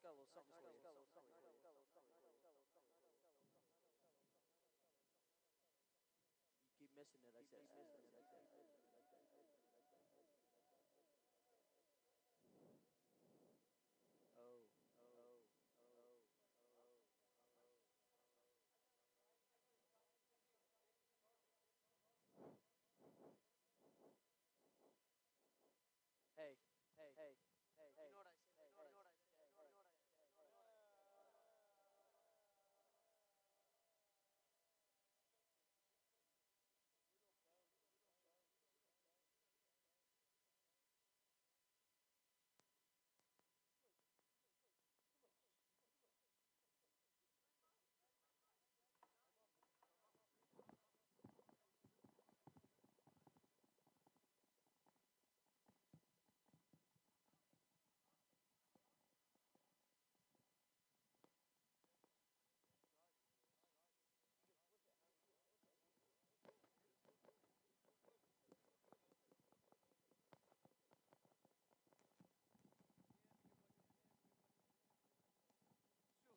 got a little something. You keep missing it, I said. Oh. Hey. You know what I said?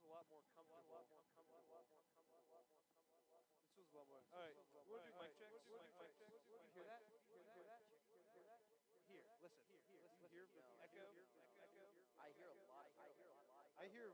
A lot more comfortable. This was a lot more. All right, we'll do mic checks. You hear that? Here, listen. You hear echo? I hear a lot. I hear.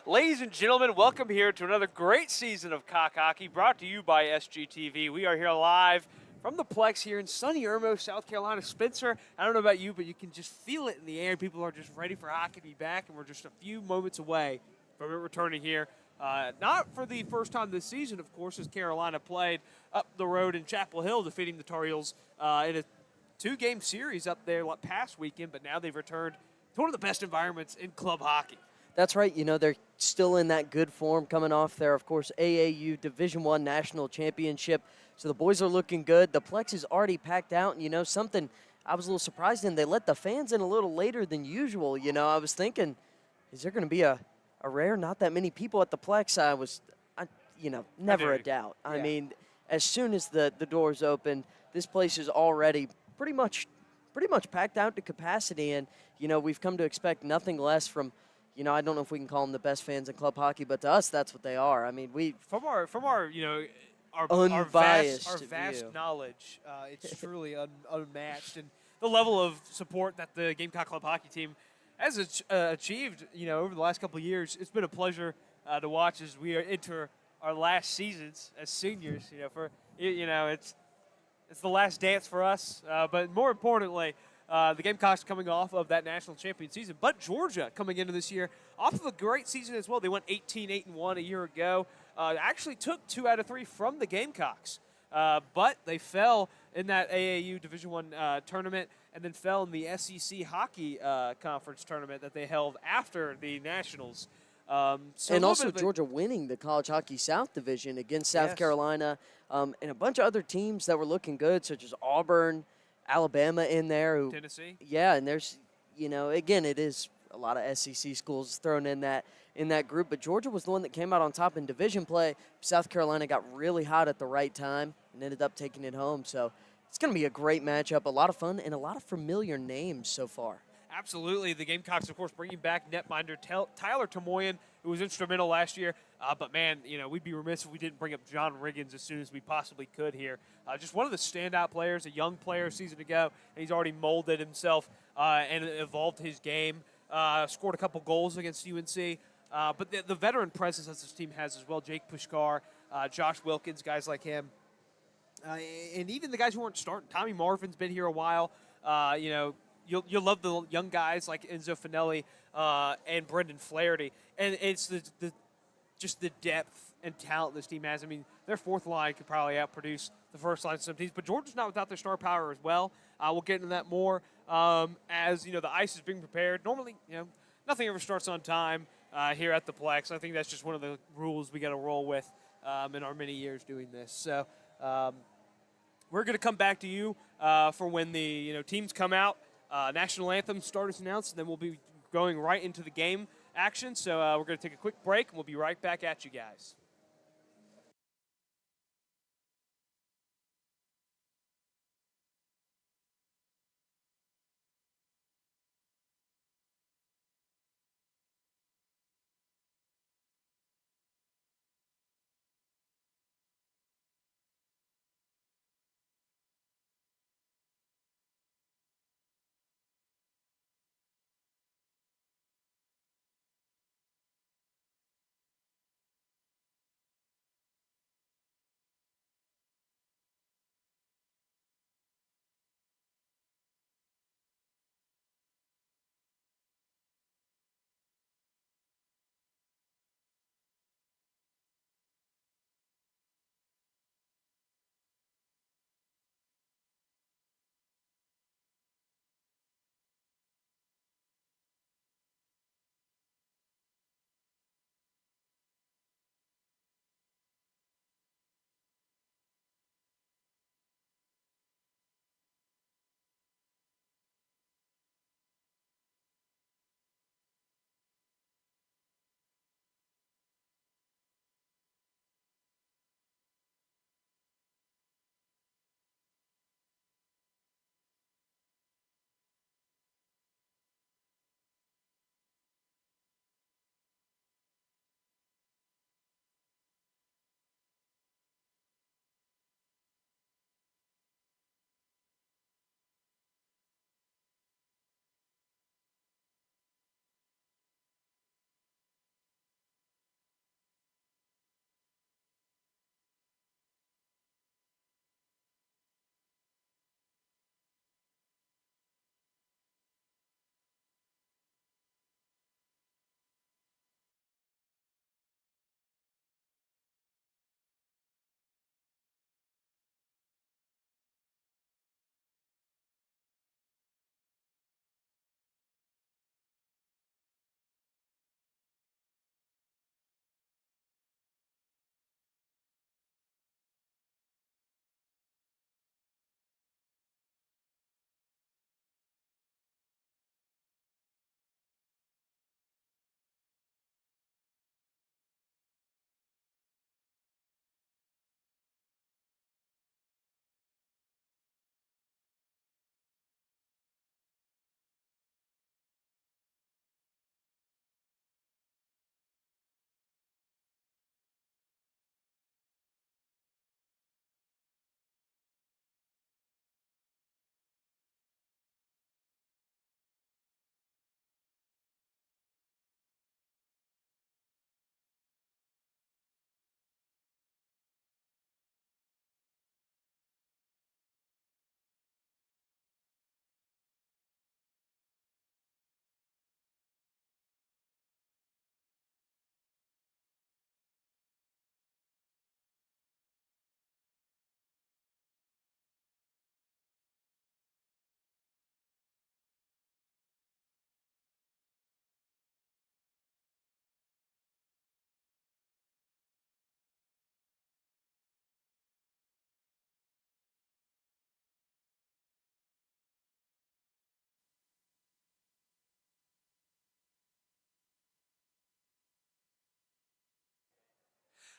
Ladies and gentlemen, welcome here to another great season of Cock Hockey brought to you by SGTV. We are here live from the Plex here in sunny Irmo, South Carolina. Spencer, I don't know about you, but you can just feel it in the air. People are just ready for hockey to be back, and we're just a few moments away from it returning here. Not for the first time this season, of course, as Carolina played up the road in Chapel Hill, defeating the Tar Heels in a two-game series up there past weekend, but now they've returned to one of the best environments in club hockey. That's right. You know, they're still in that good form coming off their, of course, AAU Division I National Championship. So the boys are looking good. The Plex is already packed out. And, you know, something I was a little surprised in, they let the fans in a little later than usual. You know, I was thinking, is there going to be a rare not that many people at the Plex? Never a doubt. Yeah. I mean, as soon as the doors opened, this place is already pretty much packed out to capacity. And, you know, we've come to expect nothing less from, you know, I don't know if we can call them the best fans in club hockey, but to us, that's what they are. I mean, from our you know, our vast knowledge, it's truly unmatched, and the level of support that the Gamecock club hockey team has achieved, you know, over the last couple of years. It's been a pleasure to watch as we enter our last seasons as seniors. It's the last dance for us, but more importantly, the Gamecocks coming off of that national champion season, but Georgia coming into this year off of a great season as well. They went 18-8-1 a year ago. Actually took 2 out of 3 from the Gamecocks, but they fell in that AAU Division I tournament and then fell in the SEC Hockey Conference tournament that they held after the Nationals. And also Georgia winning the College Hockey South Division against South Carolina and a bunch of other teams that were looking good, such as Auburn, Alabama in there. Tennessee. Yeah, and there's, you know, again, it is a lot of SEC schools thrown in that group, but Georgia was the one that came out on top in division play. South Carolina got really hot at the right time and ended up taking it home. So it's going to be a great matchup, a lot of fun, and a lot of familiar names so far. Absolutely. The Gamecocks, of course, bringing back netminder Tyler Tomoyan, who was instrumental last year. But, man, you know, we'd be remiss if we didn't bring up John Riggins as soon as we possibly could here. Just one of the standout players, a young player a season ago, and he's already molded himself and evolved his game. Scored a couple goals against UNC. But the veteran presence that this team has as well, Jake Pushkar, Josh Wilkins, guys like him. And even the guys who weren't starting. Tommy Marvin's been here a while. You'll love the young guys like Enzo Finelli and Brendan Flaherty. And it's just the depth and talent this team has. I mean, their fourth line could probably outproduce the first line of some teams. But Georgia's not without their star power as well. We'll get into that more as, you know, the ice is being prepared. Normally, you know, nothing ever starts on time here at the Plex. I think that's just one of the rules we got to roll with in our many years doing this. So we're going to come back to you for when the teams come out. National anthem start is announced, and then we'll be going right into the game action. So we're going to take a quick break, and we'll be right back at you guys.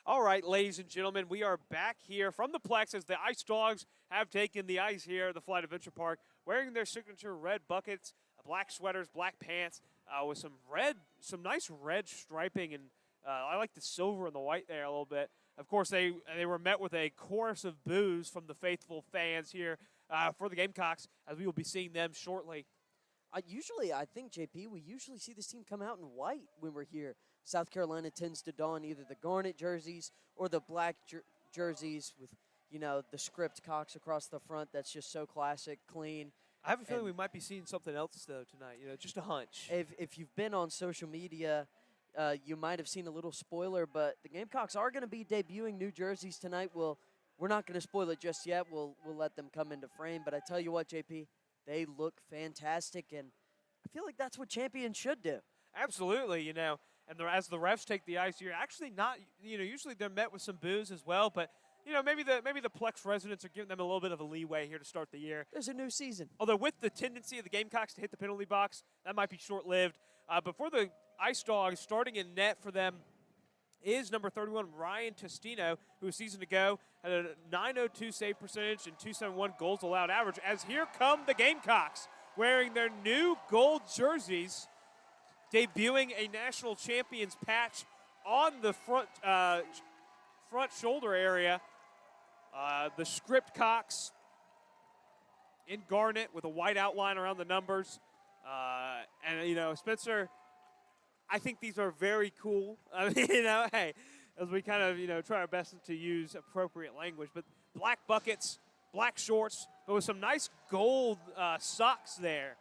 All right, ladies and gentlemen, we are back here from the Plex as the Ice Dogs have taken the ice here at the Flight Adventure Park, wearing their signature red buckets, black sweaters, black pants, with some nice red striping, and I like the silver and the white there a little bit. Of course, they were met with a chorus of boos from the faithful fans here for the Gamecocks, as we will be seeing them shortly. I think, JP, we usually see this team come out in white when we're here. South Carolina tends to don either the garnet jerseys or the black jerseys with, the script Cox across the front. That's just so classic, clean. I have a feeling we might be seeing something else, though, tonight, just a hunch. If you've been on social media, you might have seen a little spoiler, but the Gamecocks are going to be debuting new jerseys tonight. We're not going to spoil it just yet. We'll let them come into frame. But I tell you what, JP, they look fantastic, and I feel like that's what champions should do. Absolutely, and as the refs take the ice, you're actually not, usually they're met with some boos as well, but maybe the Plex residents are giving them a little bit of a leeway here to start the year. There's a new season. Although with the tendency of the Gamecocks to hit the penalty box, that might be short-lived. But for the Ice Dogs, starting in net for them is number 31, Ryan Testino, who a season ago had a .902 save percentage and .271 goals allowed average. As here come the Gamecocks, wearing their new gold jerseys, debuting a national champions patch on the front shoulder area. The script Cox in garnet with a white outline around the numbers. And, Spencer, I think these are very cool. Hey, as we kind of, try our best to use appropriate language. But black buckets, black shorts, but with some nice gold socks there.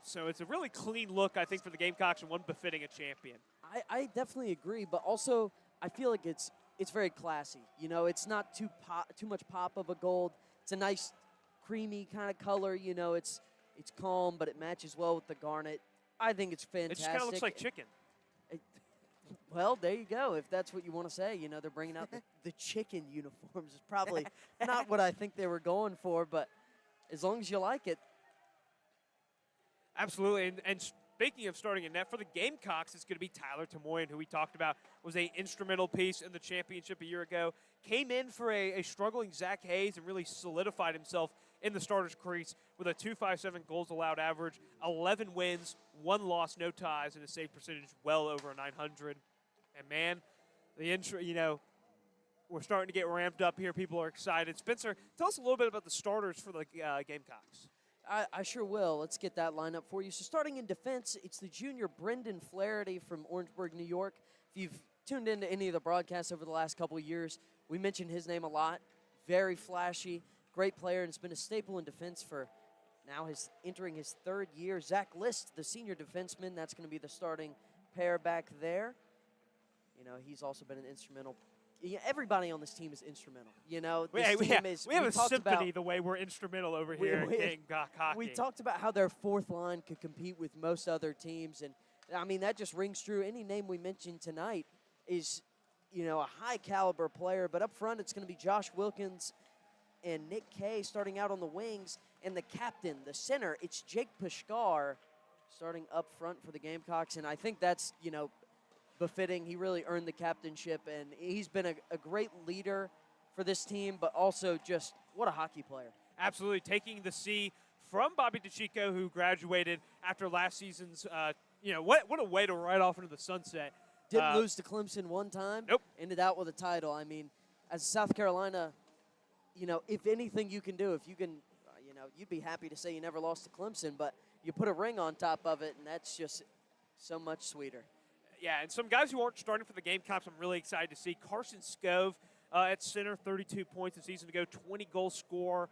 So it's a really clean look, I think, for the Gamecocks and one befitting a champion. I definitely agree, but also I feel like it's very classy. It's not too much pop of a gold. It's a nice creamy kind of color. It's calm, but it matches well with the garnet. I think it's fantastic. It just kind of looks like chicken. Well, there you go. If that's what you want to say, they're bringing out the chicken uniforms. It's probably not what I think they were going for, but as long as you like it. Absolutely. And speaking of starting in net, for the Gamecocks, it's going to be Tyler Tamoyan, who we talked about was an instrumental piece in the championship a year ago. Came in for a struggling Zach Hayes and really solidified himself in the starter's crease with a .257 goals allowed average, 11 wins, 1 loss, no ties, and a save percentage well over 900. And, man, the intro, we're starting to get ramped up here. People are excited. Spencer, tell us a little bit about the starters for the Gamecocks. I sure will. Let's get that lineup for you. So starting in defense, it's the junior Brendan Flaherty from Orangeburg, New York. If you've tuned into any of the broadcasts over the last couple of years, we mentioned his name a lot. Very flashy, great player, and has been a staple in defense for now entering his 3rd year. Zach List, the senior defenseman, that's going to be the starting pair back there. He's also been an instrumental. Everybody on this team is instrumental. We have a symphony the way we're instrumental over here at Gamecock Hockey. We talked about how their 4th line could compete with most other teams, and that just rings true. Any name we mentioned tonight is, a high caliber player, but up front it's going to be Josh Wilkins and Nick Kay starting out on the wings, and the captain, the center, it's Jake Pushkar starting up front for the Gamecocks, and I think that's, befitting. He really earned the captainship, and he's been a great leader for this team, but also just what a hockey player. Absolutely, taking the C from Bobby DeChico, who graduated after last season's, what a way to ride off into the sunset. Didn't lose to Clemson one time. Nope. Ended out with a title. As South Carolina, if anything you can do, if you can, you'd be happy to say you never lost to Clemson, but you put a ring on top of it, and that's just so much sweeter. Yeah, and some guys who aren't starting for the Gamecocks I'm really excited to see. Carson Scove at center, 32 points a season ago, 20 goal scorer.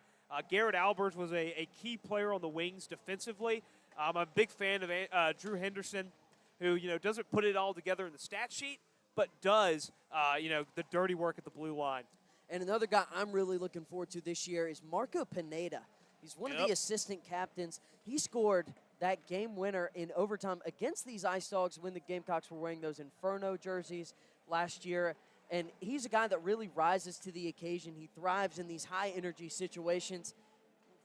Garrett Albers was a key player on the wings defensively. I'm a big fan of Drew Henderson, who, doesn't put it all together in the stat sheet, but does, the dirty work at the blue line. And another guy I'm really looking forward to this year is Marco Pineda. He's one of the assistant captains. He scored that game winner in overtime against these Ice Dogs when the Gamecocks were wearing those Inferno jerseys last year. And he's a guy that really rises to the occasion. He thrives in these high-energy situations.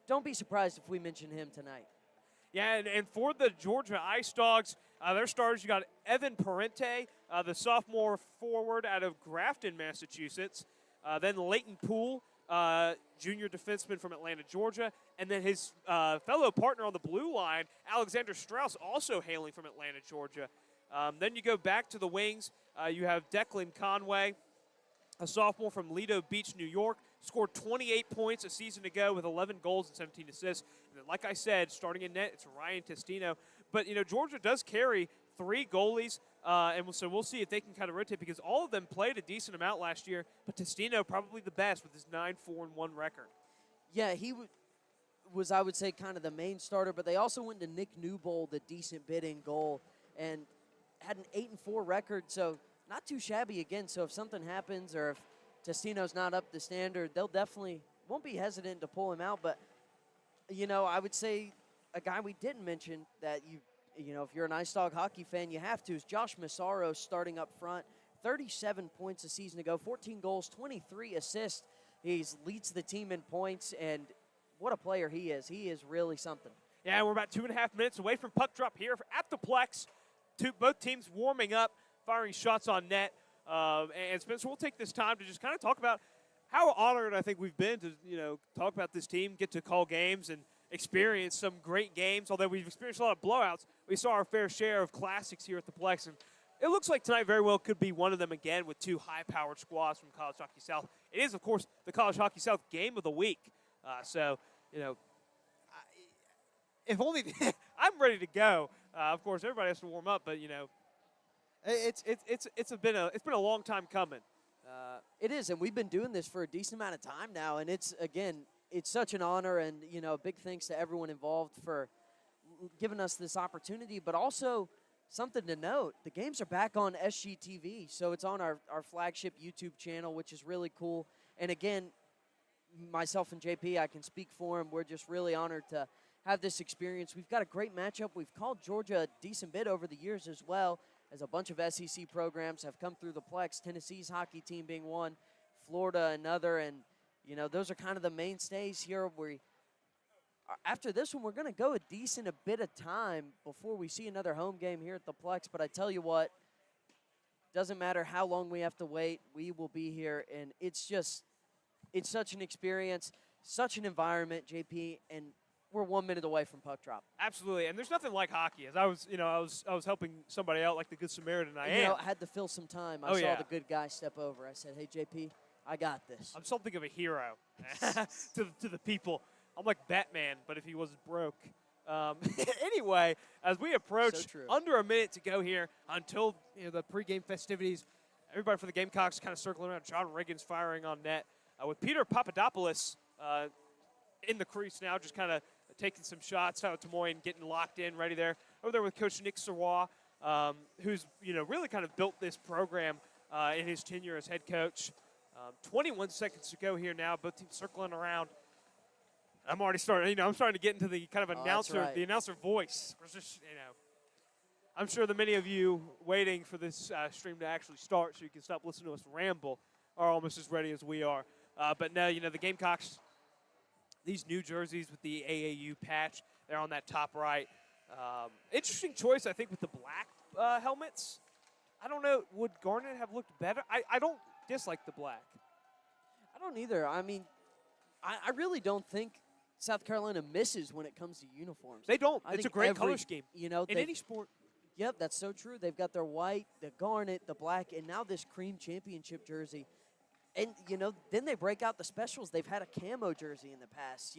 Don't be surprised if we mention him tonight. Yeah, and for the Georgia Ice Dogs, Their starters, you got Evan Parente, the sophomore forward out of Grafton, Massachusetts. Then Leighton Poole, junior defenseman from Atlanta, Georgia. And then his fellow partner on the blue line, Alexander Strauss, also hailing from Atlanta, Georgia. Then you go back to the wings. You have Declan Conway, a sophomore from Lido Beach, New York. Scored 28 points a season ago with 11 goals and 17 assists. And then, like I said, starting in net, it's Ryan Testino. But, Georgia does carry 3 goalies, and so we'll see if they can kind of rotate because all of them played a decent amount last year, but Testino probably the best with his 9-4-1 record. Yeah, he was, I would say, kind of the main starter, but they also went to Nick Newbold, a decent bid in goal, and had an 8-4 record, so not too shabby again. So if something happens or if Testino's not up to standard, they'll definitely won't be hesitant to pull him out. But, I would say a guy we didn't mention that if you're an Ice Dog hockey fan, you have to, is Josh Massaro starting up front. 37 points a season ago, 14 goals, 23 assists. He leads the team in points, and what a player he is. He is really something. Yeah, we're about 2.5 minutes away from puck drop here at the Plex. Both teams warming up, firing shots on net. And Spencer, we'll take this time to just kind of talk about how honored I think we've been to, talk about this team, get to call games and experience some great games. Although we've experienced a lot of blowouts, we saw our fair share of classics here at the Plex. And it looks like tonight very well could be one of them again with 2 high-powered squads from College Hockey South. It is, of course, the College Hockey South game of the week. If only I'm ready to go. Of course, everybody has to warm up, but, it's been a long time coming. It is, and we've been doing this for a decent amount of time now, and it's such an honor, and big thanks to everyone involved for giving us this opportunity. But also something to note: the games are back on SGTV, so it's on our flagship YouTube channel, which is really cool. And again, myself and JP, I can speak for him. We're just really honored to have this experience. We've got a great matchup. We've called Georgia a decent bit over the years as well, as a bunch of SEC programs have come through the Plex, Tennessee's hockey team being one, Florida another, and, those are kind of the mainstays here. After this one, we're going to go a bit of time before we see another home game here at the Plex, but I tell you what, doesn't matter how long we have to wait, we will be here, and it's such an experience, such an environment, JP, and we're 1 minute away from puck drop. Absolutely, and there's nothing like hockey. As I was helping somebody out like the Good Samaritan I am. I had to fill some time. I saw the good guy step over. I said, "Hey, JP, I got this." I'm something of a hero to the people. I'm like Batman, but if he wasn't broke. Anyway, as we approach under a minute to go here until the pregame festivities, everybody for the Gamecocks kind of circling around. John Riggins firing on net with Peter Papadopoulos in the crease now, just kind of taking some shots. Tyler Tomoyan getting locked in, ready there. Over there with Coach Nick Savoie, who's really kind of built this program in his tenure as head coach. 21 seconds to go here now. Both teams circling around. I'm already starting. I'm starting to get into the kind of announcer, the announcer voice. Just, I'm sure that many of you waiting for this stream to actually start, so you can stop listening to us ramble, are almost as ready as we are. But no, the Gamecocks. These new jerseys with the AAU patch, they're on that top right. Interesting choice, I think, with the black helmets. I don't know, would Garnet have looked better? I don't dislike the black. I don't either. I mean, I really don't think South Carolina misses when it comes to uniforms. They don't. It's a great color scheme. In any sport. Yep, that's so true. They've got their white, the garnet, the black, and now this cream championship jersey. And, then they break out the specials. They've had a camo jersey in the past.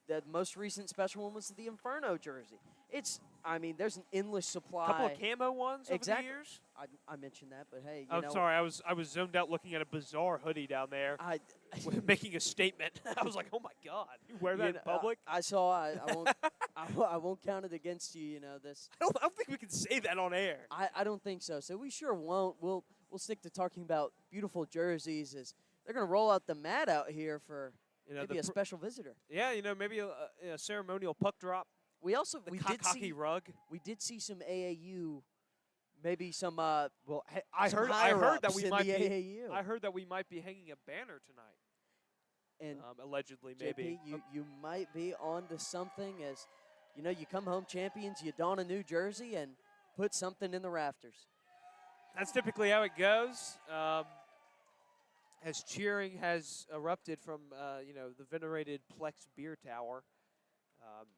The most recent special one was the Inferno jersey. There's an endless supply. A couple of camo ones over the years? I mentioned that, but hey, I'm sorry. I was zoned out looking at a bizarre hoodie down there making a statement. I was like, oh, my God. You wear that in public? I saw. I won't count it against you, this. I don't think we can say that on air. I don't think so. So we sure won't. We'll stick to talking about beautiful jerseys as they're going to roll out the mat out here for maybe a special visitor. Yeah, maybe a ceremonial puck drop. We also hockey rug. We did see some AAU, maybe some. I heard that we might be. AAU. I heard that we might be hanging a banner tonight. And allegedly, maybe. JP, you might be on to something as. you know, you come home champions, you don a new jersey and put something in the rafters. That's typically how it goes. As cheering has erupted from, the venerated Plex Beer Tower.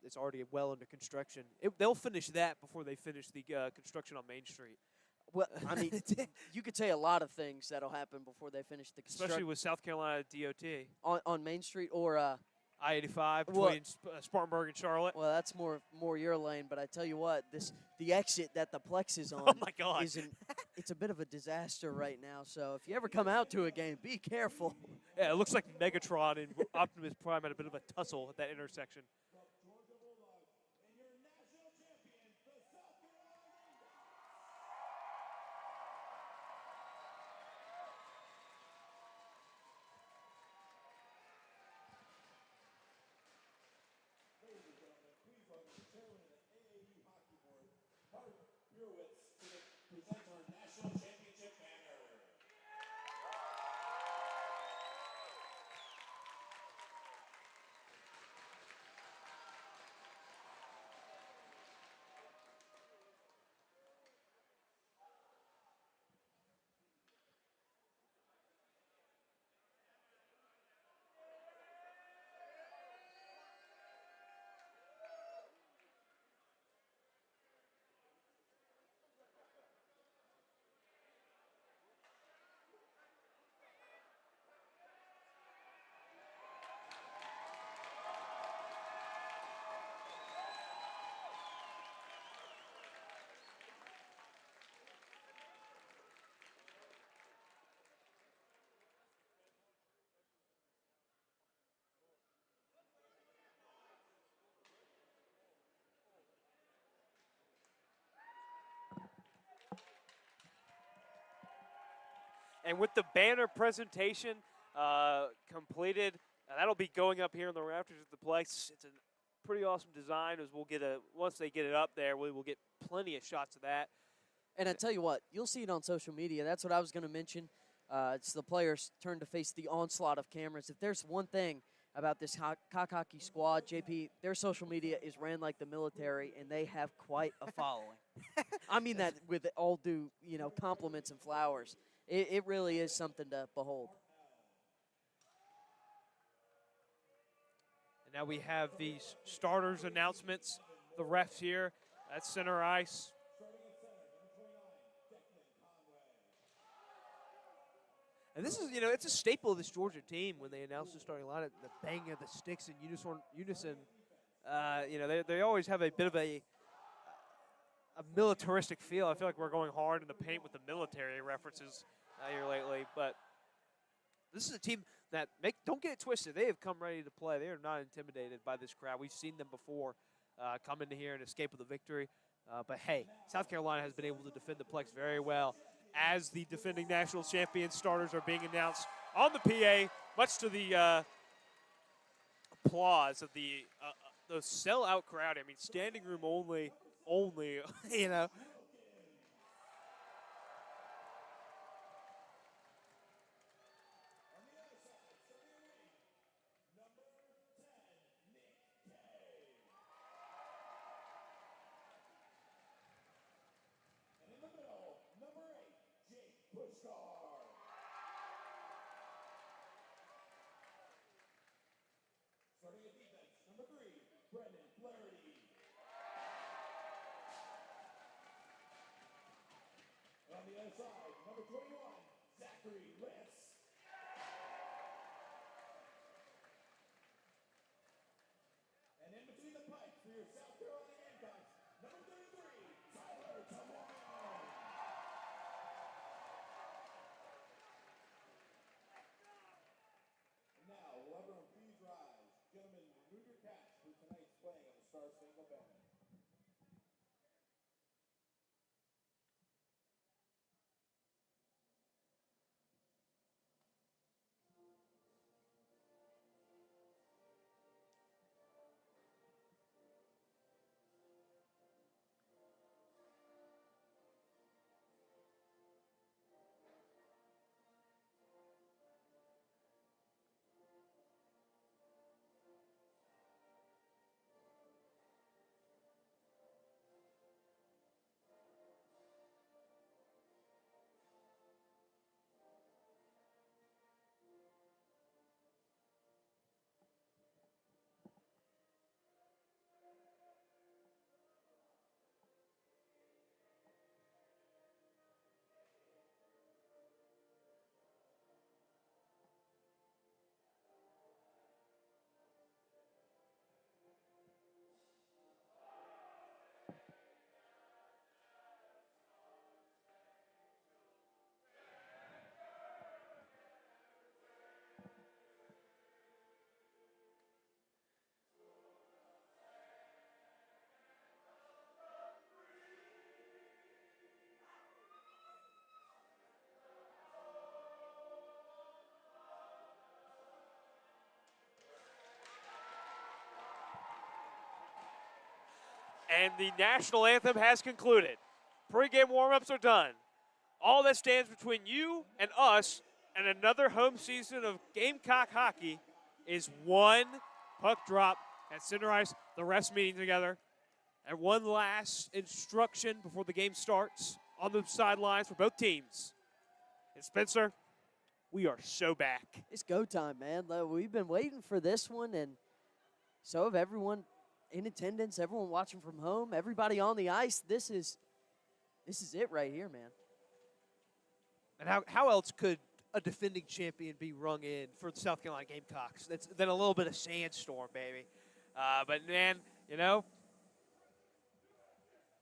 It's already well under construction. They'll finish that before they finish the construction on Main Street. Well, I mean, you could say a lot of things that'll happen before they finish the construction. Especially with South Carolina DOT. On Main Street or I-85 between Spartanburg and Charlotte. Well, that's more your lane, but I tell you what, the exit that the Plex is on oh my God. it's a bit of a disaster right now. So if you ever come out to a game, be careful. Yeah, it looks like Megatron and Optimus Prime had a bit of a tussle at that intersection. Presents our national championship banner. And with the banner presentation completed, that'll be going up here in the rafters of the Plex. It's a pretty awesome design. As once they get it up there, we will get plenty of shots of that. And I tell you what, you'll see it on social media. That's what I was going to mention. It's the players' turn to face the onslaught of cameras. If there's one thing about this cock hockey squad, JP, their social media is ran like the military, and they have quite a following. I mean that with all due, compliments and flowers. It really is something to behold. And now we have these starters announcements. The refs here at center ice. And this is, it's a staple of this Georgia team when they announce the starting lineup, the bang of the sticks in unison. They always have a bit of a militaristic feel. I feel like we're going hard in the paint with the military references here lately. But this is a team that, don't get it twisted, they have come ready to play. They are not intimidated by this crowd. We've seen them before come into here and escape with a victory. But, hey, South Carolina has been able to defend the Plex very well as the defending national champion starters are being announced on the PA, much to the applause of the sellout crowd. I mean, standing room only, Starting at defense, number 3, Brendan Flaherty. And on the other side, number 21, Zachary Liss. And in between the pipes for your South Carolina Gamecocks, number 33, Tyler Tamoy. And now, will everyone please rise? Gentlemen, remove your caps for tonight's playing of the Star Spangled Banner. And the national anthem has concluded. Pre-game warm-ups are done. All that stands between you and us and another home season of Gamecock hockey is one puck drop at center ice. The refs meeting together. And one last instruction before the game starts on the sidelines for both teams. And Spencer, we are so back. It's go time, man. We've been waiting for this one, and so have everyone in attendance, everyone watching from home, everybody on the ice. This is it right here, man. And how else could a defending champion be rung in for the South Carolina Gamecocks? That's then a little bit of sandstorm, baby. But, man, you know,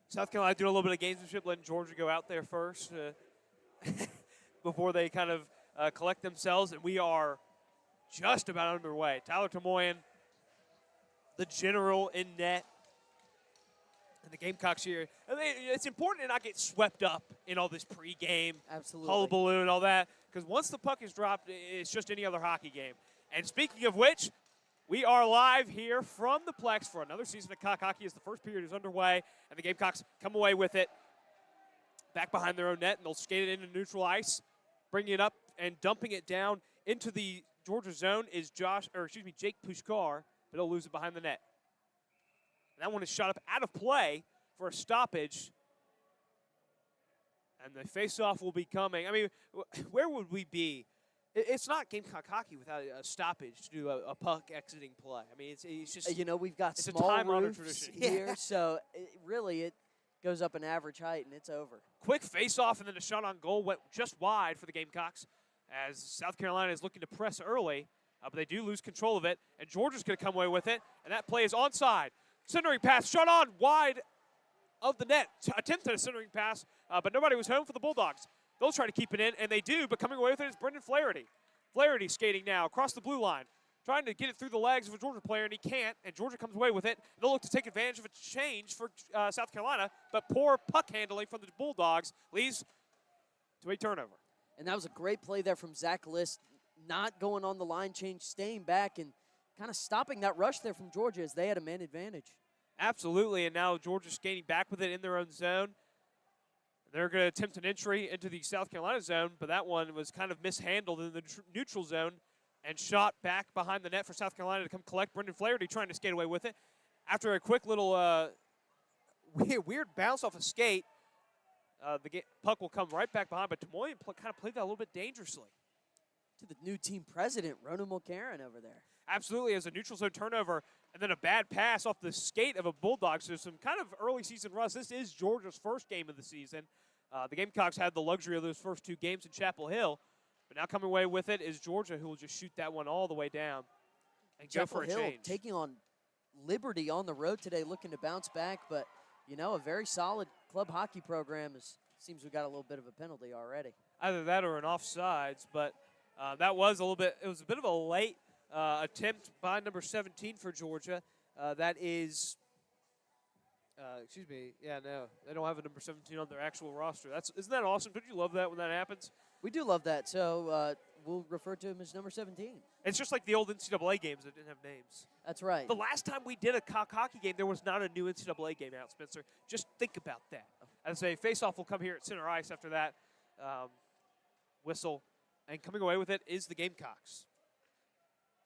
South Carolina doing a little bit of gamesmanship, letting Georgia go out there first before they kind of collect themselves. And we are just about underway. Tyler Tomoyan, the general in net. And the Gamecocks here, it's important to not get swept up in all this pregame hullabaloo and all that, because once the puck is dropped, it's just any other hockey game. And speaking of which, we are live here from the Plex for another season of Cock Hockey as the first period is underway, and the Gamecocks come away with it back behind their own net, and they'll skate it into neutral ice, bringing it up and dumping it down into the Georgia zone is Jake Pushkar, but he'll lose it behind the net. That one is shot up out of play for a stoppage. And the faceoff will be coming. I mean, where would we be? It's not Gamecock hockey without a stoppage to do a puck exiting play. I mean, it's just, you know, we've got it's small a time-honored roofs tradition here, so it goes up an average height, and it's over. Quick faceoff, and then a shot on goal went just wide for the Gamecocks as South Carolina is looking to press early, but they do lose control of it, and Georgia's going to come away with it, and that play is onside. Centering pass, shot on wide of the net. Attempt at a centering pass, but nobody was home for the Bulldogs. They'll try to keep it in, and they do, but coming away with it is Brendan Flaherty. Flaherty skating now across the blue line, trying to get it through the legs of a Georgia player, and he can't, and Georgia comes away with it. They'll look to take advantage of a change for South Carolina, but poor puck handling from the Bulldogs leads to a turnover. And that was a great play there from Zach List, not going on the line change, staying back, and kind of stopping that rush there from Georgia as they had a man advantage. Absolutely, and now Georgia's skating back with it in their own zone. They're going to attempt an entry into the South Carolina zone, but that one was kind of mishandled in the neutral zone and shot back behind the net for South Carolina to come collect. Brendan Flaherty trying to skate away with it. After a quick little weird bounce off a skate, the puck will come right back behind, but Tomoyan kind of played that a little bit dangerously. To the new team president, Ronan Mulcairn over there. Absolutely, as a neutral zone turnover, and then a bad pass off the skate of a Bulldog. So some kind of early season rust. This is Georgia's first game of the season. The Gamecocks had the luxury of those first two games in Chapel Hill, but now coming away with it is Georgia, who will just shoot that one all the way down and Chapel go for a Hill change. taking on Liberty on the road today, looking to bounce back, but you know, a very solid club hockey program. Seems we got a little bit of a penalty already. Either that or an offsides, but that was a little bit. It was a bit of a late attempt by number 17 for Georgia. That is, excuse me, yeah, no, they don't have a number 17 on their actual roster. Isn't that awesome? Don't you love that when that happens? We do love that, so we'll refer to him as number 17. It's just like the old NCAA games that didn't have names. That's right. The last time we did a Cock Hockey game, there was not a new NCAA game out, Spencer. Just think about that. As a face-off will come here at center ice after that whistle. And coming away with it is the Gamecocks.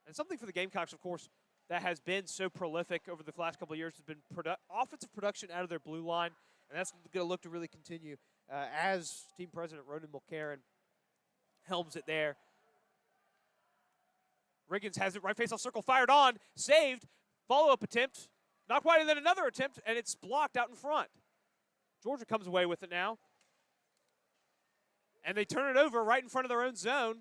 And something for the Gamecocks, of course, that has been so prolific over the last couple of years has been offensive production out of their blue line. And that's going to look to really continue as team president Ronan Mulcairn helms it there. Riggins has it, right face-off circle, fired on, saved, follow-up attempt, knocked wide, and then another attempt, and it's blocked out in front. Georgia comes away with it now. And they turn it over right in front of their own zone,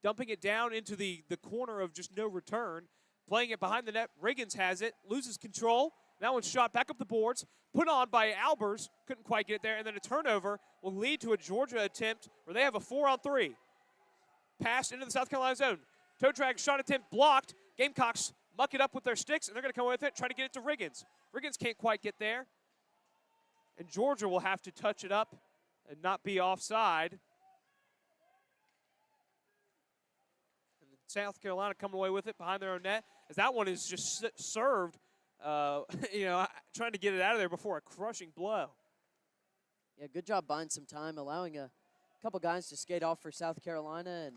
dumping it down into the corner of just no return, playing it behind the net. Riggins has it, loses control. That one's shot back up the boards, put on by Albers, couldn't quite get it there, and then a turnover will lead to a Georgia attempt where they have a 4-on-3. Passed into the South Carolina zone. Toe drag shot attempt blocked. Gamecocks muck it up with their sticks, and they're going to come away with it, try to get it to Riggins. Riggins can't quite get there. And Georgia will have to touch it up and not be offside. And South Carolina coming away with it behind their own net, as that one is just served trying to get it out of there before a crushing blow. Yeah, good job buying some time, allowing a couple guys to skate off for South Carolina. And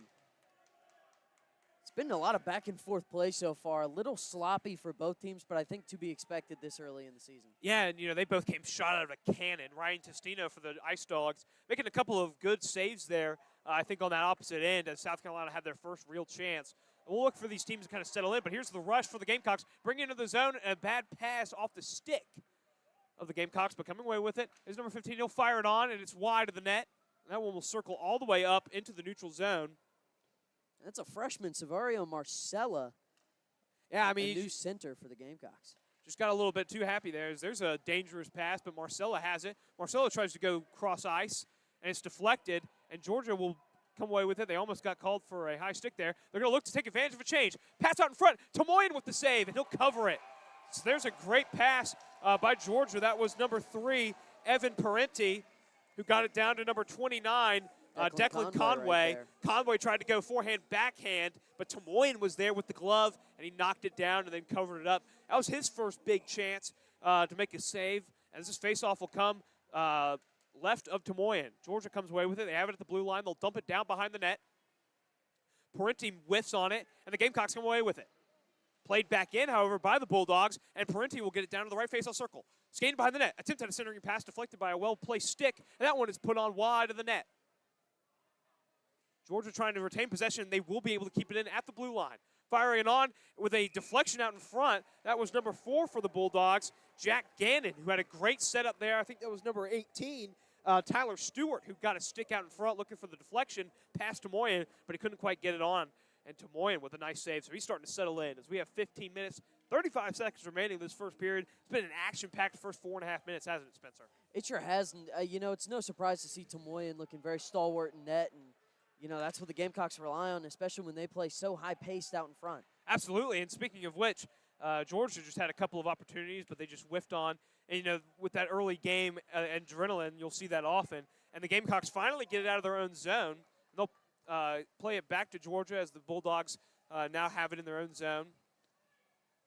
it's been a lot of back and forth play so far. A little sloppy for both teams, but I think to be expected this early in the season. Yeah, and they both came shot out of a cannon. Ryan Testino for the Ice Dogs making a couple of good saves there, I think, on that opposite end as South Carolina had their first real chance. We'll look for these teams to kind of settle in, but here's the rush for the Gamecocks. Bring it into the zone, and a bad pass off the stick of the Gamecocks, but coming away with it is number 15. He'll fire it on, and it's wide of the net. That one will circle all the way up into the neutral zone. That's a freshman, Savario Marcella. Yeah, I A mean, new center for the Gamecocks. just got a little bit too happy there. There's a dangerous pass, but Marcella has it. Marcella tries to go cross ice, and it's deflected, and Georgia will come away with it. They almost got called for a high stick there. They're going to look to take advantage of a change. Pass out in front. Tomoyan with the save, and he'll cover it. So there's a great pass by Georgia. That was number 3, Evan Parenti, who got it down to number 29, Declan Conway. Right, Conway tried to go forehand, backhand, but Tomoyan was there with the glove, and he knocked it down and then covered it up. That was his first big chance to make a save. As this faceoff will come left of Tomoyan. Georgia comes away with it. They have it at the blue line. They'll dump it down behind the net. Parenti whiffs on it, and the Gamecocks come away with it. Played back in, however, by the Bulldogs, and Parenti will get it down to the right faceoff circle. Skating behind the net. Attempt at a centering pass deflected by a well-placed stick, and that one is put on wide of the net. Georgia trying to retain possession. They will be able to keep it in at the blue line. Firing it on with a deflection out in front. That was number 4 for the Bulldogs, Jack Gannon, who had a great setup there. I think that was number 18, Tyler Stewart, who got a stick out in front looking for the deflection past Tomoyan, but he couldn't quite get it on. And Tomoyan with a nice save, so he's starting to settle in as we have 15 minutes, 35 seconds remaining this first period. It's been an action-packed first 4.5 minutes, hasn't it, Spencer? It sure has. And, it's no surprise to see Tomoyan looking very stalwart in net. And, that's what the Gamecocks rely on, especially when they play so high-paced out in front. Absolutely. And speaking of which, Georgia just had a couple of opportunities, but they just whiffed on. And, with that early game adrenaline, you'll see that often. And the Gamecocks finally get it out of their own zone. They'll play it back to Georgia as the Bulldogs now have it in their own zone.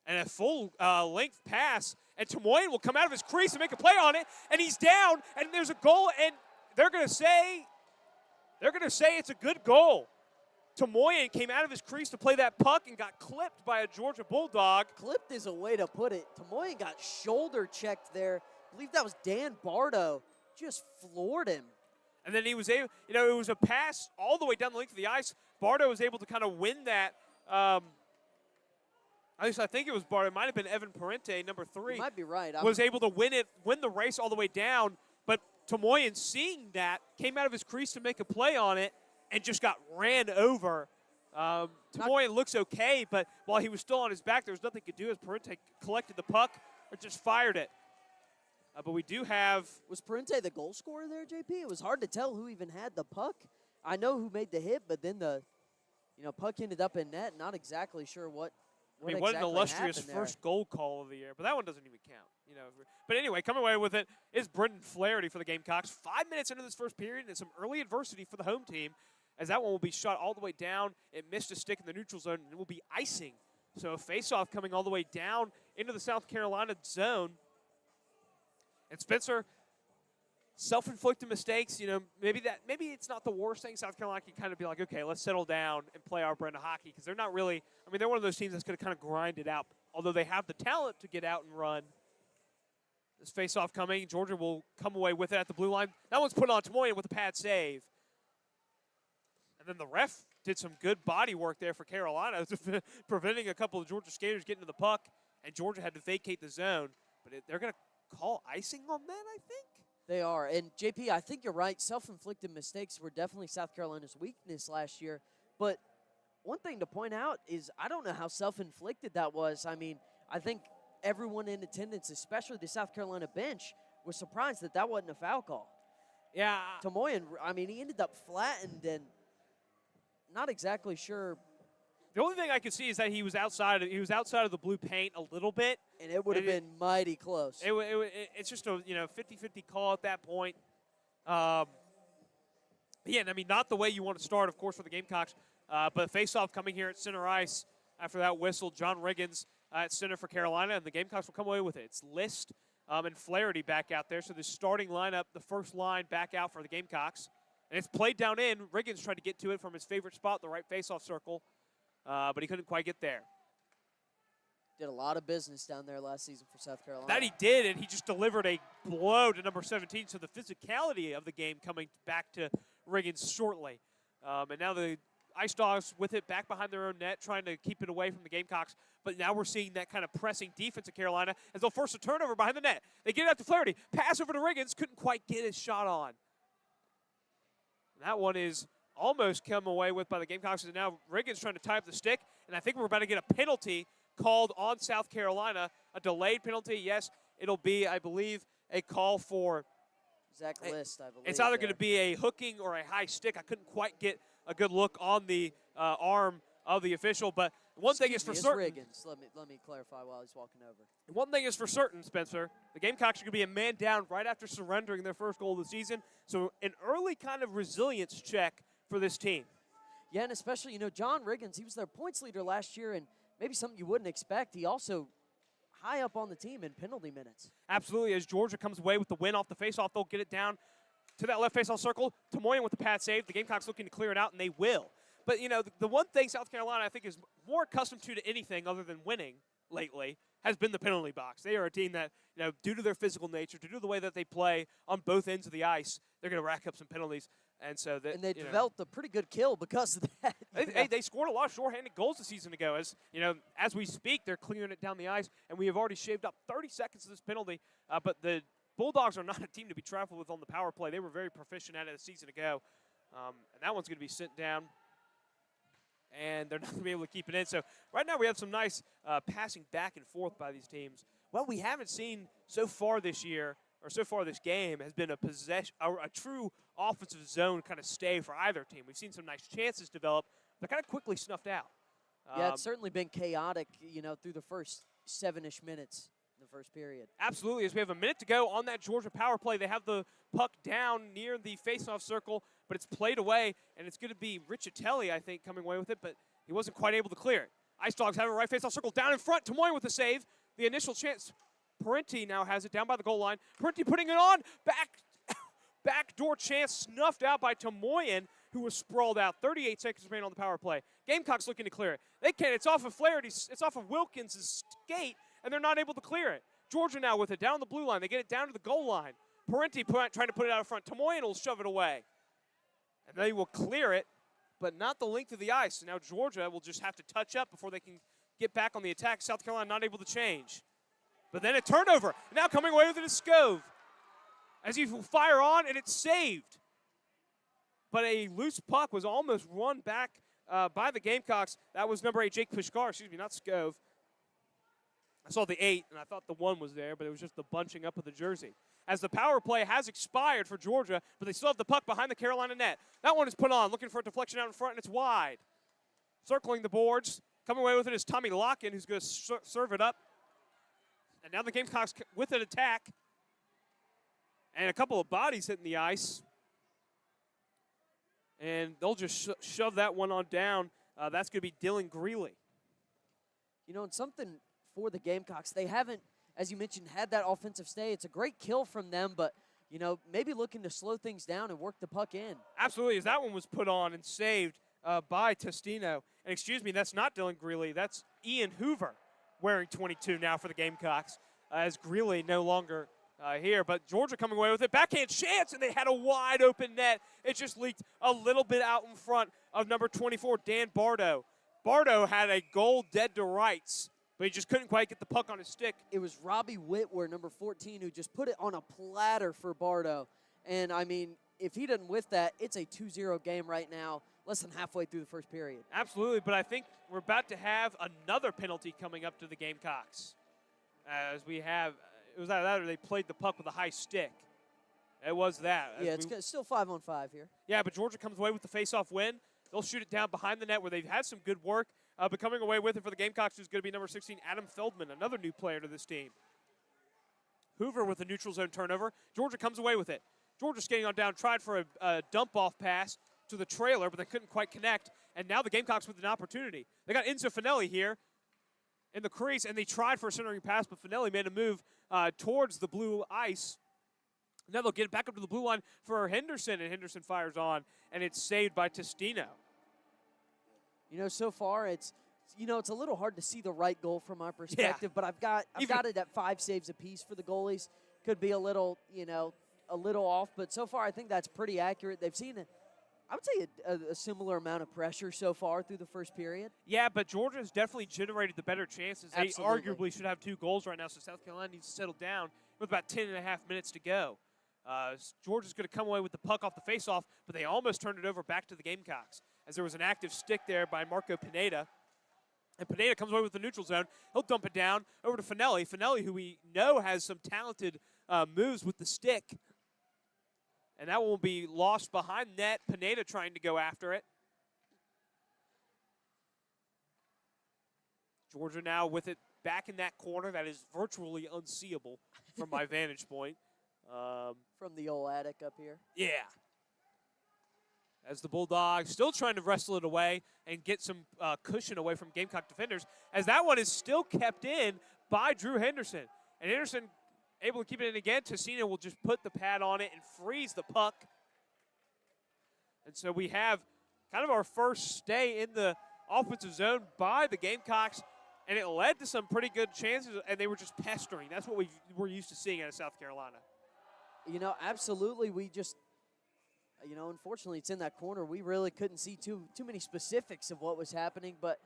And a full-length pass, and Tomoyan will come out of his crease and make a play on it, and he's down, and there's a goal, and they're going to say it's a good goal. Tomoyan came out of his crease to play that puck and got clipped by a Georgia Bulldog. Clipped is a way to put it. Tomoyan got shoulder checked there. I believe that was Dan Bardo. Just floored him. And then he was able, it was a pass all the way down the length of the ice. Bardo was able to kind of win that. At least I think it was Bardo. It might have been Evan Parenti, number 3. You might be right. Was able to win the race all the way down. But Tomoyan, seeing that, came out of his crease to make a play on it and just got ran over. Tomoyan looks okay, but while he was still on his back, there was nothing he could do as Parenti collected the puck or just fired it. But we do have... Was Parenti the goal scorer there, JP? It was hard to tell who even had the puck. I know who made the hit, but then the puck ended up in net. Not exactly sure what what exactly an illustrious happened first goal call of the year. But that one doesn't even count. But anyway, coming away with it is Brendan Flaherty for the Gamecocks. 5 minutes into this first period and some early adversity for the home team as that one will be shot all the way down. It missed a stick in the neutral zone and it will be icing. So a face-off coming all the way down into the South Carolina zone. And Spencer, self-inflicted mistakes, maybe it's not the worst thing. South Carolina can kind of be like, okay, let's settle down and play our brand of hockey because they're not really, they're one of those teams that's going to kind of grind it out. Although they have the talent to get out and run. This face-off coming. Georgia will come away with it at the blue line. That one's put on Tomoyan with a pad save. And then the ref did some good body work there for Carolina, preventing a couple of Georgia skaters getting to the puck, and Georgia had to vacate the zone. But they're going to call icing on that, I think? They are. And, JP, I think you're right. Self-inflicted mistakes were definitely South Carolina's weakness last year. But one thing to point out is I don't know how self-inflicted that was. I think everyone in attendance, especially the South Carolina bench, was surprised that wasn't a foul call. Yeah. Tomoyan, he ended up flattened and not exactly sure. The only thing I could see is that he was outside of the blue paint a little bit. And it would have been mighty close. It's just a 50-50 call at that point. Yeah, not the way you want to start, of course, for the Gamecocks. But face-off coming here at center ice after that whistle. John Riggins at center for Carolina, and the Gamecocks will come away with it. It's List and Flaherty back out there. So the starting lineup, the first line back out for the Gamecocks. And it's played down in. Riggins tried to get to it from his favorite spot, the right faceoff circle, but he couldn't quite get there. Did a lot of business down there last season for South Carolina. That he did, and he just delivered a blow to number 17. So the physicality of the game coming back to Riggins shortly. And now the Ice Dogs with it back behind their own net, trying to keep it away from the Gamecocks. But now we're seeing that kind of pressing defense of Carolina as they'll force a turnover behind the net. They get it out to Flaherty. Pass over to Riggins. Couldn't quite get his shot on. And that one is almost come away with by the Gamecocks. And now Riggins trying to tie up the stick. And I think we're about to get a penalty called on South Carolina. A delayed penalty. Yes, it'll be, I believe, a call for Zach List, I believe. It's either going to be a hooking or a high stick. I couldn't quite get a good look on the arm of the official, but one thing is for certain. Riggins. Let me clarify while he's walking over. One thing is for certain, Spencer. The Gamecocks are going to be a man down right after surrendering their first goal of the season. So an early kind of resilience check for this team. Yeah, and especially, John Riggins, he was their points leader last year, and maybe something you wouldn't expect. He also high up on the team in penalty minutes. Absolutely. As Georgia comes away with the win off the faceoff, they'll get it down to that left faceoff circle. Tamoyan with the pad save. The Gamecocks looking to clear it out, and they will. But, the one thing South Carolina, I think, is more accustomed to anything other than winning lately has been the penalty box. They are a team that, due to their physical nature, due to the way that they play on both ends of the ice, they're going to rack up some penalties. And so they developed a pretty good kill because of that. They scored a lot of shorthanded goals a season ago. As we speak, they're clearing it down the ice, and we have already shaved up 30 seconds of this penalty. But the Bulldogs are not a team to be trifled with on the power play. They were very proficient at it a season ago. And that one's going to be sent down, and they're not going to be able to keep it in. So right now we have some nice passing back and forth by these teams. What we haven't seen so far this year, or so far this game, has been a true offensive zone kind of stay for either team. We've seen some nice chances develop. They're kind of quickly snuffed out. Yeah, it's certainly been chaotic, through the first 7-ish minutes in the first period. Absolutely. As we have a minute to go on that Georgia power play, they have the puck down near the faceoff circle, but it's played away, and it's going to be Riccitelli, I think, coming away with it, but he wasn't quite able to clear it. Ice Dogs have a right faceoff circle down in front. Tamoyan with the save. The initial chance. Parenti now has it down by the goal line. Parenti putting it on. Backdoor chance snuffed out by Tamoyan, who was sprawled out. 38 seconds remain on the power play. Gamecocks looking to clear it. They can't. It's off of Flaherty's. It's off of Wilkins' skate, and they're not able to clear it. Georgia now with it down the blue line. They get it down to the goal line. Parenti trying to put it out in front. Tamoyan will shove it away. And they will clear it, but not the length of the ice. So now Georgia will just have to touch up before they can get back on the attack. South Carolina not able to change. But then a turnover. Now coming away with it is Scove. As he will fire on, and it's saved. But a loose puck was almost run back by the Gamecocks. That was number 8, Jake Pushkar. Excuse me, not Scove. I saw the 8, and I thought the 1 was there, but it was just the bunching up of the jersey. As the power play has expired for Georgia, but they still have the puck behind the Carolina net. That one is put on, looking for a deflection out in front, and it's wide. Circling the boards. Coming away with it is Tommy Locken, who's going to serve it up. And now the Gamecocks with an attack. And a couple of bodies hitting the ice. And they'll just shove that one on down. That's going to be Dylan Greeley. And something for the Gamecocks, they haven't, as you mentioned, had that offensive stay. It's a great kill from them, but, maybe looking to slow things down and work the puck in. Absolutely, as that one was put on and saved by Testino. And excuse me, that's not Dylan Greeley. That's Ian Hoover wearing 22 now for the Gamecocks, as Greeley no longer here. But Georgia coming away with it. Backhand chance, and they had a wide open net. It just leaked a little bit out in front of number 24, Dan Bardo. Bardo had a goal dead to rights, but he just couldn't quite get the puck on his stick. It was Robbie Whitwer, number 14, who just put it on a platter for Bardo. And, if he doesn't whiff that, it's a 2-0 game right now, less than halfway through the first period. Absolutely, but I think we're about to have another penalty coming up to the Gamecocks. As we have, it was either that or they played the puck with a high stick. It was that. Yeah, it's still 5-on-5 here. Yeah, but Georgia comes away with the face-off win. They'll shoot it down behind the net where they've had some good work. But coming away with it for the Gamecocks is going to be number 16, Adam Feldman, another new player to this team. Hoover with a neutral zone turnover. Georgia comes away with it. Georgia skating on down, tried for a dump-off pass to the trailer, but they couldn't quite connect. And now the Gamecocks with an opportunity. They got Enzo Finelli here. in the crease, and they tried for a centering pass, but Finelli made a move towards the blue ice. Now they'll get it back up to the blue line for Henderson, and Henderson fires on, and it's saved by Testino. You know, so far it's a little hard to see the right goal from my perspective, but I've got it at 5 saves apiece for the goalies. Could be a little off, but so far I think that's pretty accurate. They've seen I would say a similar amount of pressure so far through the first period. Yeah, but Georgia's definitely generated the better chances. Absolutely. They arguably should have 2 goals right now, so South Carolina needs to settle down with about 10.5 minutes to go. Georgia's going to come away with the puck off the faceoff, but they almost turned it over back to the Gamecocks, as there was an active stick there by Marco Pineda. And Pineda comes away with the neutral zone. He'll dump it down over to Finelli. Finelli, who we know has some talented moves with the stick. And that will be lost behind net. Pineda trying to go after it. Georgia now with it back in that corner that is virtually unseeable from my vantage point. From the old attic up here. Yeah. As the Bulldogs still trying to wrestle it away and get some cushion away from Gamecock defenders, as that one is still kept in by Drew Henderson. And Henderson able to keep it in again. Testino will just put the pad on it and freeze the puck. And so we have kind of our first stay in the offensive zone by the Gamecocks, and it led to some pretty good chances, and they were just pestering. That's what we're used to seeing out of South Carolina. You know, absolutely. We just, unfortunately, it's in that corner. We really couldn't see too many specifics of what was happening, but,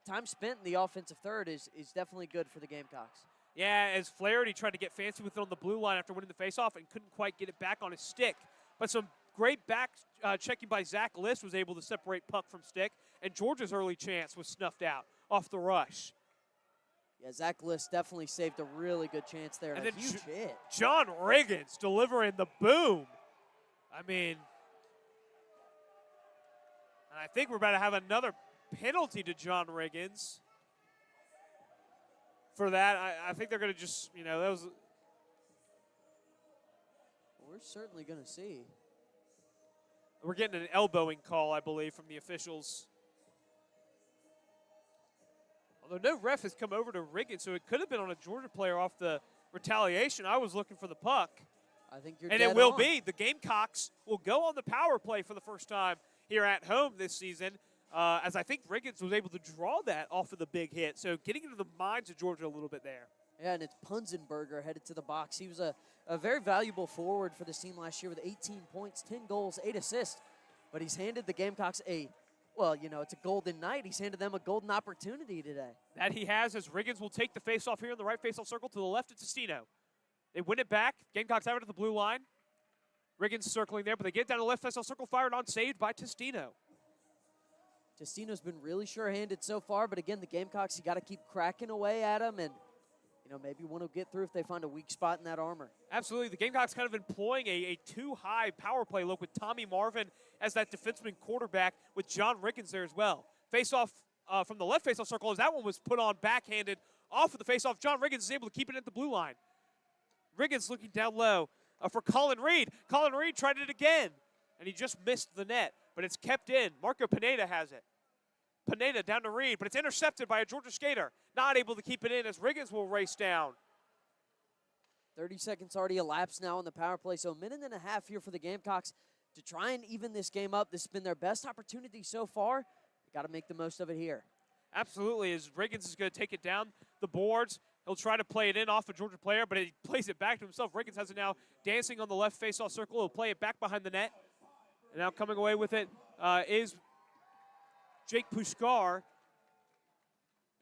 time spent in the offensive third is definitely good for the Gamecocks. Yeah, as Flaherty tried to get fancy with it on the blue line after winning the faceoff and couldn't quite get it back on his stick. But some great back checking by Zach List was able to separate puck from stick, and Georgia's early chance was snuffed out off the rush. Yeah, Zach List definitely saved a really good chance there. And a then huge hit. John Riggins delivering the boom. I mean, and I think we're about to have another penalty to John Riggins. For that, I think they're going to just, that was. We're certainly going to see. We're getting an elbowing call, I believe, from the officials. Although no ref has come over to Riggins, so it could have been on a Georgia player off the retaliation. I was looking for the puck. I think you're and dead it will on. be. The Gamecocks will go on the power play for the first time here at home this season. As I think Riggins was able to draw that off of the big hit. So getting into the minds of Georgia a little bit there. Yeah, and it's Punzenberger headed to the box. He was a very valuable forward for this team last year with 18 points, 10 goals, 8 assists. But he's handed the Gamecocks it's a golden night. He's handed them a golden opportunity today. That he has, as Riggins will take the faceoff here in the right faceoff circle to the left of Testino. They win it back. Gamecocks have it at the blue line. Riggins circling there, but they get down to the left faceoff circle, fired on, saved by Testino. Testino's been really sure-handed so far, but again, the Gamecocks, you got to keep cracking away at him, and maybe one will get through if they find a weak spot in that armor. Absolutely. The Gamecocks kind of employing a too-high power play look with Tommy Marvin as that defenseman quarterback with John Riggins there as well. Face-off from the left face-off circle as that one was put on backhanded off of the face-off. John Riggins is able to keep it at the blue line. Riggins looking down low for Colin Reed. Colin Reed tried it again, and he just missed the net, but it's kept in. Marco Pineda has it. Pineda down to Reed, but it's intercepted by a Georgia skater. Not able to keep it in as Riggins will race down. 30 seconds already elapsed now on the power play, so a minute and a half here for the Gamecocks to try and even this game up. This has been their best opportunity so far. Got to make the most of it here. Absolutely, as Riggins is going to take it down the boards. He'll try to play it in off a Georgia player, but he plays it back to himself. Riggins has it now dancing on the left face-off circle. He'll play it back behind the net. And now coming away with it is Jake Pushkar.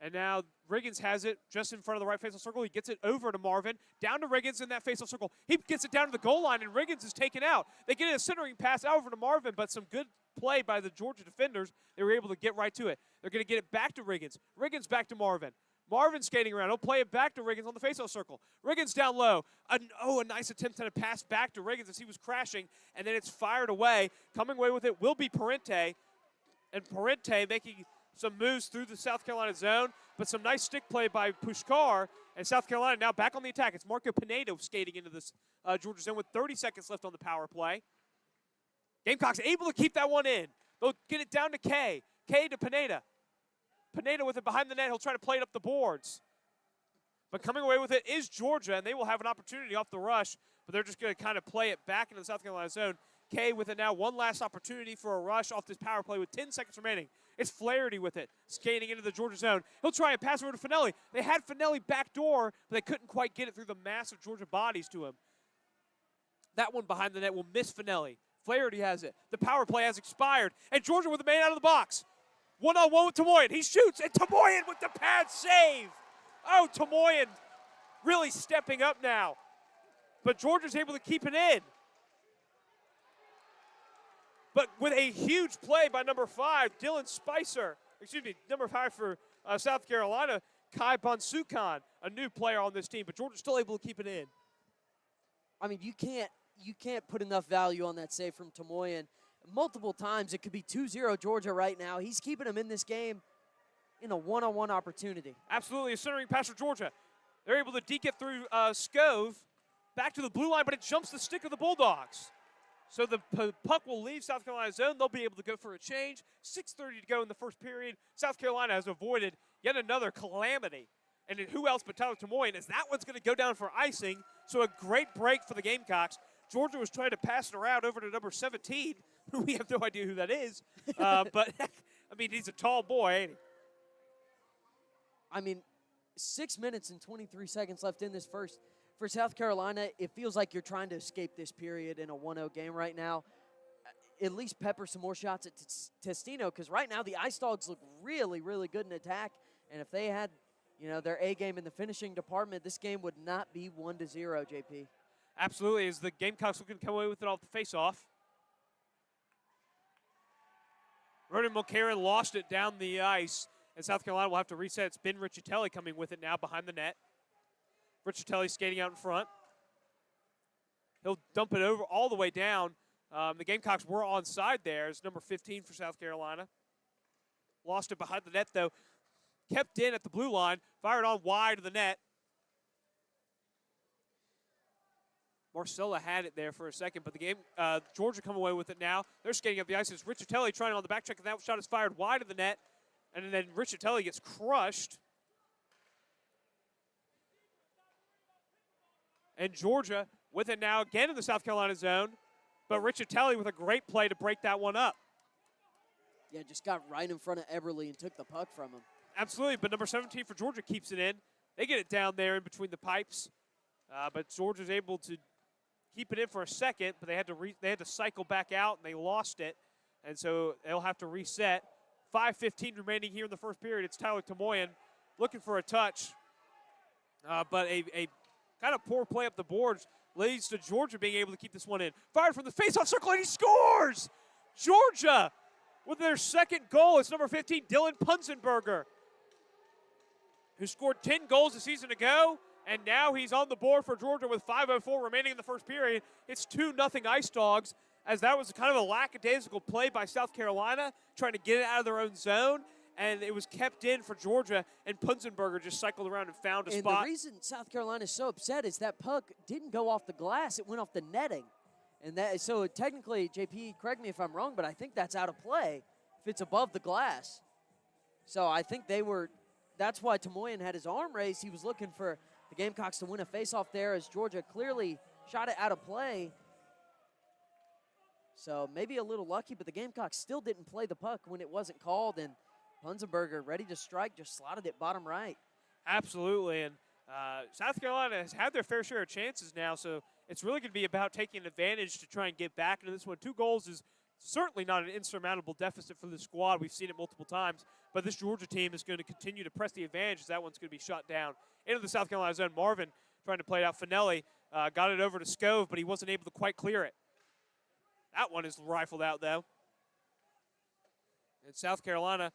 And now Riggins has it just in front of the right face-off circle. He gets it over to Marvin, down to Riggins in that face-off circle. He gets it down to the goal line, and Riggins is taken out. They get a centering pass over to Marvin, but some good play by the Georgia defenders. They were able to get right to it. They're going to get it back to Riggins. Riggins back to Marvin. Marvin skating around. He'll play it back to Riggins on the face-off circle. Riggins down low. A nice attempt at a pass back to Riggins as he was crashing, and then it's fired away. Coming away with it will be Parente, and Parente making some moves through the South Carolina zone, but some nice stick play by Pushkar, and South Carolina now back on the attack. It's Marco Pineda skating into this Georgia zone with 30 seconds left on the power play. Gamecocks able to keep that one in. They'll get it down to K. K to Pineda. Pineda with it behind the net. He'll try to play it up the boards. But coming away with it is Georgia, and they will have an opportunity off the rush, but they're just going to kind of play it back into the South Carolina zone. Kay with it now, one last opportunity for a rush off this power play with 10 seconds remaining. It's Flaherty with it, skating into the Georgia zone. He'll try and pass over to Finelli. They had Finelli back door, but they couldn't quite get it through the massive Georgia bodies to him. That one behind the net will miss Finelli. Flaherty has it. The power play has expired, and Georgia with the man out of the box. One-on-one with Tomoyan. He shoots, and Tomoyan with the pad save. Oh, Tomoyan really stepping up now. But Georgia's able to keep it in. But with a huge play by number 5, Dylan Spicer, number 5 for South Carolina, Kai Bonsukan, a new player on this team. But Georgia's still able to keep it in. I mean, you can't put enough value on that save from Tomoyan. Multiple times, it could be 2-0 Georgia right now. He's keeping them in this game in a one-on-one opportunity. Absolutely, a centering pass for Georgia. They're able to deke it through Scove, back to the blue line, but it jumps the stick of the Bulldogs. So the puck will leave South Carolina's zone. They'll be able to go for a change. 6:30 to go in the first period. South Carolina has avoided yet another calamity. And who else but Tyler Tomoyan, as that one's going to go down for icing. So a great break for the Gamecocks. Georgia was trying to pass it around over to number 17. We have no idea who that is. But, I mean, he's a tall boy, ain't he? I mean, 6 minutes and 23 seconds left in this first. For South Carolina, it feels like you're trying to escape this period in a 1-0 game right now. At least pepper some more shots at Testino, because right now the Ice Dogs look really, really good in attack. And if they had, their A game in the finishing department, this game would not be 1-0, JP. Absolutely, as the Gamecocks looking to come away with it off the face-off. Ronan Mulcairn lost it down the ice, and South Carolina will have to reset. It's Ben Riccitelli coming with it now behind the net. Riccitelli skating out in front. He'll dump it over all the way down. The Gamecocks were onside there. It's number 15 for South Carolina. Lost it behind the net, though. Kept in at the blue line. Fired on wide of the net. Marcella had it there for a second, but the game, Georgia come away with it now. They're skating up the ice. It's Riccitelli trying on the back check, and that shot is fired wide of the net. And then Riccitelli gets crushed. And Georgia with it now again in the South Carolina zone. But Riccitelli with a great play to break that one up. Yeah, just got right in front of Eberle and took the puck from him. Absolutely, but number 17 for Georgia keeps it in. They get it down there in between the pipes. But Georgia's able to keep it in for a second, but they had to cycle back out, and they lost it. And so they'll have to reset. 5:15 remaining here in the first period. It's Tyler Tomoyan looking for a touch. But a kind of poor play up the boards leads to Georgia being able to keep this one in. Fired from the faceoff circle, and he scores! Georgia with their second goal. It's number 15, Dylan Punzenberger, who scored 10 goals a season ago, and now he's on the board for Georgia with 5:04 remaining in the first period. It's 2-0 Ice Dogs, as that was kind of a lackadaisical play by South Carolina, trying to get it out of their own zone. And it was kept in for Georgia, and Punzenberger just cycled around and found a spot. And the reason South Carolina is so upset is that puck didn't go off the glass. It went off the netting. And so technically, JP, correct me if I'm wrong, but I think that's out of play if it's above the glass. So I think that's why Tomoyan had his arm raised. He was looking for the Gamecocks to win a faceoff there, as Georgia clearly shot it out of play. So maybe a little lucky, but the Gamecocks still didn't play the puck when it wasn't called, and Punzenberger, ready to strike, just slotted it bottom right. Absolutely, and South Carolina has had their fair share of chances now, so it's really going to be about taking advantage to try and get back into this one. 2 goals is certainly not an insurmountable deficit for the squad. We've seen it multiple times, but this Georgia team is going to continue to press the advantage, as that one's going to be shot down into the South Carolina zone. Marvin trying to play it out. Finelli got it over to Scove, but he wasn't able to quite clear it. That one is rifled out, though. And South Carolina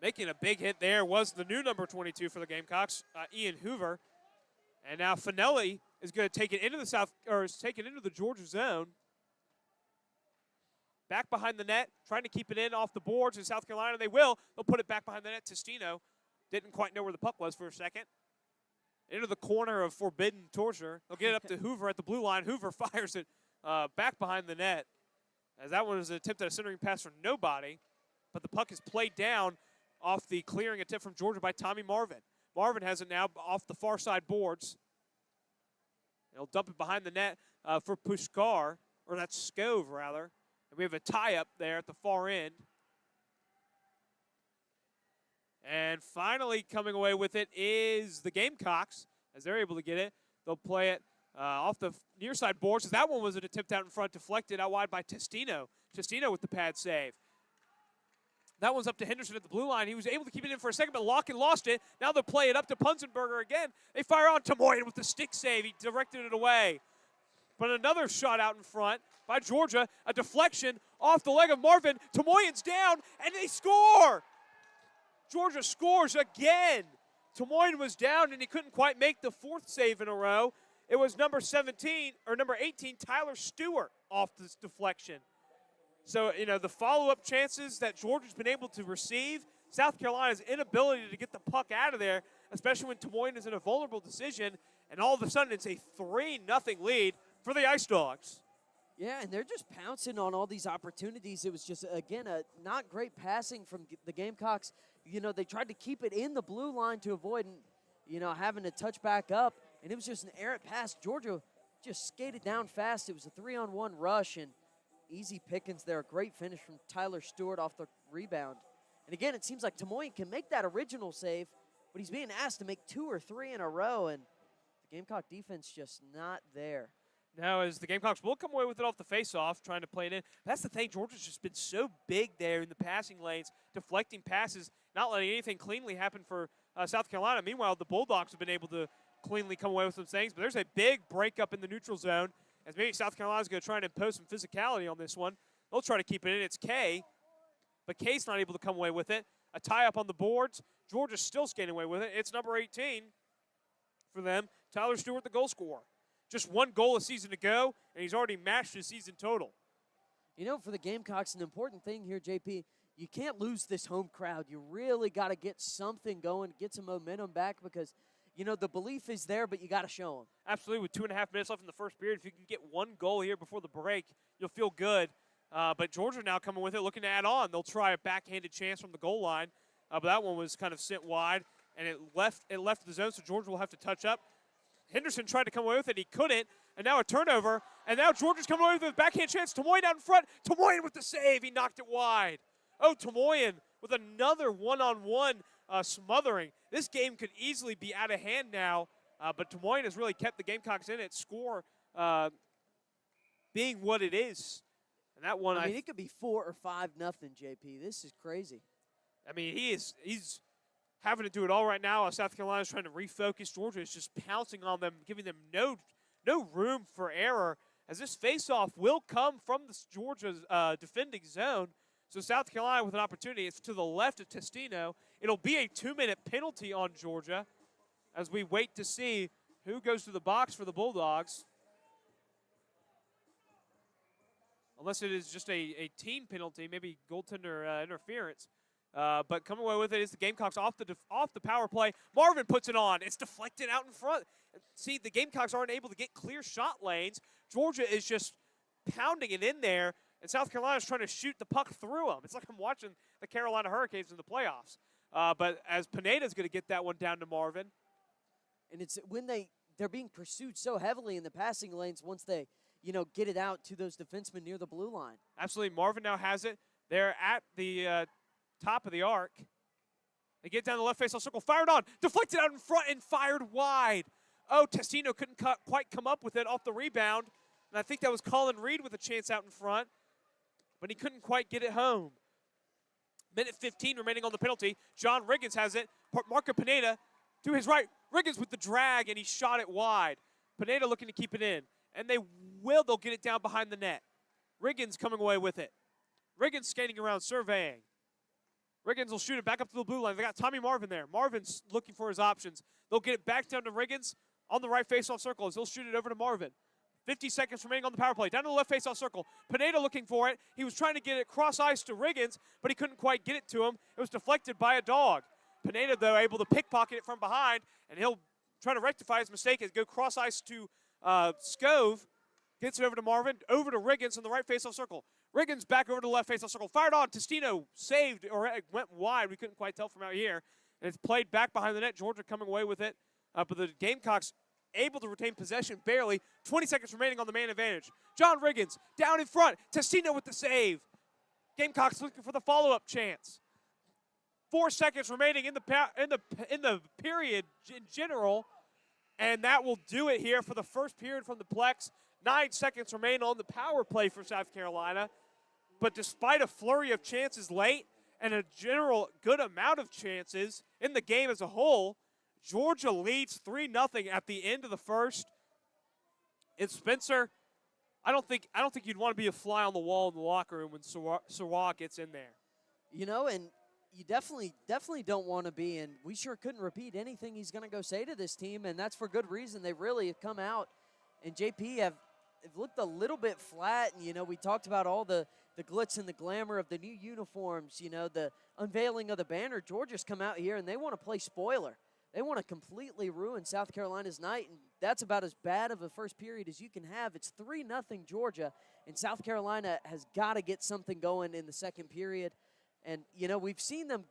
making a big hit there was the new number 22 for the Gamecocks, Ian Hoover. And now Finelli is going to take it into the Georgia zone. Back behind the net, trying to keep it in off the boards in South Carolina. They will. They'll put it back behind the net. Testino didn't quite know where the puck was for a second. Into the corner of forbidden torture. They'll get it up to Hoover at the blue line. Hoover fires it back behind the net, as that one was an attempt at a centering pass for nobody. but the puck is played down off the clearing attempt from Georgia by Tommy Marvin. Marvin has it now off the far side boards. He'll dump it behind the net for Pushkar, or that's Skov, rather. And we have a tie-up there at the far end. And finally coming away with it is the Gamecocks, as they're able to get it. They'll play it off the near side boards. That one was an attempt out in front, deflected out wide by Testino. Testino with the pad save. That one's up to Henderson at the blue line. He was able to keep it in for a second, but Locken lost it. Now they'll play it up to Punzenberger again. They fire on Tomoyan with the stick save. He directed it away. But another shot out in front by Georgia. A deflection off the leg of Marvin. Tomoyan's down, and they score! Georgia scores again. Tomoyan was down, and he couldn't quite make the fourth save in a row. It was number 18, Tyler Stewart, off this deflection. So, you know, the follow-up chances that Georgia's been able to receive, South Carolina's inability to get the puck out of there, especially when Tomoyan is in a vulnerable decision, and all of a sudden it's a 3-0 lead for the Ice Dogs. Yeah, and they're just pouncing on all these opportunities. It was just, again, a not great passing from the Gamecocks. You know, they tried to keep it in the blue line to avoid, you know, having to touch back up, and it was just an errant pass. Georgia just skated down fast. It was a 3-on-1 rush, and easy pickings there. A great finish from Tyler Stewart off the rebound. And again, it seems like Tomoyan can make that original save, but he's being asked to make 2 or 3 in a row, and the Gamecock defense just not there. Now, as the Gamecocks will come away with it off the face-off, trying to play it in. That's the thing. Georgia's just been so big there in the passing lanes, deflecting passes, not letting anything cleanly happen for South Carolina. Meanwhile, the Bulldogs have been able to cleanly come away with some things, but there's a big breakup in the neutral zone, as maybe South Carolina's going to try and impose some physicality on this one. They'll try to keep it in. It's Kay, but Kay's not able to come away with it. A tie-up on the boards. Georgia's still skating away with it. It's number 18 for them, Tyler Stewart, the goal scorer. Just 1 goal a season to go, and he's already matched his season total. You know, for the Gamecocks, an important thing here, JP, you can't lose this home crowd. You really got to get something going, get some momentum back, because, you know, the belief is there, but you got to show them. Absolutely. With 2.5 minutes left in the first period, if you can get 1 goal here before the break, you'll feel good. But Georgia now coming with it, looking to add on. They'll try a backhanded chance from the goal line, but that one was kind of sent wide, and it left the zone, so Georgia will have to touch up. Henderson tried to come away with it. He couldn't. And now a turnover. And now Georgia's coming away with a backhand chance. Tomoyan out in front. Tomoyan with the save. He knocked it wide. Oh, Tomoyan with another one-on-one smothering. This game could easily be out of hand now. But Tomoyan has really kept the Gamecocks in it. Score being what it is. And that one, I mean, it could be 4 or 5-0, JP. This is crazy. I mean, he's having to do it all right now. South Carolina's trying to refocus. Georgia is just pouncing on them, giving them no room for error, as this faceoff will come from the Georgia's defending zone. So South Carolina with an opportunity. It's to the left of Testino. It'll be a 2-minute penalty on Georgia as we wait to see who goes to the box for the Bulldogs. Unless it is just a team penalty, maybe goaltender interference. But coming away with it is the Gamecocks off the power play. Marvin puts it on. It's deflected out in front. See, the Gamecocks aren't able to get clear shot lanes. Georgia is just pounding it in there, and South Carolina's trying to shoot the puck through them. It's like I'm watching the Carolina Hurricanes in the playoffs. But as Pineda's going to get that one down to Marvin. And it's when they're being pursued so heavily in the passing lanes once they, you know, get it out to those defensemen near the blue line. Absolutely. Marvin now has it. They're at the top of the arc. They get down the left faceoff circle, fired on, deflected out in front, and fired wide. Oh, Testino couldn't quite come up with it off the rebound. And I think that was Colin Reed with a chance out in front, but he couldn't quite get it home. Minute 15 remaining on the penalty. John Riggins has it. Marco Pineda to his right. Riggins with the drag, and he shot it wide. Pineda looking to keep it in. And they'll get it down behind the net. Riggins coming away with it. Riggins skating around, surveying. Riggins will shoot it back up to the blue line. They got Tommy Marvin there. Marvin's looking for his options. They'll get it back down to Riggins on the right faceoff circle as they'll shoot it over to Marvin. 50 seconds remaining on the power play. Down to the left faceoff circle. Pineda looking for it. He was trying to get it cross ice to Riggins, but he couldn't quite get it to him. It was deflected by a dog. Pineda, though, able to pickpocket it from behind, and he'll try to rectify his mistake and go cross ice to Skov. Gets it over to Marvin, over to Riggins in the right faceoff circle. Riggins back over to the left face circle. Fired on. Testino saved, or it went wide. We couldn't quite tell from out here. And it's played back behind the net. Georgia coming away with it. But the Gamecocks able to retain possession barely. 20 seconds remaining on the man advantage. John Riggins down in front. Testino with the save. Gamecocks looking for the follow-up chance. 4 seconds remaining in the period in general. And that will do it here for the first period from the Plex. 9 seconds remain on the power play for South Carolina. But despite a flurry of chances late and a general good amount of chances in the game as a whole, Georgia leads 3-0 at the end of the first. And Spencer, I don't think you'd want to be a fly on the wall in the locker room when Sawah gets in there. You know, and you definitely don't want to be, and we sure couldn't repeat anything he's going to go say to this team, and that's for good reason. They really have come out, and JP have looked a little bit flat, and, you know, we talked about all the glitz and the glamour of the new uniforms, you know, the unveiling of the banner. Georgia's come out here, and they want to play spoiler. They want to completely ruin South Carolina's night, and that's about as bad of a first period as you can have. It's 3-0 Georgia, and South Carolina has got to get something going in the second period. And, you know, we've seen them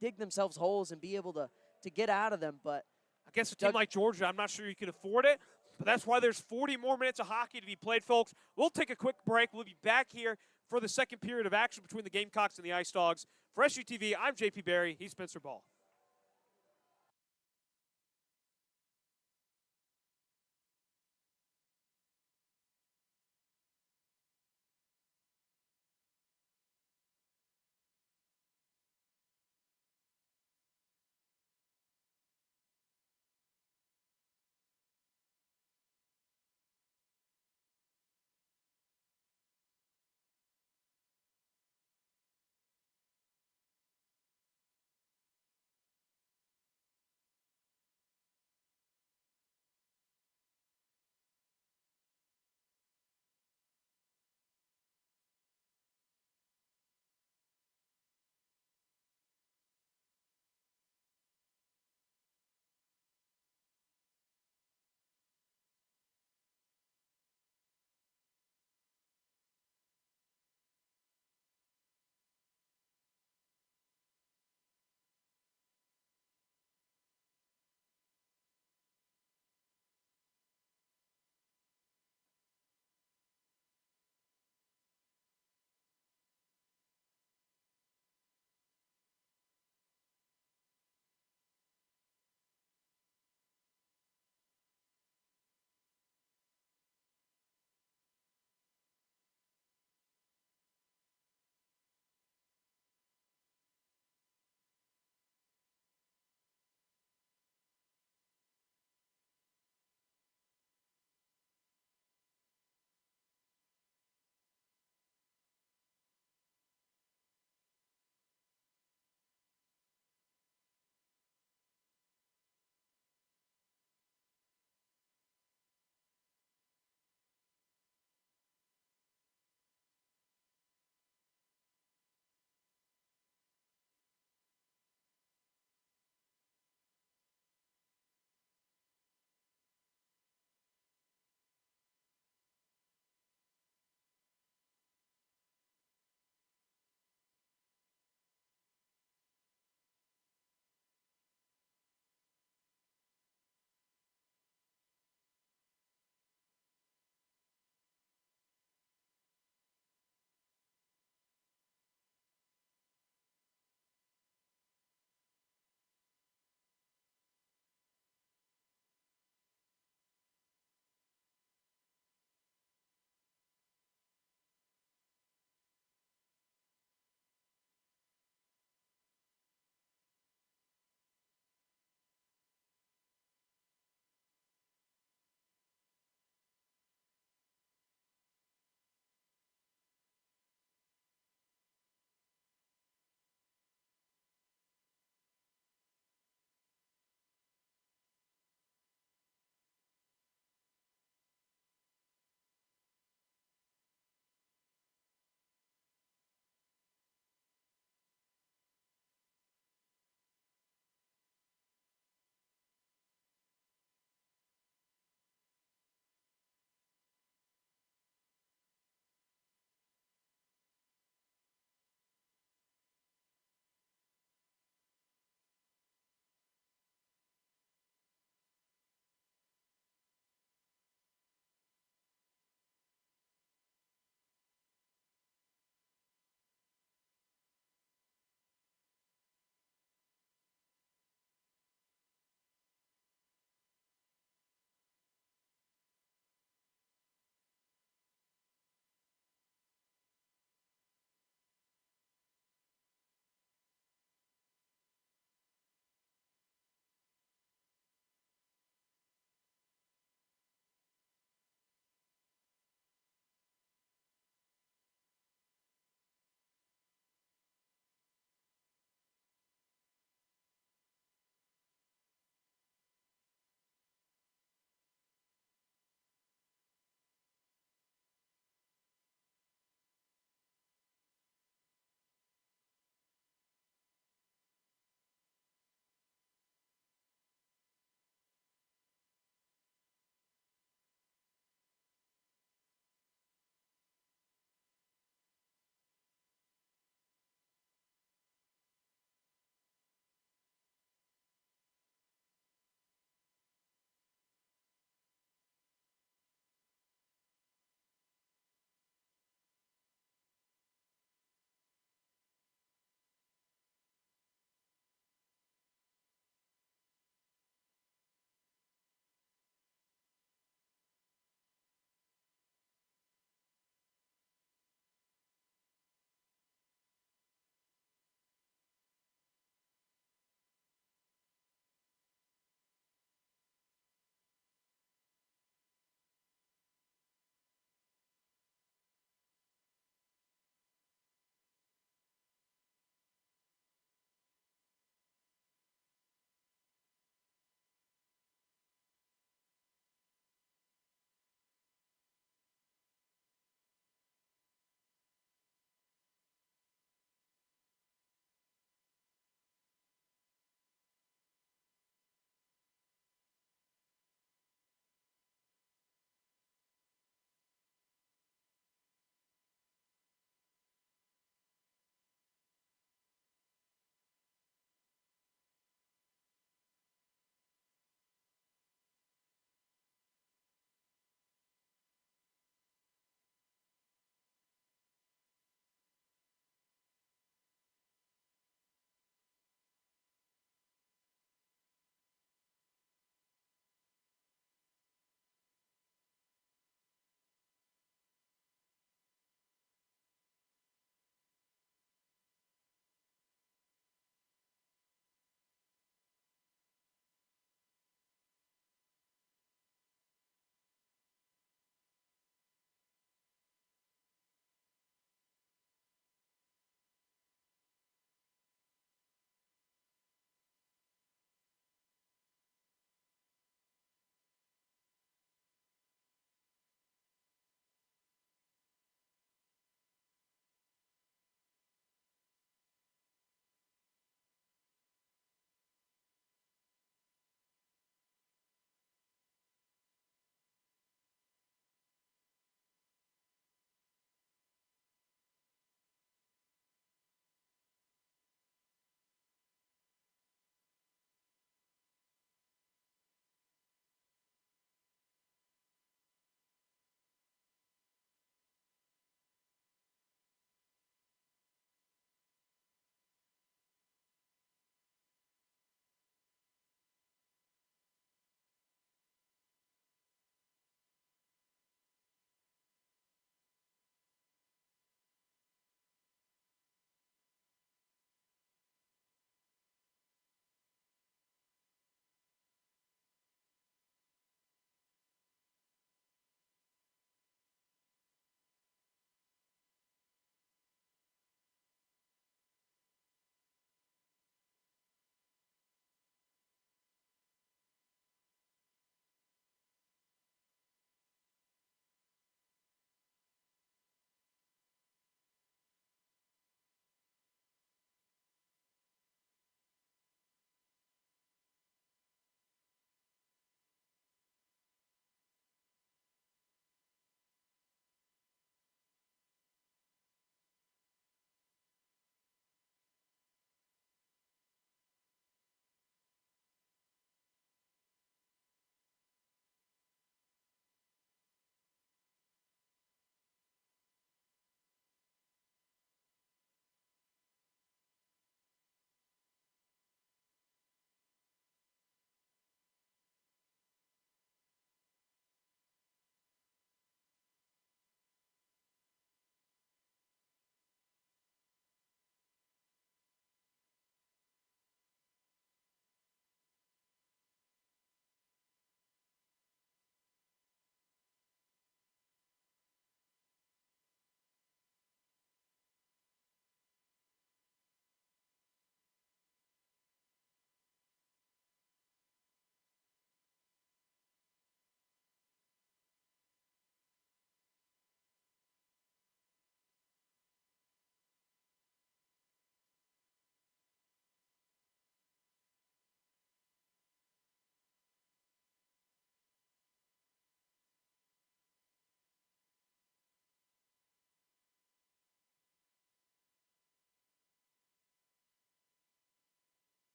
dig themselves holes and be able to get out of them. But I guess a team like Georgia, I'm not sure you can afford it, but that's why there's 40 more minutes of hockey to be played, folks. We'll take a quick break. We'll be back here for the second period of action between the Gamecocks and the Ice Dogs. For SUTV, I'm JP Barry. He's Spencer Ball.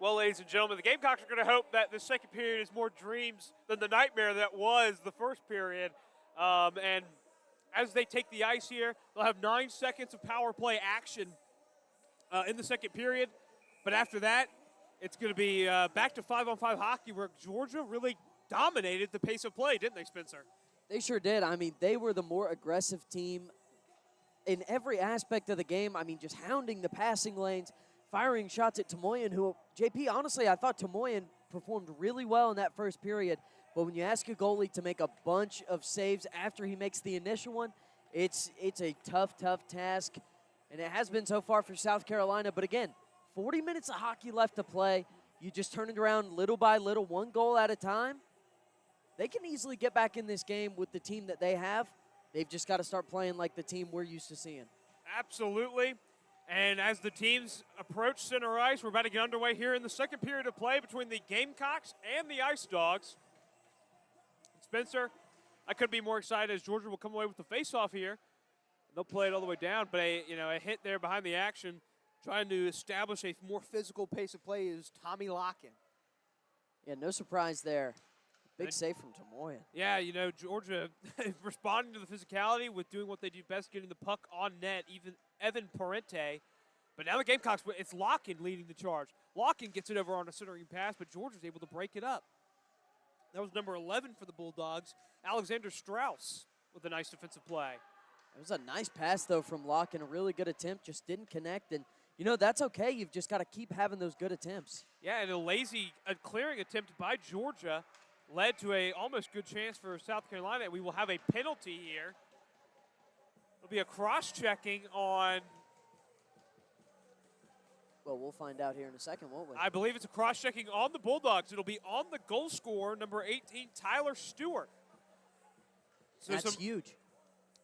Well, ladies and gentlemen, the Gamecocks are going to hope that the second period is more dreams than the nightmare that was the first period. And as they take the ice here, they'll have 9 seconds of power play action in the second period. But after that, it's going to be back to 5-on-5 hockey where Georgia really dominated the pace of play, didn't they, Spencer? They sure did. I mean, they were the more aggressive team in every aspect of the game. I mean, just hounding the passing lanes, firing shots at Tomoyan, who, JP, honestly, I thought Tomoyan performed really well in that first period. But when you ask a goalie to make a bunch of saves after he makes the initial one, it's a tough task. And it has been so far for South Carolina. But again, 40 minutes of hockey left to play. You just turn it around little by little, one goal at a time. They can easily get back in this game with the team that they have. They've just got to start playing like the team we're used to seeing. Absolutely. And as the teams approach center ice, we're about to get underway here in the second period of play between the Gamecocks and the Ice Dogs. Spencer, I couldn't be more excited as Georgia will come away with the face-off here. They'll play it all the way down, but a hit there behind the action, trying to establish a more physical pace of play is Tommy Locken. Yeah, no surprise there. Big save from Tomoyan. Yeah, Georgia responding to the physicality with doing what they do best, getting the puck on net, even Evan Parente. But now the Gamecocks, it's Locken leading the charge. Locken gets it over on a centering pass, but Georgia's able to break it up. That was number 11 for the Bulldogs, Alexander Strauss, with a nice defensive play. It was a nice pass, though, from Locken. A really good attempt, just didn't connect. And, that's okay. You've just got to keep having those good attempts. Yeah, and a clearing attempt by Georgia led to a almost good chance for South Carolina. We will have a penalty here. It'll be a cross-checking on... Well, we'll find out here in a second, won't we? I believe it's a cross-checking on the Bulldogs. It'll be on the goal scorer, number 18, Tyler Stewart. So That's huge.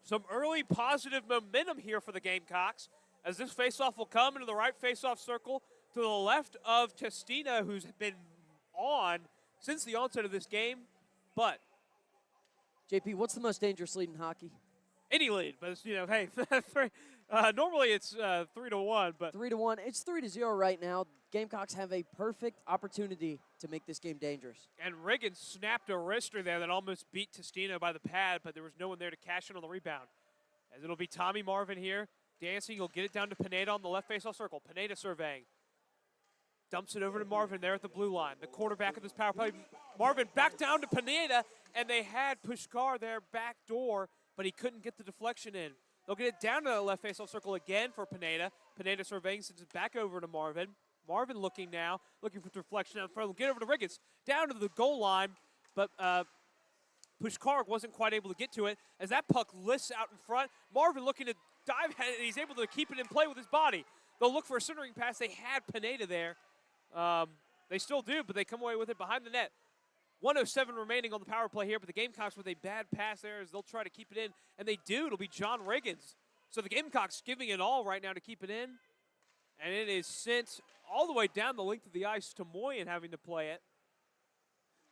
Some early positive momentum here for the Gamecocks as this faceoff will come into the right faceoff circle to the left of Testina, who's been on since the onset of this game. But JP, what's the most dangerous lead in hockey? any lead, but it's, hey, normally it's 3-1, but 3-1. It's 3-0 right now. Gamecocks have a perfect opportunity to make this game dangerous. And Riggins snapped a wrister there that almost beat Testino by the pad, but there was no one there to cash in on the rebound. As it'll be Tommy Marvin here. Dancing, he'll get it down to Pineda on the left faceoff circle. Pineda surveying. Dumps it over to Marvin there at the blue line. The quarterback of this power play. Marvin back down to Pineda, and they had Pushkar there back door, but he couldn't get the deflection in. They'll get it down to the left faceoff circle again for Pineda. Pineda surveying, sends it back over to Marvin. Marvin looking now, looking for deflection out front. They'll get over to Riggins, down to the goal line, but Pushkar wasn't quite able to get to it. As that puck lifts out in front, Marvin looking to dive at it, and he's able to keep it in play with his body. They'll look for a centering pass. They had Pineda there. They still do, but they come away with it behind the net. 1:07 remaining on the power play here, but the Gamecocks with a bad pass there as they'll try to keep it in, and they do. It'll be John Riggins. So the Gamecocks giving it all right now to keep it in, and it is sent all the way down the length of the ice to Moyen having to play it.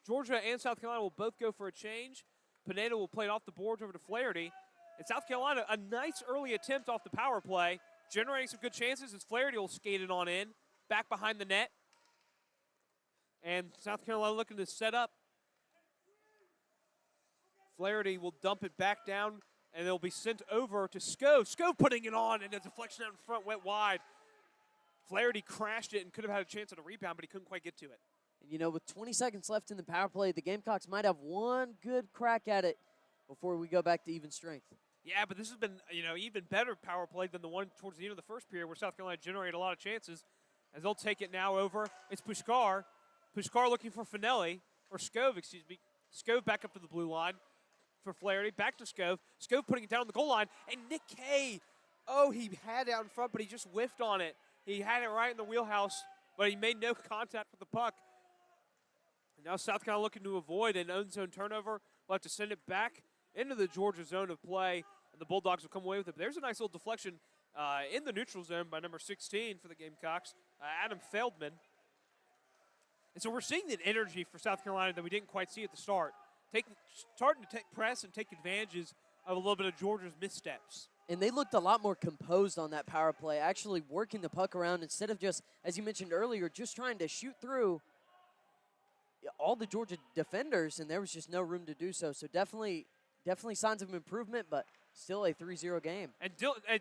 Georgia and South Carolina will both go for a change. Pineda will play it off the boards over to Flaherty. And South Carolina, a nice early attempt off the power play, generating some good chances as Flaherty will skate it on in, back behind the net. And South Carolina looking to set up. Flaherty will dump it back down, and it'll be sent over to Skove. Skove putting it on, and a deflection out in front went wide. Flaherty crashed it and could have had a chance at a rebound, but he couldn't quite get to it. And with 20 seconds left in the power play, the Gamecocks might have one good crack at it before we go back to even strength. Yeah, but this has been, even better power play than the one towards the end of the first period where South Carolina generated a lot of chances. As they'll take it now over, it's Pushkar. Pushkar looking for Finelli, or Skove, excuse me. Skove back up to the blue line for Flaherty. Back to Skove. Skove putting it down on the goal line. And Nick Kay, he had it out in front, but he just whiffed on it. He had it right in the wheelhouse, but he made no contact with the puck. And now South Carolina looking to avoid an own zone turnover. We'll have to send it back into the Georgia zone of play, and the Bulldogs will come away with it. But there's a nice little deflection in the neutral zone by number 16 for the Gamecocks, Adam Feldman. And so we're seeing that energy for South Carolina that we didn't quite see at the start. Starting to take press and take advantages of a little bit of Georgia's missteps. And they looked a lot more composed on that power play, actually working the puck around instead of just, as you mentioned earlier, just trying to shoot through all the Georgia defenders, and there was just no room to do so. So definitely signs of improvement, but still a 3-0 game. And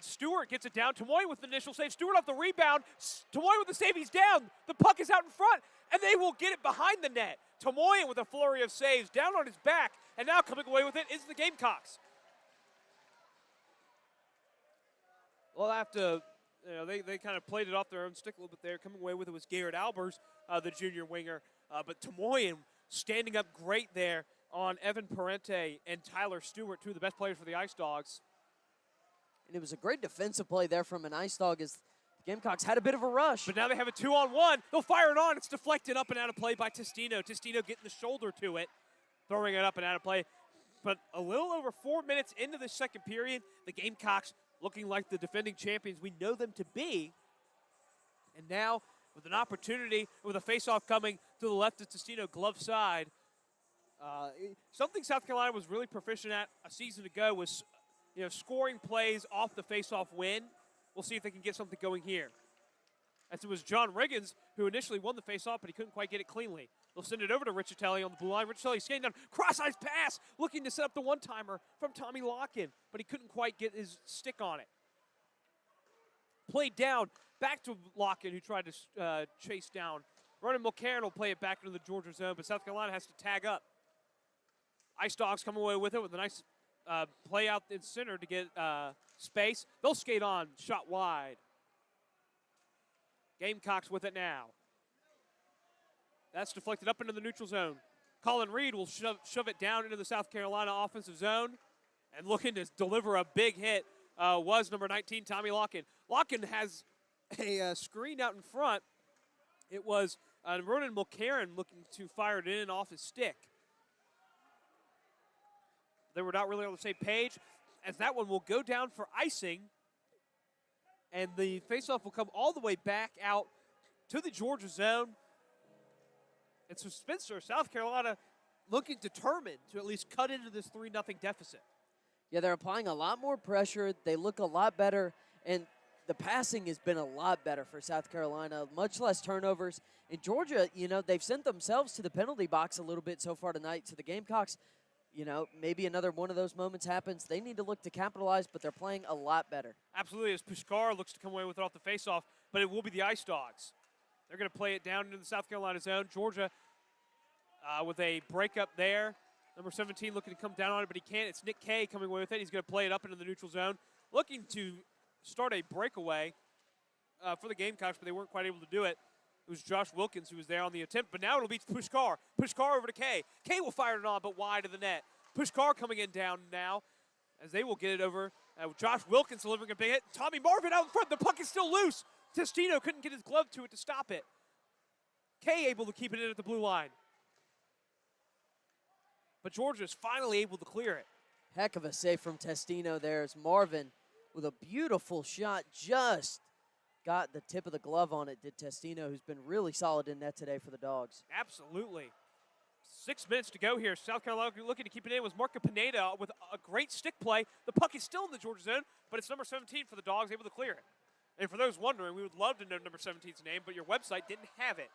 Stewart gets it down. Tomoy with the initial save. Stewart off the rebound. Tomoy with the save. He's down. The puck is out in front, and they will get it behind the net. Tomoy with a flurry of saves down on his back, and now coming away with it is the Gamecocks. Well, after they kind of played it off their own stick a little bit there. Coming away with it was Garrett Albers, the junior winger. But Tomoyan standing up great there on Evan Parente and Tyler Stewart, two of the best players for the Ice Dogs. And it was a great defensive play there from an Ice Dog as the Gamecocks had a bit of a rush. But now they have a 2-on-1. They'll fire it on. It's deflected up and out of play by Testino. Testino getting the shoulder to it, throwing it up and out of play. But a little over 4 minutes into the second period, the Gamecocks looking like the defending champions we know them to be. And now with an opportunity, with a face-off coming to the left of Testino, glove side. Something South Carolina was really proficient at a season ago was scoring plays off the face-off win. We'll see if they can get something going here. As it was John Riggins who initially won the face-off, but he couldn't quite get it cleanly. They'll send it over to Richatelli on the blue line. Richatelli skating down, cross-ice pass, looking to set up the one-timer from Tommy Locken, but he couldn't quite get his stick on it. Played down, back to Locken, who tried to chase down. Ronan Mulcairn will play it back into the Georgia zone, but South Carolina has to tag up. Ice Dogs come away with it with a nice play out in center to get space. They'll skate on, shot wide. Gamecocks with it now. That's deflected up into the neutral zone. Colin Reed will shove it down into the South Carolina offensive zone. And looking to deliver a big hit was number 19, Tommy Locken. Locken has a screen out in front. It was Ronan Mulcairn looking to fire it in and off his stick. They were not really on the same page, as that one will go down for icing. And the faceoff will come all the way back out to the Georgia zone. And so Spencer, South Carolina, looking determined to at least cut into this 3-0 deficit. Yeah, they're applying a lot more pressure. They look a lot better, and the passing has been a lot better for South Carolina, much less turnovers. In Georgia, they've sent themselves to the penalty box a little bit so far tonight. So the Gamecocks, maybe another one of those moments happens. They need to look to capitalize, but they're playing a lot better. Absolutely, as Pushkar looks to come away with it off the faceoff, but it will be the Ice Dogs. They're going to play it down into the South Carolina zone. Georgia with a breakup there. Number 17 looking to come down on it, but he can't. It's Nick Kay coming away with it. He's going to play it up into the neutral zone. Looking to start a breakaway for the Gamecocks, but they weren't quite able to do it. It was Josh Wilkins who was there on the attempt, but now it'll be Pushkar. Pushkar over to Kay. Kay will fire it on, but wide of the net. Pushkar coming in down now as they will get it over. Josh Wilkins delivering a big hit. Tommy Marvin out in front. The puck is still loose. Testino couldn't get his glove to it to stop it. Kay able to keep it in at the blue line. But Georgia's finally able to clear it. Heck of a save from Testino there as Marvin with a beautiful shot just got the tip of the glove on it, did Testino, who's been really solid in net today for the Dogs. Absolutely. 6 minutes to go here. South Carolina looking to keep it in was Marco Pineda with a great stick play. The puck is still in the Georgia zone, but it's number 17 for the Dogs, able to clear it. And for those wondering, we would love to know number 17's name, but your website didn't have it.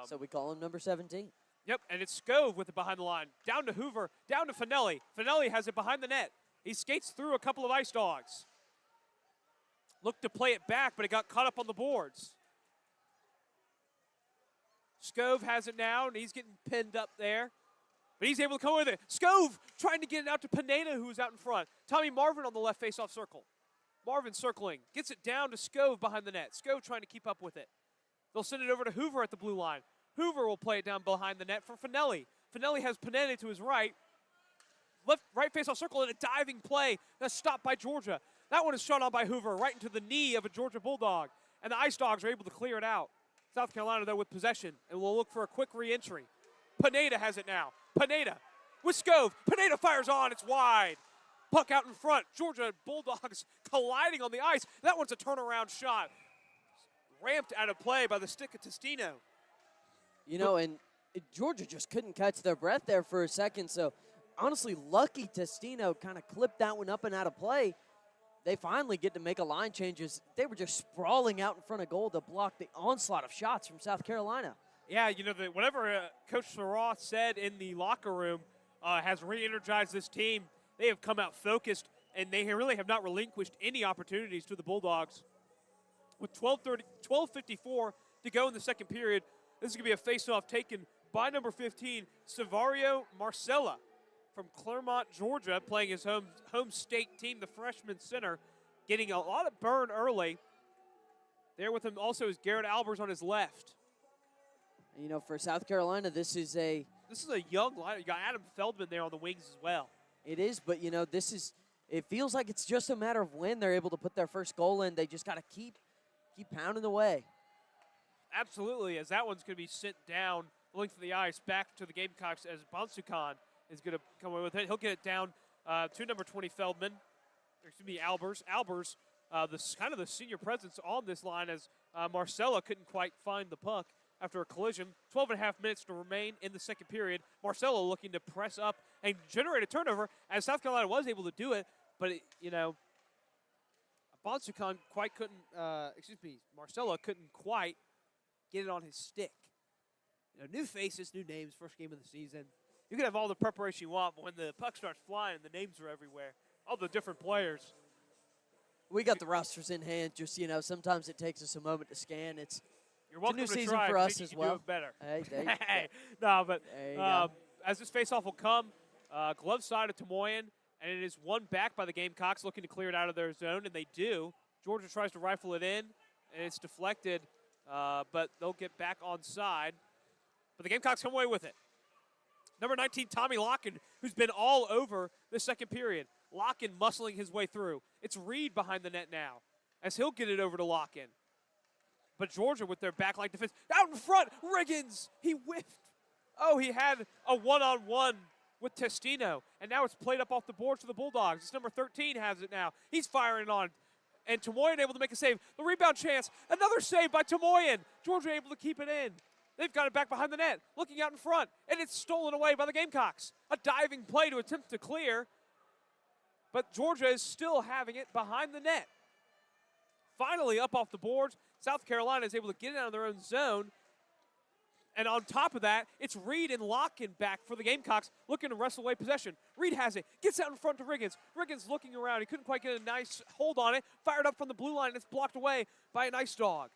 So we call him number 17. Yep, and it's Scove with it behind the line. Down to Hoover, down to Finelli. Finelli has it behind the net. He skates through a couple of Ice Dogs. Looked to play it back, but it got caught up on the boards. Scove has it now, and he's getting pinned up there. But he's able to come with it. Scove trying to get it out to Pineda, who's out in front. Tommy Marvin on the left face-off circle. Marvin circling. Gets it down to Scove behind the net. Scove trying to keep up with it. They'll send it over to Hoover at the blue line. Hoover will play it down behind the net for Finelli. Finelli has Pineda to his right. Right face-off circle and a diving play that's stopped by Georgia. That one is shot on by Hoover right into the knee of a Georgia Bulldog. And the Ice Dogs are able to clear it out. South Carolina, though, with possession. And will look for a quick re-entry. Pineda has it now. Pineda with Scove. Pineda fires on. It's wide. Puck out in front. Georgia Bulldogs colliding on the ice. That one's a turnaround shot. Ramped out of play by the stick of Testino. And Georgia just couldn't catch their breath there for a second. So honestly lucky Testino kind of clipped that one up and out of play. They finally get to make a line changes. They were just sprawling out in front of goal to block the onslaught of shots from South Carolina. Yeah, you know, whatever Coach Sarah said in the locker room has re-energized this team. They have come out focused, and they really have not relinquished any opportunities to the Bulldogs. With 12:54 to go in the second period, this is going to be a face-off taken by number 15, Savario Marcella from Claremont, Georgia, playing his home state team, the freshman center, getting a lot of burn early. There with him also is Garrett Albers on his left. You know, for South Carolina, this is a young lineup. You got Adam Feldman there on the wings as well. It is, but you know, it feels like it's just a matter of when they're able to put their first goal in. They just got to keep pounding away. Absolutely, as that one's going to be sent down the length of the ice back to the Gamecocks as Bonsukan is going to come away with it. He'll get it down to number 20 Feldman, Albers. Albers, the senior presence on this line as Marcella couldn't quite find the puck after a collision. 12 and a half minutes to remain in the second period. Marcella looking to press up and generate a turnover, as South Carolina was able to do it, but Bonsukan Marcella couldn't quite get it on his stick. You know, new faces, new names, first game of the season. You can have all the preparation you want, but when the puck starts flying, the names are everywhere. All the different players. We got the rosters in hand. Just, you know, sometimes it takes us a moment to scan. It's You're welcome a new to season try for us you as can well. Do it better. Hey, No, but there you go. as this faceoff will come, glove side of Tomoyan, and it is one back by the Gamecocks looking to clear it out of their zone, and they do. Georgia tries to rifle it in, and it's deflected, but they'll get back on side. But the Gamecocks come away with it. Number 19, Tommy Locken, who's been all over the second period. Locken muscling his way through. It's Reed behind the net now, as he'll get it over to Locken. But Georgia with their backline defense. Out in front, Riggins, he whiffed. Oh, he had a one-on-one with Testino, and now it's played up off the boards for the Bulldogs. It's number 13 has it now. He's firing on, and Tomoyan able to make a save. The rebound chance, another save by Tomoyan. Georgia able to keep it in. They've got it back behind the net, looking out in front, and it's stolen away by the Gamecocks. A diving play to attempt to clear, but Georgia is still having it behind the net. Finally, up off the boards, South Carolina is able to get it out of their own zone. And on top of that, it's Reed and Locken back for the Gamecocks, looking to wrestle away possession. Reed has it, gets out in front to Riggins. Riggins looking around. He couldn't quite get a nice hold on it. Fired up from the blue line, and it's blocked away by an Ice Dog.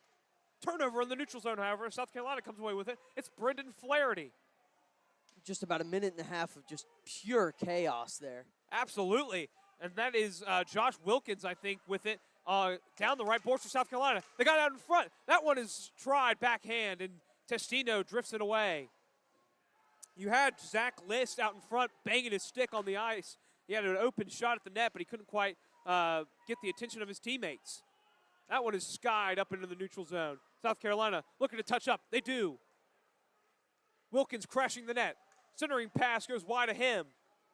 Turnover in the neutral zone, however. South Carolina comes away with it. It's Brendan Flaherty. Just about a minute and a half of just pure chaos there. Absolutely. And that is Josh Wilkins, I think, with it. Down the right boards for South Carolina. They got it out in front. That one is tried backhand, and Testino drifts it away. You had Zach List out in front banging his stick on the ice. He had an open shot at the net, but he couldn't quite get the attention of his teammates. That one is skied up into the neutral zone. South Carolina looking to touch up. They do. Wilkins crashing the net. Centering pass goes wide of him.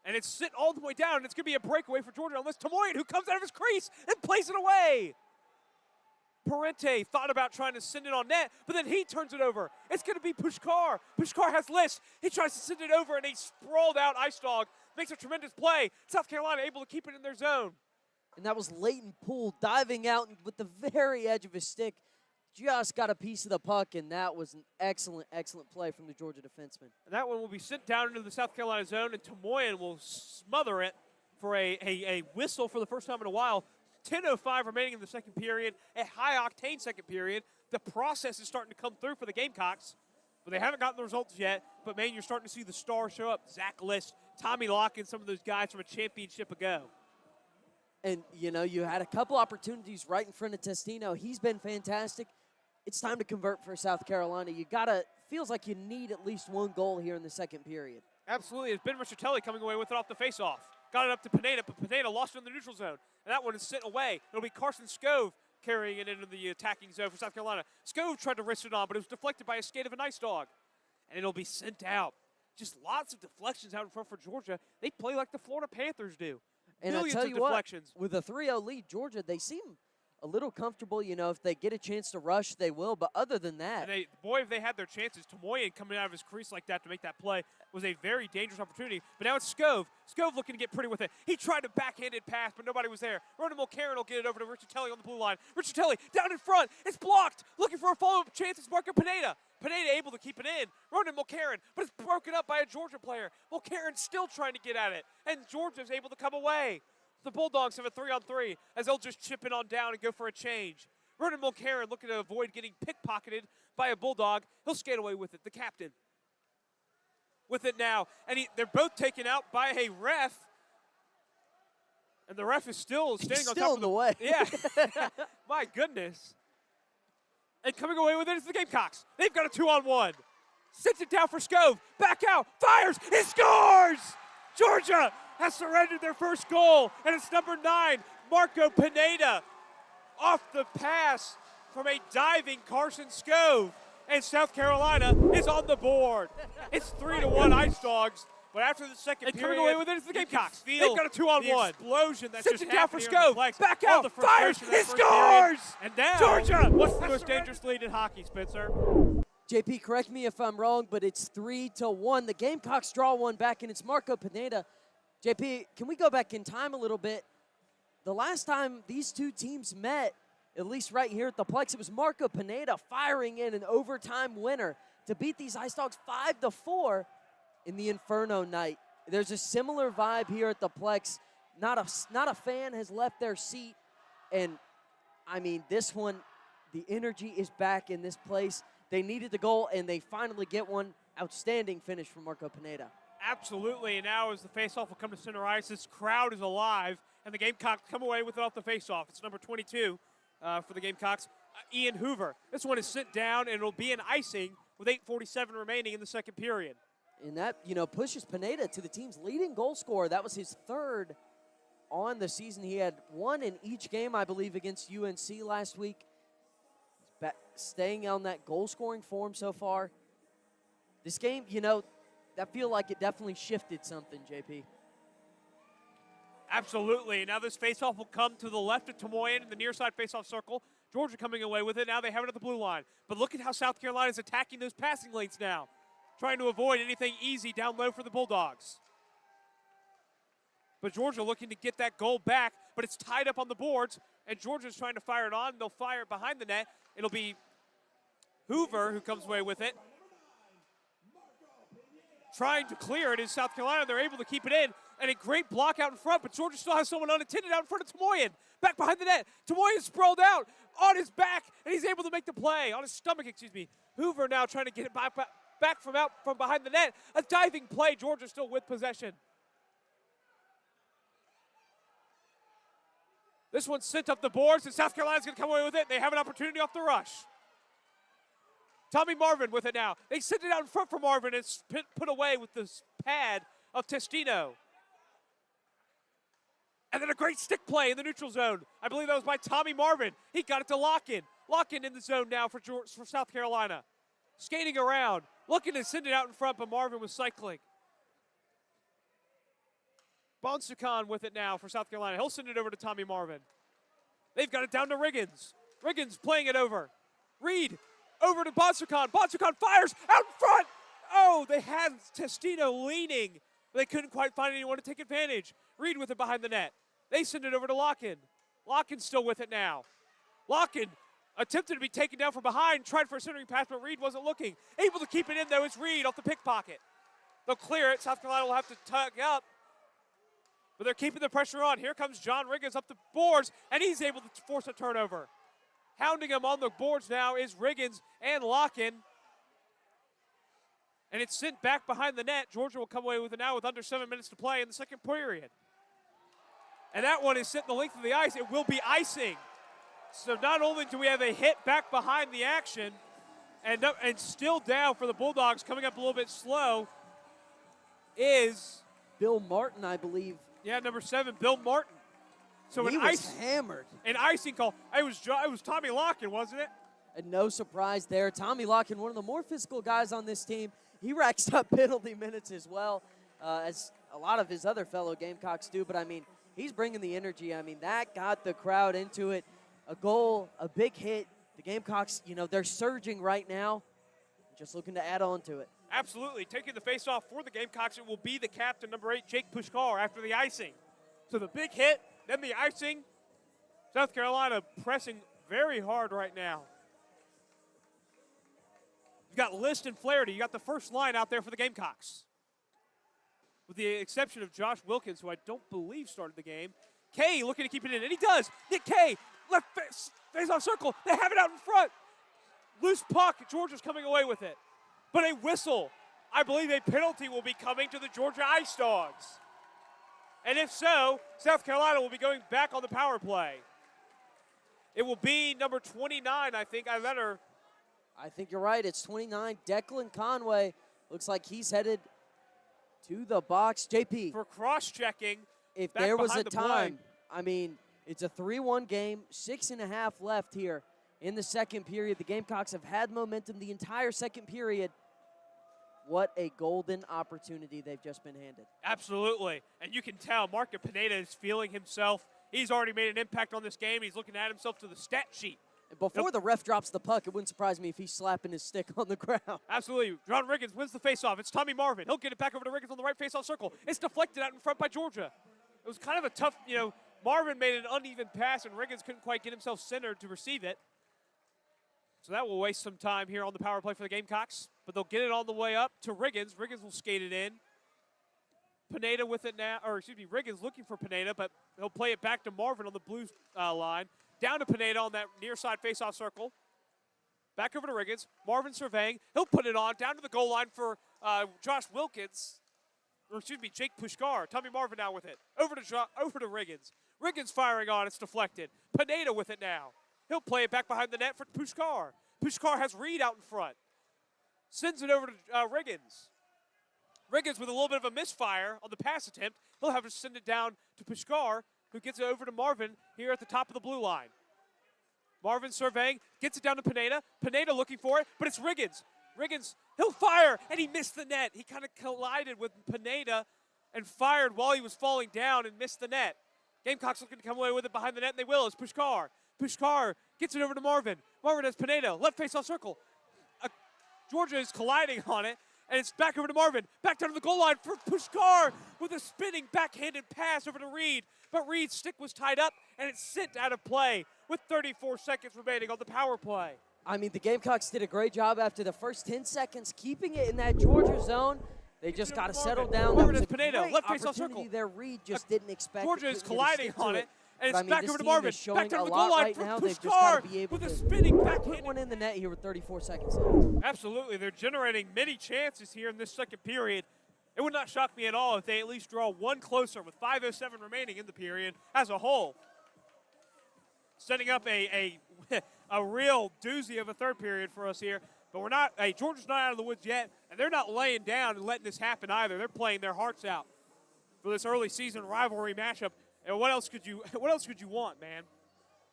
And it's sitting all the way down. It's going to be a breakaway for Georgia unless Tomoyan, who comes out of his crease and plays it away. Parente thought about trying to send it on net, but then he turns it over. It's going to be Pushkar. Pushkar has List. He tries to send it over, and a sprawled out Ice Dog makes a tremendous play. South Carolina able to keep it in their zone. And that was Leighton Poole diving out with the very edge of his stick. Just got a piece of the puck, and that was an excellent, excellent play from the Georgia defenseman. And that one will be sent down into the South Carolina zone, and Tomoyan will smother it for a whistle for the first time in a while. 10:05 remaining in the second period, a high-octane second period. The process is starting to come through for the Gamecocks, but they haven't gotten the results yet. But, man, you're starting to see the stars show up. Zach List, Tommy Locken, some of those guys from a championship ago. And, you know, you had a couple opportunities right in front of Testino. He's been fantastic. It's time to convert for South Carolina. Feels like you need at least one goal here in the second period. Absolutely. It's Ben Richatelli coming away with it off the faceoff. Got it up to Pineda, but Pineda lost it in the neutral zone. And that one is sent away. It'll be Carson Scove carrying it into the attacking zone for South Carolina. Scove tried to wrist it on, but it was deflected by a skate of an Ice Dog. And it'll be sent out. Just lots of deflections out in front for Georgia. They play like the Florida Panthers do. And Millions I tell of you deflections. what, with a 3-0 lead, Georgia, they seem a little comfortable. You know, if they get a chance to rush, they will. But other than that, And boy, if they had their chances. Tomoyan coming out of his crease like that to make that play was a very dangerous opportunity. But now it's Scove. Scove looking to get pretty with it. He tried a backhanded pass, but nobody was there. Ronan Mulcairn will get it over to Richatelli on the blue line. Richatelli down in front. It's blocked. Looking for a follow-up chance. It's Marco Pineda. Pineda able to keep it in. Ronan Mulcairn, but it's broken up by a Georgia player. Mulcairn still trying to get at it, and Georgia's able to come away. The Bulldogs have a 3-on-3 as they'll just chip it on down and go for a change. Ronan Mulcairn looking to avoid getting pickpocketed by a Bulldog. He'll skate away with it, the captain. With it now, and they're both taken out by a ref. And the ref is still standing on top of the way. Yeah, my goodness. And coming away with it is the Gamecocks. They've got a 2-on-1. Sits it down for Scove. Back out. Fires. He scores! Georgia has surrendered their first goal. And it's number 9, Marco Pineda. Off the pass from a diving Carson Scove. And South Carolina is on the board. It's 3-1 Ice Dogs. But after the second period, coming away with it is the Gamecocks. They've got a 2-on-1. The explosion that's just down for Scove. Back out. Fires. He scores! And now, Georgia, what's the most dangerous lead in hockey, Spencer? JP, correct me if I'm wrong, but it's 3-1. The Gamecocks draw one back, and it's Marco Pineda. JP, can we go back in time a little bit? The last time these two teams met, at least right here at the Plex, it was Marco Pineda firing in an overtime winner to beat these Ice Dogs 5-4 in the Inferno night. There's a similar vibe here at the Plex. Not a fan has left their seat, and I mean, this one, the energy is back in this place. They needed the goal, and they finally get one. Outstanding finish from Marco Pineda. Absolutely, and now as the faceoff will come to center ice, this crowd is alive, and the Gamecocks come away with it off the faceoff. It's number 22 for the Gamecocks, Ian Hoover. This one is sent down, and it'll be an icing with 8:47 remaining in the second period. And that, pushes Pineda to the team's leading goal scorer. That was his third on the season. He had one in each game, I believe, against UNC last week. Staying on that goal-scoring form so far. This game, I feel like it definitely shifted something, JP. Absolutely. Now this faceoff will come to the left of Tomoyan in the near side faceoff circle. Georgia coming away with it. Now they have it at the blue line. But look at how South Carolina is attacking those passing lanes now, trying to avoid anything easy down low for the Bulldogs. But Georgia looking to get that goal back, but it's tied up on the boards, and Georgia's trying to fire it on. They'll fire it behind the net. It'll be Hoover who comes away with it. Trying to clear it is South Carolina. They're able to keep it in, and a great block out in front, but Georgia still has someone unattended out in front of Tomoyan. Back behind the net. Tomoyan sprawled out on his back, and he's able to make the play. On his stomach, excuse me. Hoover now trying to get it back from behind the net. A diving play. Georgia still with possession. This one's sent up the boards, and South Carolina's going to come away with it. They have an opportunity off the rush. Tommy Marvin with it now. They sent it out in front for Marvin. It's put away with this pad of Testino. And then a great stick play in the neutral zone. I believe that was by Tommy Marvin. He got it to Locken. Locken in the zone now for South Carolina. Skating around, looking to send it out in front, but Marvin was cycling. Bonsukan with it now for South Carolina. He'll send it over to Tommy Marvin. They've got it down to Riggins. Riggins playing it over. Reed over to Bonsukan. Bonsukan fires out in front. Oh, they had Testino leaning. They couldn't quite find anyone to take advantage. Reed with it behind the net. They send it over to Locken. Locken's still with it now. Locken attempted to be taken down from behind, tried for a centering pass, but Reed wasn't looking. Able to keep it in, though, is Reed off the pickpocket. They'll clear it. South Carolina will have to tug up. But they're keeping the pressure on. Here comes John Riggins up the boards, and he's able to force a turnover. Hounding him on the boards now is Riggins and Locken. And it's sent back behind the net. Georgia will come away with it now with under 7 minutes to play in the second period. And that one is sent the length of the ice. It will be icing. So not only do we have a hit back behind the action, and still down for the Bulldogs, coming up a little bit slow, is Bill Martin, I believe. Yeah, number 7, Bill Martin. So he was hammered. An icing call. It was Tommy Locken, wasn't it? And no surprise there. Tommy Locken, one of the more physical guys on this team. He racks up penalty minutes as well, as a lot of his other fellow Gamecocks do. But, I mean, he's bringing the energy. I mean, that got the crowd into it. a goal, a big hit. The Gamecocks, they're surging right now. Just looking to add on to it. Absolutely. Taking the face-off for the Gamecocks, it will be the captain, number 8, Jake Pushkar, after the icing. So the big hit, then the icing. South Carolina pressing very hard right now. You've got List and Flaherty. You got the first line out there for the Gamecocks. With the exception of Josh Wilkins, who I don't believe started the game. Kay looking to keep it in, and he does. Nick Kay, left face-off circle. They have it out in front. Loose puck. Georgia's coming away with it. But a whistle. I believe a penalty will be coming to the Georgia Ice Dogs. And if so, South Carolina will be going back on the power play. It will be number 29, I think. I think you're right. It's 29. Declan Conway looks like he's headed to the box. JP. For cross-checking. If there was a time, I mean, it's a 3-1 game, 6.5 left here in the second period. The Gamecocks have had momentum the entire second period. What a golden opportunity they've just been handed. Absolutely. And you can tell Micah Pineda is feeling himself. He's already made an impact on this game. He's looking at himself to the stat sheet. And before the ref drops the puck, it wouldn't surprise me if he's slapping his stick on the ground. Absolutely. John Riggins wins the faceoff. It's Tommy Marvin. He'll get it back over to Riggins on the right faceoff circle. It's deflected out in front by Georgia. It was kind of a tough, Marvin made an uneven pass, and Riggins couldn't quite get himself centered to receive it. So that will waste some time here on the power play for the Gamecocks. But they'll get it on the way up to Riggins. Riggins will skate it in. Pineda with it now, Riggins looking for Pineda, but he'll play it back to Marvin on the blue line. Down to Pineda on that near side faceoff circle. Back over to Riggins. Marvin surveying. He'll put it on down to the goal line for Josh Wilkins. Jake Pushkar. Tommy Marvin now with it. Over to Riggins. Riggins firing on. It's deflected. Pineda with it now. He'll play it back behind the net for Pushkar. Pushkar has Reed out in front. Sends it over to Riggins. Riggins with a little bit of a misfire on the pass attempt. He'll have to send it down to Pushkar, who gets it over to Marvin here at the top of the blue line. Marvin surveying, gets it down to Pineda. Pineda looking for it, but it's Riggins. Riggins, he'll fire, and he missed the net. He kind of collided with Pineda and fired while he was falling down and missed the net. Gamecocks looking to come away with it behind the net, and they will. It's Pushkar. Pushkar gets it over to Marvin. Marvin has Pineda, left face-off circle. Georgia is colliding on it, and it's back over to Marvin. Back down to the goal line for Pushkar with a spinning backhanded pass over to Reed. But Reed's stick was tied up, and it's sent out of play with 34 seconds remaining on the power play. I mean, the Gamecocks did a great job after the first 10 seconds, keeping it in that Georgia zone. They just got to settle down. Marvin That was has Pineda, great left face-off opportunity circle. there. Reed just didn't expect it. Georgia is Couldn't get a colliding stick to on it. it, and But, it's back this over to team Marvin. is showing Back down a to the lot goal line right for now. They've just got to be Pushkar able with a to spinning put backhand. one in the net here with 34 seconds left. Absolutely. They're generating many chances here in this second period. It would not shock me at all if they at least draw one closer with 5:07 remaining in the period as a whole. Setting up a real doozy of a third period for us here. But we're not, Georgia's not out of the woods yet, and they're not laying down and letting this happen either. They're playing their hearts out for this early season rivalry matchup. And what else could you want, man?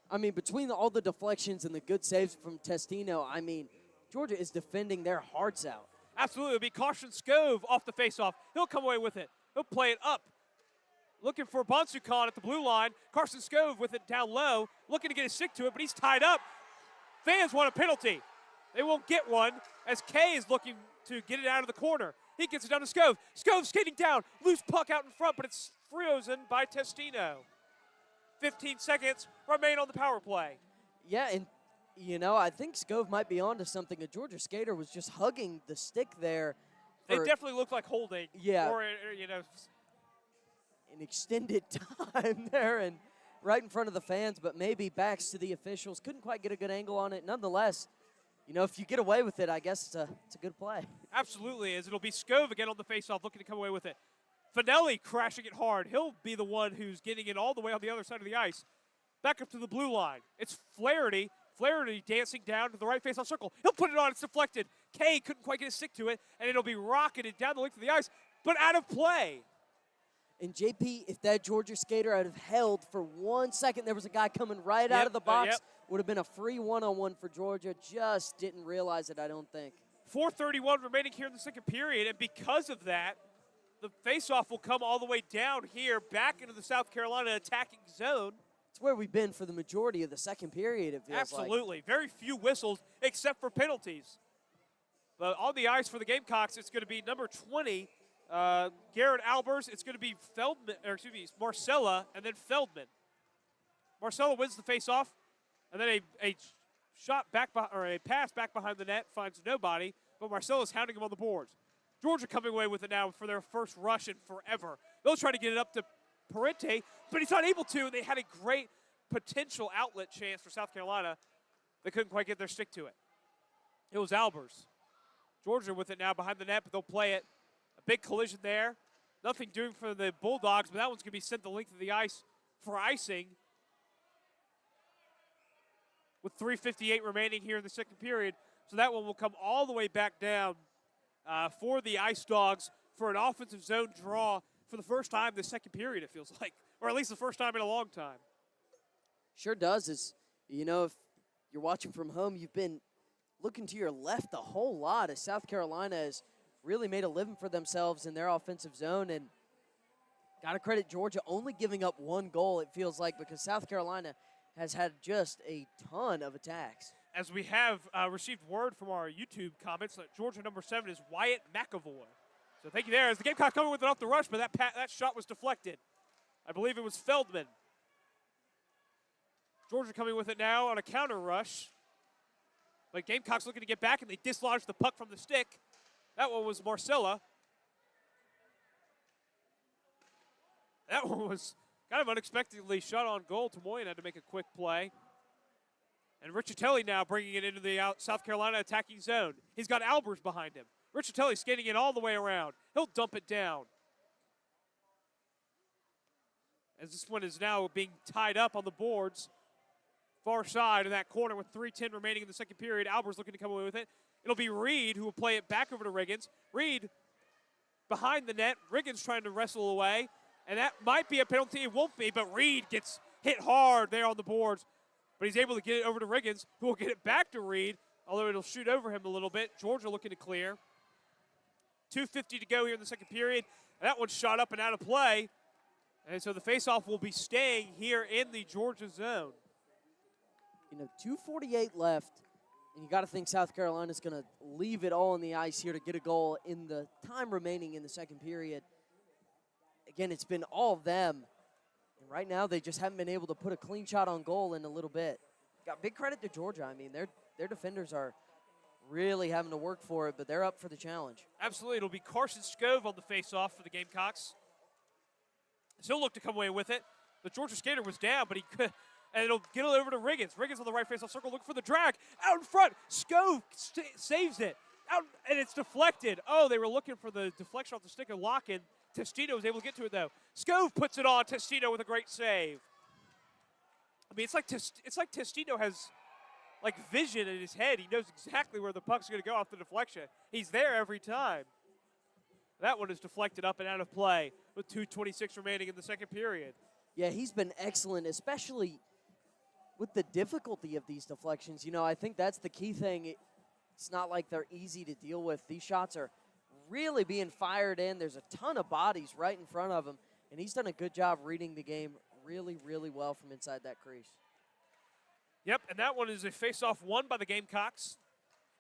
I mean, between all the deflections and the good saves from Testino, I mean, Georgia is defending their hearts out. Absolutely. It'll be Carson Scove off the faceoff. He'll come away with it. He'll play it up. Looking for Bonsukan at the blue line. Carson Scove with it down low, looking to get a stick to it, but he's tied up. Fans want a penalty. They won't get one as Kay is looking to get it out of the corner. He gets it down to Scove. Scove skating down. Loose puck out in front, but it's frozen by Testino. 15 seconds remain on the power play. Yeah, and, I think Scove might be onto something. A Georgia skater was just hugging the stick there. They definitely looked like holding. Yeah. Or, an extended time there and right in front of the fans, but maybe backs to the officials. Couldn't quite get a good angle on it. Nonetheless, if you get away with it, I guess it's a good play. Absolutely is. It'll be Scove again on the faceoff, looking to come away with it. Finelli crashing it hard. He'll be the one who's getting it all the way on the other side of the ice. Back up to the blue line. It's Flaherty. Flaherty dancing down to the right faceoff circle. He'll put it on. It's deflected. Kay couldn't quite get a stick to it, and it'll be rocketed down the length of the ice, but out of play. And JP, if that Georgia skater had have held for 1 second, there was a guy coming right out of the box. Would have been a free one-on-one for Georgia. Just didn't realize it, I don't think. 4:31 remaining here in the second period, and because of that, the faceoff will come all the way down here, back into the South Carolina attacking zone. It's where we've been for the majority of the second period, it feels Absolutely. Very few whistles except for penalties. But on the ice for the Gamecocks, it's going to be number 20, Garrett Albers. It's going to be Marcella, and then Feldman. Marcella wins the faceoff, and then a shot back or a pass back behind the net finds nobody, but Marcella's hounding him on the boards. Georgia coming away with it now for their first rush in forever. They'll try to get it up to Parente, but he's not able to. They had a great potential outlet chance for South Carolina. They couldn't quite get their stick to it. It was Albers. Georgia with it now behind the net, but they'll play it. A big collision there. Nothing doing for the Bulldogs, but that one's going to be sent the length of the ice for icing. With 3:58 remaining here in the second period. So that one will come all the way back down for the Ice Dogs for an offensive zone draw for the first time this second period, it feels like. Or at least the first time in a long time. Sure does. If you're watching from home, you've been looking to your left a whole lot as South Carolina has really made a living for themselves in their offensive zone. And got to credit Georgia only giving up one goal, it feels like, because South Carolina has had just a ton of attacks. As we have received word from our YouTube comments that Georgia number 7 is Wyatt McAvoy. So thank you there. As the Gamecock coming with it off the rush, but that shot was deflected. I believe it was Feldman. Georgia coming with it now on a counter rush. But Gamecocks looking to get back, and they dislodge the puck from the stick. That one was Marcella. That one was kind of unexpectedly shot on goal. Tomoyan had to make a quick play. And Riccitelli now bringing it into the South Carolina attacking zone. He's got Albers behind him. Riccitelli skating it all the way around. He'll dump it down. As this one is now being tied up on the boards. Far side of that corner with 3:10 remaining in the second period. Albers looking to come away with it. It'll be Reed who will play it back over to Riggins. Reed behind the net. Riggins trying to wrestle away. And that might be a penalty. It won't be, but Reed gets hit hard there on the boards. But he's able to get it over to Riggins, who will get it back to Reed, although it'll shoot over him a little bit. Georgia looking to clear. 2:50 to go here in the second period. And that one's shot up and out of play. And so the faceoff will be staying here in the Georgia zone. 2:48 left, and you got to think South Carolina's going to leave it all on the ice here to get a goal in the time remaining in the second period. Again, it's been all of them. And right now, they just haven't been able to put a clean shot on goal in a little bit. Got big credit to Georgia. I mean, their defenders are really having to work for it, but they're up for the challenge. Absolutely. It'll be Carson Scove on the faceoff for the Gamecocks. He'll look to come away with it. The Georgia skater was down, but he could. And it'll get it over to Riggins. Riggins on the right faceoff circle, look for the drag. Out in front, Scove saves it. Out, and it's deflected. Oh, they were looking for the deflection off the stick of Locken. Testino was able to get to it, though. Scove puts it on. Testino with a great save. I mean, it's like Testino has, vision in his head. He knows exactly where the puck's going to go off the deflection. He's there every time. That one is deflected up and out of play with 2:26 remaining in the second period. Yeah, he's been excellent, especially with the difficulty of these deflections. I think that's the key thing. It's not like they're easy to deal with. These shots are really being fired in. There's a ton of bodies right in front of him, and he's done a good job reading the game really, really well from inside that crease. Yep, and that one is a face-off won by the Gamecocks.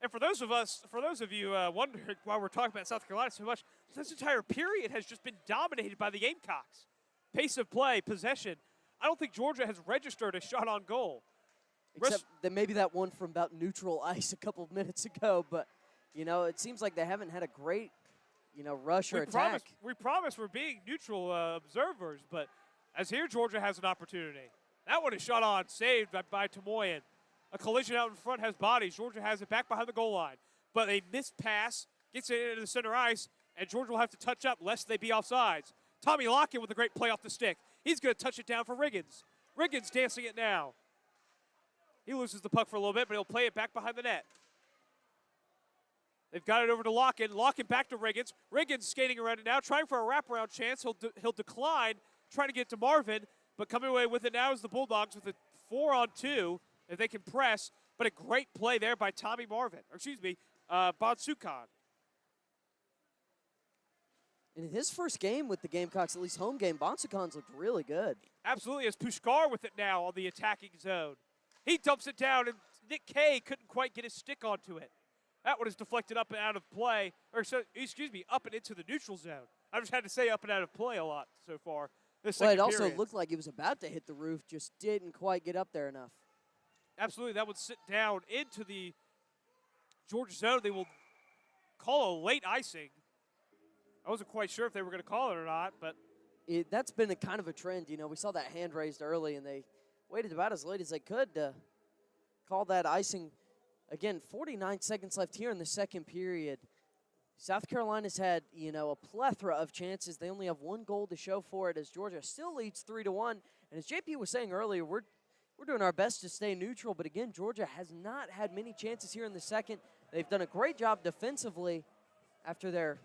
And for those of you wondering why we're talking about South Carolina so much, this entire period has just been dominated by the Gamecocks. Pace of play, possession. I don't think Georgia has registered a shot on goal. Except that maybe that one from about neutral ice a couple of minutes ago. But, it seems like they haven't had a great, rush or attack. We promise we're being neutral observers. But as here, Georgia has an opportunity. That one is shot on, saved by Tomoyan. A collision out in front has bodies. Georgia has it back behind the goal line. But a missed pass gets it into the center ice, and Georgia will have to touch up lest they be offsides. Tommy Locken with a great play off the stick. He's going to touch it down for Riggins. Riggins dancing it now. He loses the puck for a little bit, but he'll play it back behind the net. They've got it over to Locken. Locken back to Riggins. Riggins skating around it now, trying for a wraparound chance. He'll decline, trying to get to Marvin, but coming away with it now is the Bulldogs with a 4-on-2 if they can press. But a great play there by Tommy Marvin, Bonsukan. In his first game with the Gamecocks, at least home game, Bonsukan's looked really good. Absolutely, as Pushkar with it now on the attacking zone. He dumps it down, and Nick Kay couldn't quite get his stick onto it. That one is deflected up and out of play, up and into the neutral zone. I just had to say up and out of play a lot so far. Well, it also looked like it was about to hit the roof, just didn't quite get up there enough. Absolutely, that would sit down into the Georgia zone. They will call a late icing. I wasn't quite sure if they were going to call it or not, but that's been a kind of a trend. You know, we saw that hand raised early, and they waited about as late as they could to call that icing. Again, 49 seconds left here in the second period. South Carolina's had, a plethora of chances. They only have one goal to show for it as Georgia still leads 3-1. And as JP was saying earlier, we're doing our best to stay neutral. But again, Georgia has not had many chances here in the second. They've done a great job defensively after their,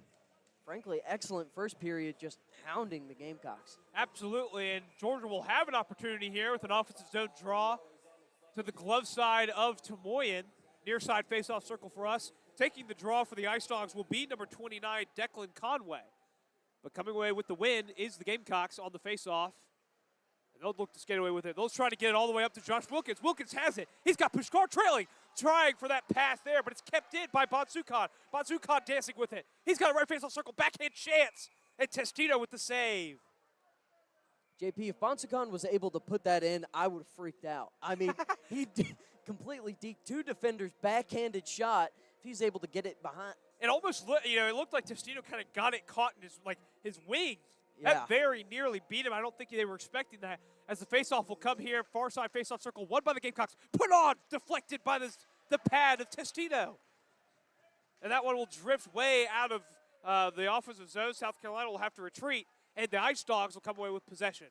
frankly, excellent first period, just hounding the Gamecocks. Absolutely, and Georgia will have an opportunity here with an offensive zone draw to the glove side of Tomoyan. Near side face-off circle for us. Taking the draw for the Ice Dogs will be number 29, Declan Conway. But coming away with the win is the Gamecocks on the face-off. And they'll look to skate away with it. They'll try to get it all the way up to Josh Wilkins. Wilkins has it. He's got Pushkar trailing, trying for that pass there, but it's kept in by Bonsukan. Bonsukan dancing with it. He's got a right face-off circle, backhand chance. And Testino with the save. JP, if Bonsukan was able to put that in, I would have freaked out. I mean, he completely deked two defenders, backhanded shot. If he's able to get it behind. It almost it looked like Testino kind of got it caught in his wing. Yeah. That very nearly beat him. I don't think they were expecting that. As the faceoff will come here, far side faceoff circle, won by the Gamecocks. Put on, deflected by the pad of Testino. And that one will drift way out of the offensive zone. South Carolina will have to retreat, and the Ice Dogs will come away with possession.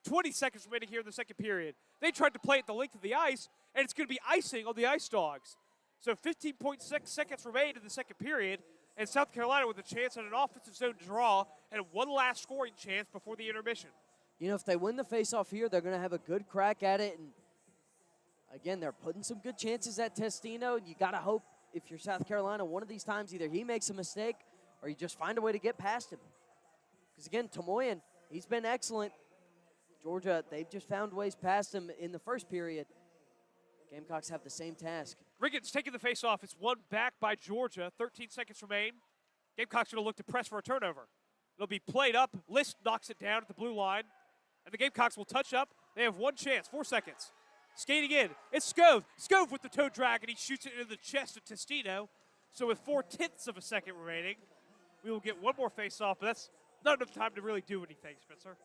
20 seconds remaining here in the second period. They tried to play it the length of the ice, and it's going to be icing on the Ice Dogs. So 15.6 seconds remain in the second period, and South Carolina with a chance at an offensive zone draw and one last scoring chance before the intermission. If they win the faceoff here, they're going to have a good crack at it. And again, they're putting some good chances at Testino. You got to hope if you're South Carolina, one of these times either he makes a mistake or you just find a way to get past him. Because again, Tomoyan, he's been excellent. Georgia, they've just found ways past him in the first period. Gamecocks have the same task. Riggins taking the face-off. It's won back by Georgia. 13 seconds remain. Gamecocks going to look to press for a turnover. It'll be played up. List knocks it down at the blue line. And the Gamecocks will touch up. They have one chance, 4 seconds. Skating in, it's Scove. Scove with the toe drag, and he shoots it into the chest of Testino. So with 4/10 of a second remaining, we will get one more face-off, but that's not enough time to really do anything, Spencer.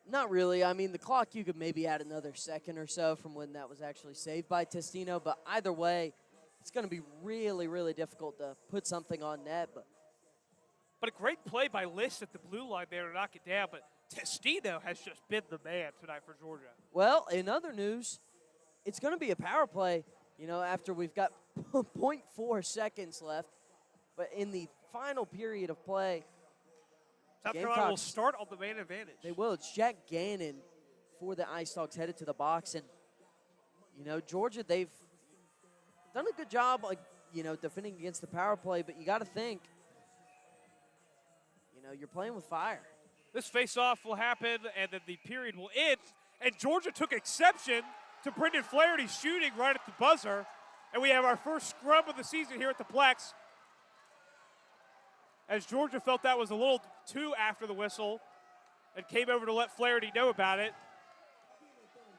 Not really. I mean, the clock, you could maybe add another second or so from when that was actually saved by Testino. But either way, it's going to be really, really difficult to put something on net. But a great play by List at the blue line there to knock it down. But Testino has just been the man tonight for Georgia. Well, in other news, it's going to be a power play, after we've got 0.4 seconds left. But in the final period of play, South Carolina will start on the man advantage. They will. It's Jack Gannon for the Ice Dogs headed to the box. And, Georgia, they've done a good job, defending against the power play. But you got to think, you're playing with fire. This face-off will happen, and then the period will end. And Georgia took exception to Brendan Flaherty shooting right at the buzzer. And we have our first scrum of the season here at the Plex. As Georgia felt that was a little too after the whistle and came over to let Flaherty know about it.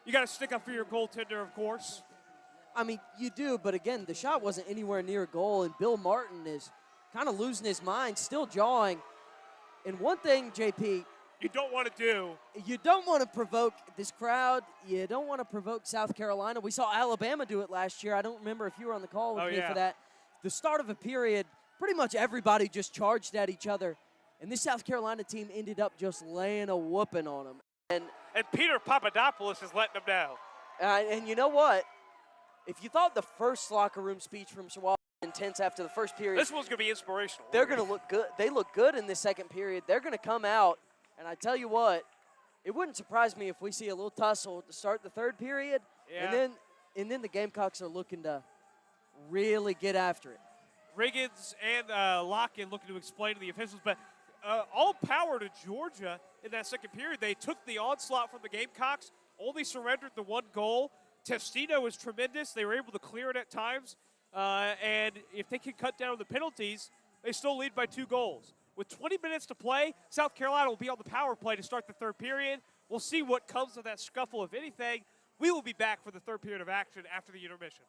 You got to stick up for your goaltender, of course. I mean, you do, but again, the shot wasn't anywhere near a goal, and Bill Martin is kind of losing his mind, still jawing. And one thing, JP, you don't want to do. You don't want to provoke this crowd. You don't want to provoke South Carolina. We saw Alabama do it last year. I don't remember if you were on the call with me for that. The start of a period, pretty much everybody just charged at each other. And this South Carolina team ended up just laying a whooping on them. And Peter Papadopoulos is letting them know. And you know what? If you thought the first locker room speech from Sawal was intense after the first period, this one's going to be inspirational. They're going to look good. They look good in the second period. They're going to come out, and I tell you what, it wouldn't surprise me if we see a little tussle to start the third period, and then the Gamecocks are looking to really get after it. Riggins and Locken looking to explain to the officials, but all power to Georgia in that second period. They took the onslaught from the Gamecocks, only surrendered the one goal. Testino was tremendous. They were able to clear it at times. And if they can cut down the penalties, they still lead by 2 goals. With 20 minutes to play, South Carolina will be on the power play to start the third period. We'll see what comes of that scuffle, if anything. We will be back for the third period of action after the intermission.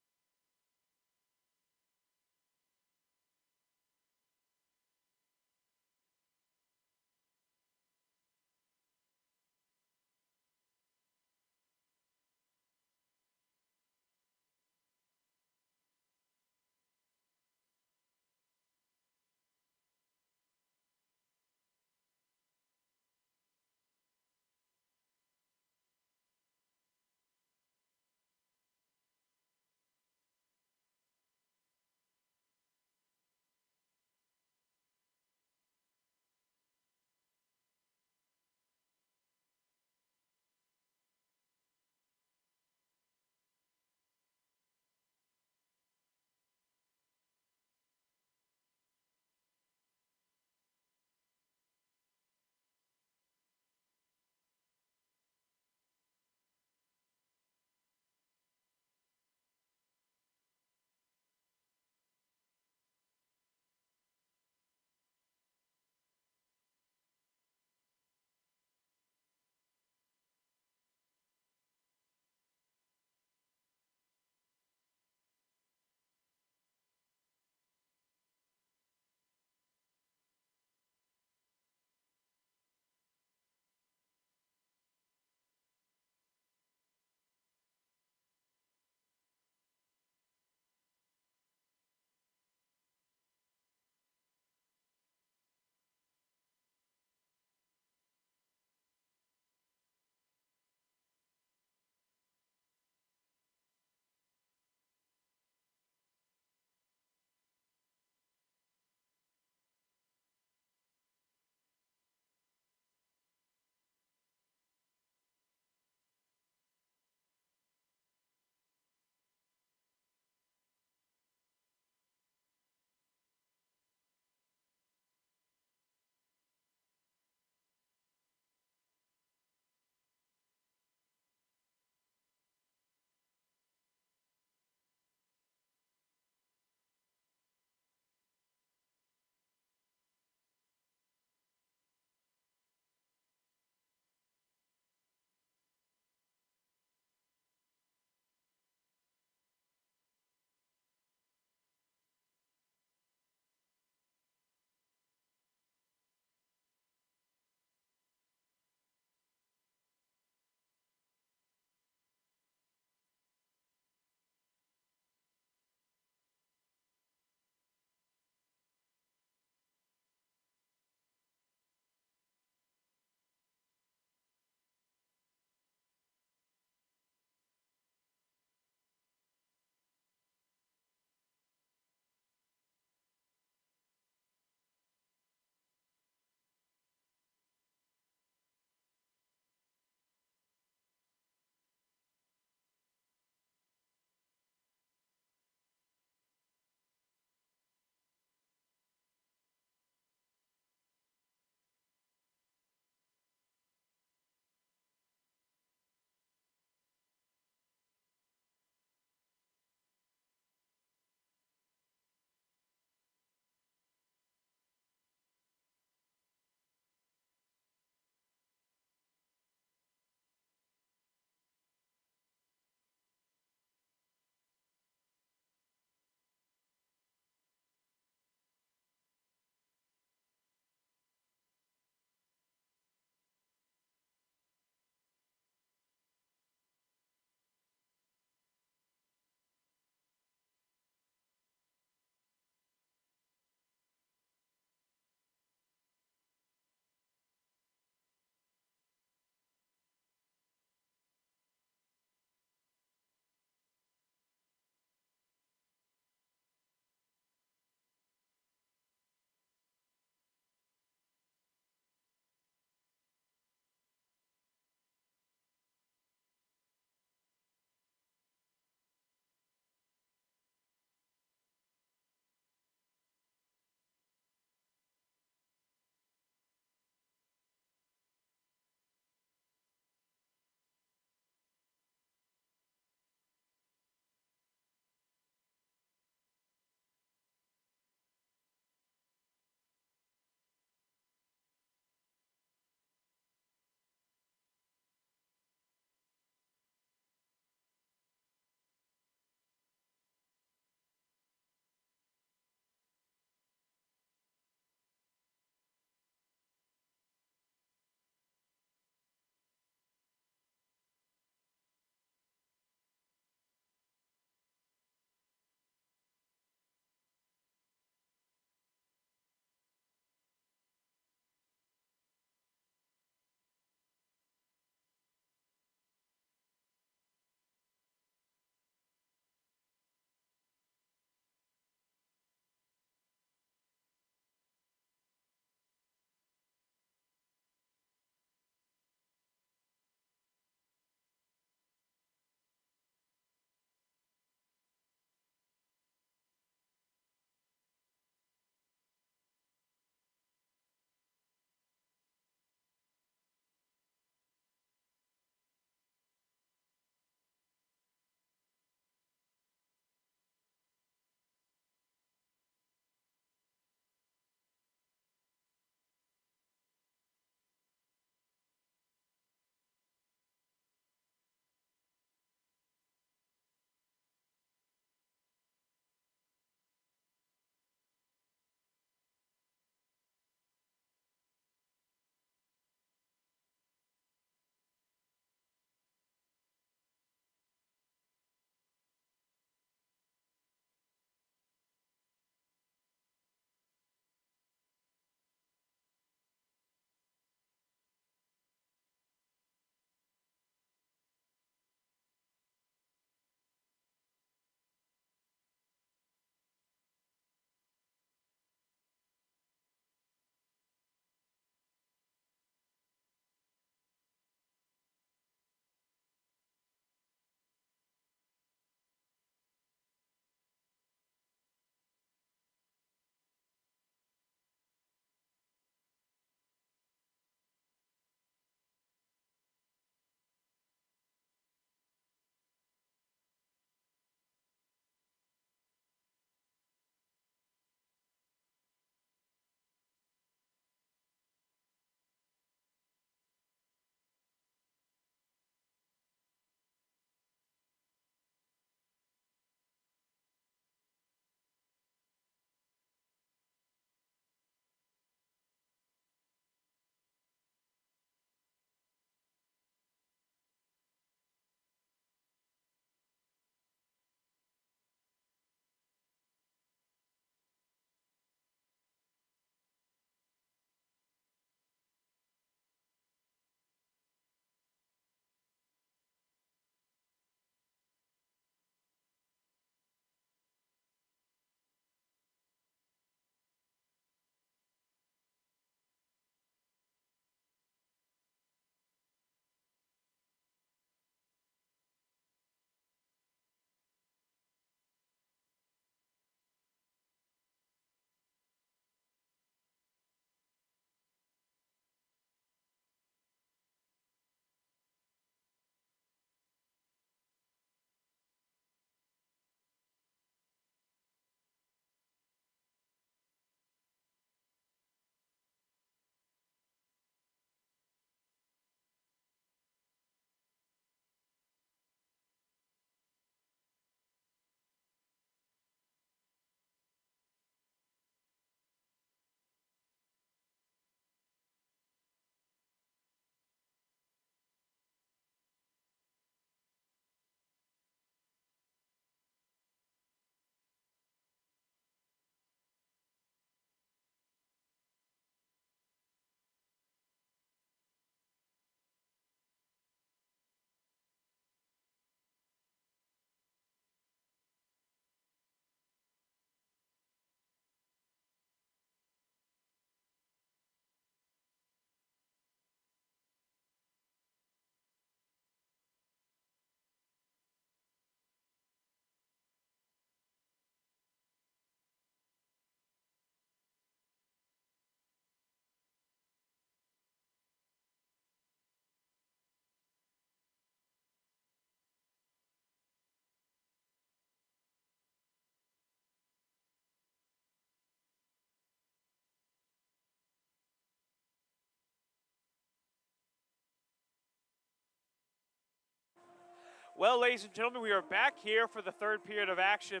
Well, ladies and gentlemen, we are back here for the third period of action,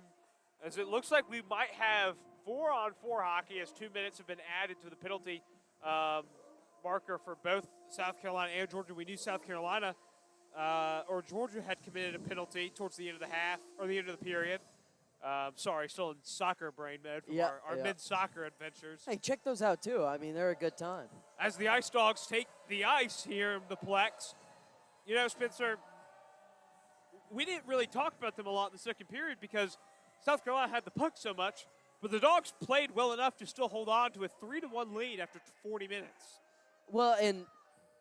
as it looks like we might have 4-on-4 hockey, as 2 minutes have been added to the penalty marker for both South Carolina and Georgia. We knew South Carolina or Georgia had committed a penalty towards the end of the half, or the end of the period. Sorry, still in soccer brain mode from our men's soccer adventures. Hey, check those out, too. I mean, they're a good time. As the Ice Dogs take the ice here in the Plex, you know, Spencer, we didn't really talk about them a lot in the second period because South Carolina had the puck so much, but the Dogs played well enough to still hold on to a 3-1 lead after 40 minutes. Well, and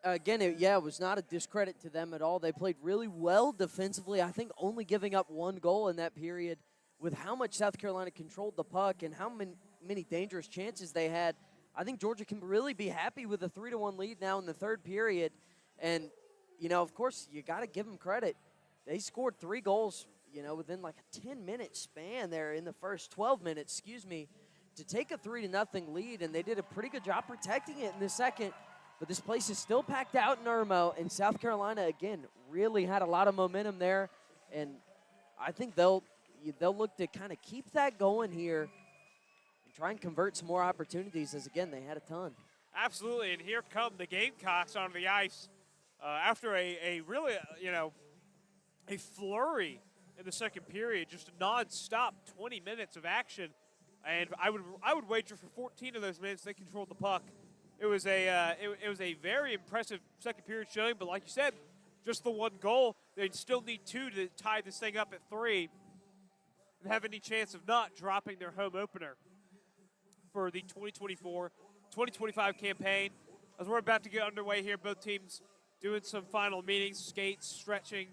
again, it was not a discredit to them at all. They played really well defensively. I think only giving up one goal in that period with how much South Carolina controlled the puck and how many dangerous chances they had. I think Georgia can really be happy with a 3-1 lead now in the third period. And, you know, of course, you got to give them credit. They scored 3 goals, you know, within like a 10-minute span there in the first 12 minutes, to take a 3-0 lead, and they did a pretty good job protecting it in the second. But this place is still packed out in Irmo, and South Carolina, again, really had a lot of momentum there. And I think they'll look to kind of keep that going here and try and convert some more opportunities, as, again, they had a ton. Absolutely, and here come the Gamecocks on the ice after a really, you know, a flurry in the second period, just a non-stop 20 minutes of action, and I would wager for 14 of those minutes they controlled the puck. It was a very impressive second period showing, but like you said, just the one goal. They still need 2 to tie this thing up at 3 and have any chance of not dropping their home opener for the 2024-2025 campaign. As we're about to get underway here, both teams doing some final meetings, skates, stretching.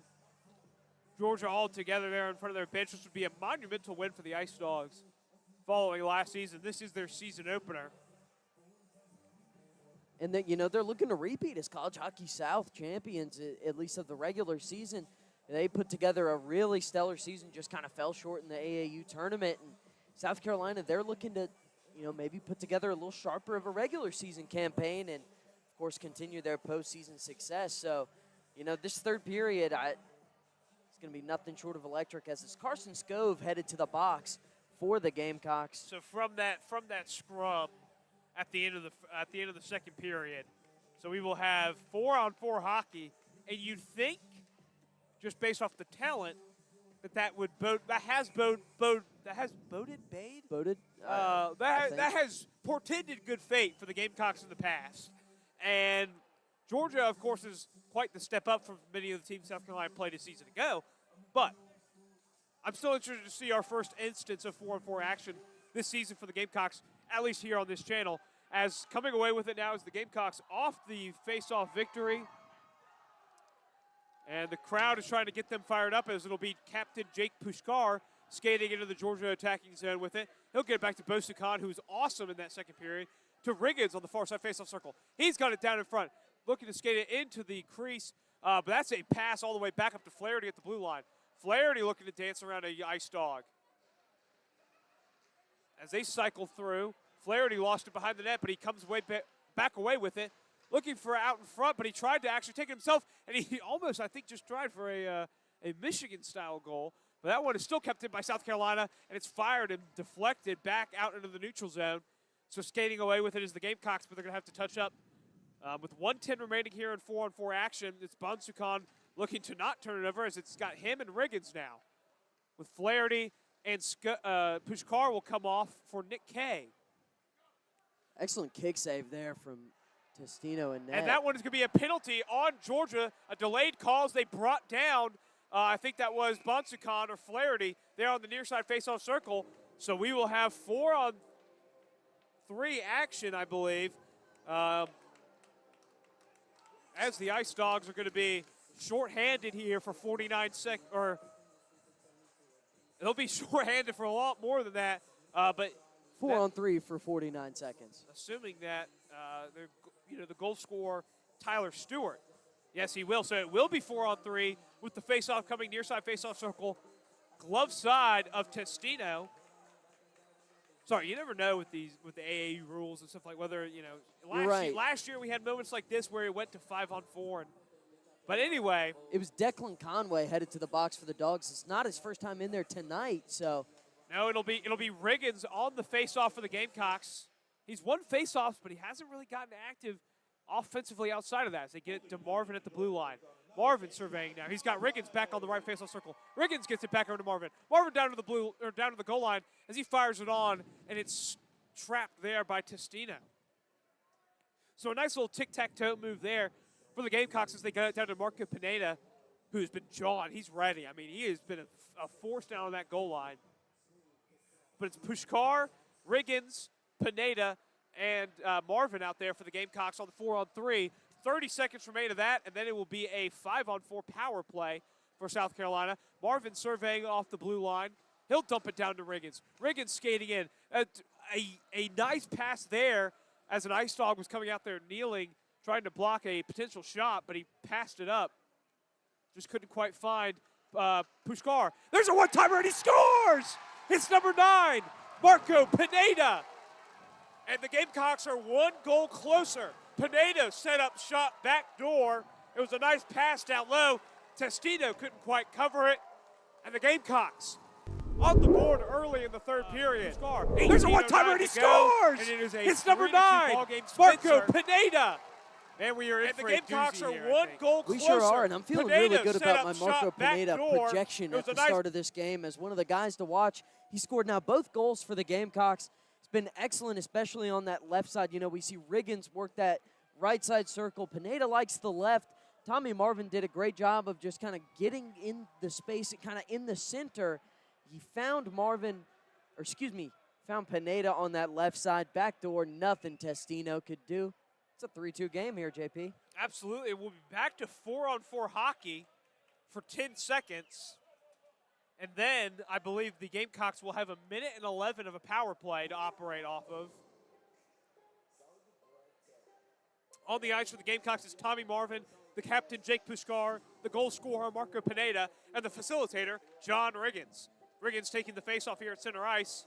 Georgia all together there in front of their bench. This would be a monumental win for the Ice Dogs following last season. This is their season opener. And then, you know, they're looking to repeat as College Hockey South champions, at least of the regular season. They put together a really stellar season, just kind of fell short in the AAU tournament. And South Carolina, they're looking to, you know, maybe put together a little sharper of a regular season campaign and, of course, continue their postseason success. So, you know, this third period, it's going to be nothing short of electric, as it's Carson Scove headed to the box for the Gamecocks. So from that scrum at the end of the second period, so we will have 4-on-4 hockey, and you'd think, just based off the talent, that has portended good fate for the Gamecocks in the past. And Georgia, of course, is quite the step up from many of the teams South Carolina played a season ago. But I'm still interested to see our first instance of 4-on-4 action this season for the Gamecocks, at least here on this channel. As coming away with it now is the Gamecocks off the face-off victory. And the crowd is trying to get them fired up, as it'll be Captain Jake Pushkar skating into the Georgia attacking zone with it. He'll get it back to Bosukan, who was awesome in that second period, to Rhoades on the far side face-off circle. He's got it down in front, looking to skate it into the crease, but that's a pass all the way back up to Flaherty at the blue line. Flaherty looking to dance around a Ice Dog. As they cycle through, Flaherty lost it behind the net, but he comes back away with it, looking for out in front, but he tried to actually take it himself, and he almost, I think, just tried for a Michigan-style goal. But that one is still kept in by South Carolina, and it's fired and deflected back out into the neutral zone. So skating away with it is the Gamecocks, but they're going to have to touch up. With 1:10 remaining here in 4-on-4 action, it's Bonsukan looking to not turn it over, as it's got him and Rhoades now. With Flaherty and Pushkar will come off for Nick Kay. Excellent kick save there from Testino and net. And that one is going to be a penalty on Georgia. A delayed call as they brought down, I think that was Bonsukan or Flaherty there on the near side face-off circle. So we will have 4-on-3 action, I believe, as the Ice Dogs are going to be shorthanded here for 49 seconds, or they'll be shorthanded for a lot more than that. But 4-on-3 for 49 seconds. Assuming that the goal scorer, Tyler Stewart. Yes, he will. So it will be 4-on-3 with the face-off coming near side face-off circle, glove side of Testino. Sorry, you never know with the AAU rules and stuff, like whether, last year we had moments like this where it went to 5-on-4, and But anyway, It was Declan Conway headed to the box for the Dogs. It's not his first time in there tonight, so no, it'll be Riggins on the faceoff for the Gamecocks. He's won faceoffs, but he hasn't really gotten active offensively outside of that as they get it to Marvin at the blue line. Marvin surveying now. He's got Riggins back on the right faceoff circle. Riggins gets it back over to Marvin. Marvin down to the goal line as he fires it on, and it's trapped there by Testino. So a nice little tic-tac-toe move there for the Gamecocks as they got it down to Marco Pineda, who's been jawing. He's ready. I mean, he has been a force down on that goal line. But it's Pushkar, Riggins, Pineda, and Marvin out there for the Gamecocks on the 4-on-3. 30 seconds remain of that, and then it will be a 5-on-4 power play for South Carolina. Marvin surveying off the blue line. He'll dump it down to Riggins. Riggins skating in. A nice pass there as an Ice Dog was coming out there kneeling, trying to block a potential shot, but he passed it up. Just couldn't quite find Pushkar. There's a one-timer, and he scores! It's number 9, Marco Pineda. And the Gamecocks are 1 goal closer. Pineda set up shot back door. It was a nice pass down low. Testino couldn't quite cover it. And the Gamecocks on the board early in the third period. There's a one-timer, and he scores! And it's number 9, Marco Pineda. And we are in for the Gamecocks are here, 1 goal we closer. sure are, and I'm feeling Pineda really good about my Marco Pineda door. projection at the start of this game as one of the guys to watch. He scored now both goals for the Gamecocks. It's been excellent, especially on that left side. You know, we see Riggins work that right side circle. Pineda likes the left. Tommy Marvin did a great job of just kind of getting in the space, kind of in the center. He found found Pineda on that left side. Back door, nothing Testino could do. It's a 3-2 game here, JP. Absolutely. We'll be back to 4-on-4 hockey for 10 seconds. And then I believe the Gamecocks will have a minute and 11 of a power play to operate off of. On the ice for the Gamecocks is Tommy Marvin, the captain Jake Pushkar, the goal scorer Marco Pineda, and the facilitator John Riggins. Riggins taking the faceoff here at center ice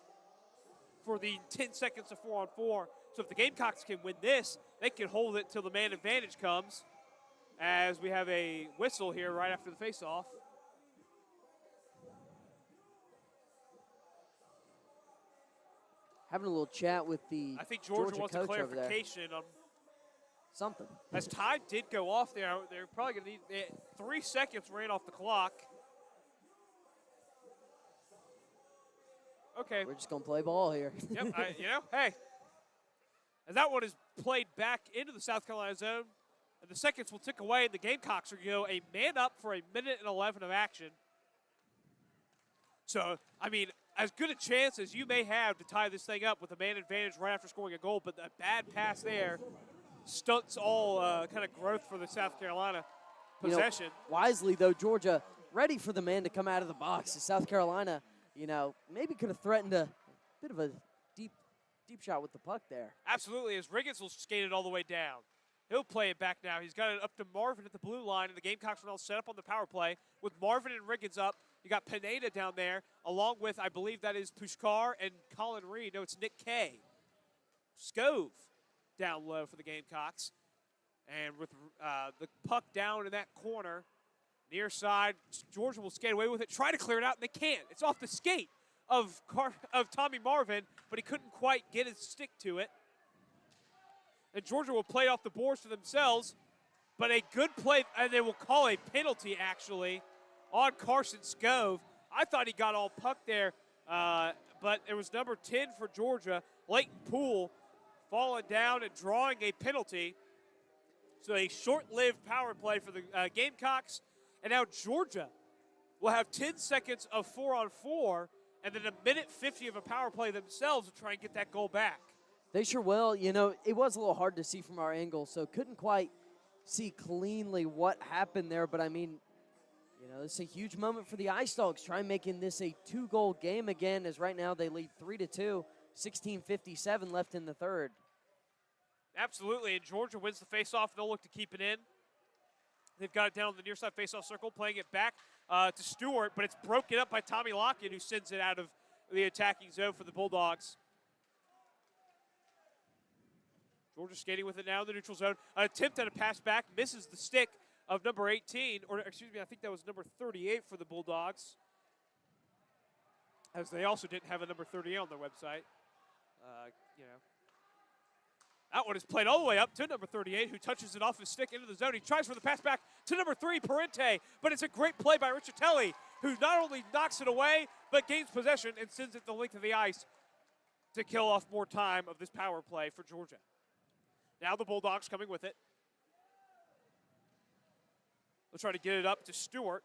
for the 10 seconds of 4-on-4. So if the Gamecocks can win this, they can hold it till the man advantage comes, as we have a whistle here right after the faceoff. Having a little chat with the I think Georgia wants a coach over there. clarification on Something. as time did go off there. They're probably going to need 3 seconds ran off the clock. Okay. We're just going to play ball here. Yep. Hey. As that one is played back into the South Carolina zone, and the seconds will tick away, and the Gamecocks are going to go a man up for a minute and 11 of action. So, I mean, as good a chance as you may have to tie this thing up with a man advantage right after scoring a goal, but a bad pass there stunts all kind of growth for the South Carolina possession. Wisely, though, Georgia ready for the man to come out of the box. South Carolina, maybe could have threatened a bit of a deep shot with the puck there. Absolutely, as Riggins will skate it all the way down. He'll play it back now. He's got it up to Marvin at the blue line, and the Gamecocks are all set up on the power play with Marvin and Riggins up. You got Pineda down there, along with, I believe that is Pushkar and Colin Reed. No, it's Nick Kay. Scove down low for the Gamecocks. And with the puck down in that corner, near side, Georgia will skate away with it, try to clear it out, and they can't. It's off the skate of Tommy Marvin, but he couldn't quite get his stick to it. And Georgia will play off the boards for themselves, but a good play, and they will call a penalty, actually, on Carson Scove. I thought he got all puck there, but it was number 10 for Georgia, Leighton Poole, falling down and drawing a penalty. So a short-lived power play for the Gamecocks, and now Georgia will have 10 seconds of 4-on-4, and then a minute 50 of a power play themselves to try and get that goal back. They sure will. It was a little hard to see from our angle, so couldn't quite see cleanly what happened there. But, I mean, it's a huge moment for the Ice Dogs. Try making this a 2-goal game again, as right now they lead 3-2, 16:57 left in the third. Absolutely, and Georgia wins the faceoff. They'll look to keep it in. They've got it down on the near side faceoff circle, playing it back to Stewart, but it's broken up by Tommy Lockett, who sends it out of the attacking zone for the Bulldogs. Georgia skating with it now in the neutral zone. An attempt at a pass back, misses the stick of number 18, or excuse me, I think that was number 38 for the Bulldogs, as they also didn't have a number 38 on their website. That one is played all the way up to number 38, who touches it off his stick into the zone. He tries for the pass back to number 3, Parente, but it's a great play by Riccitelli, who not only knocks it away, but gains possession and sends it the length of the ice to kill off more time of this power play for Georgia. Now the Bulldogs coming with it. They'll try to get it up to Stewart.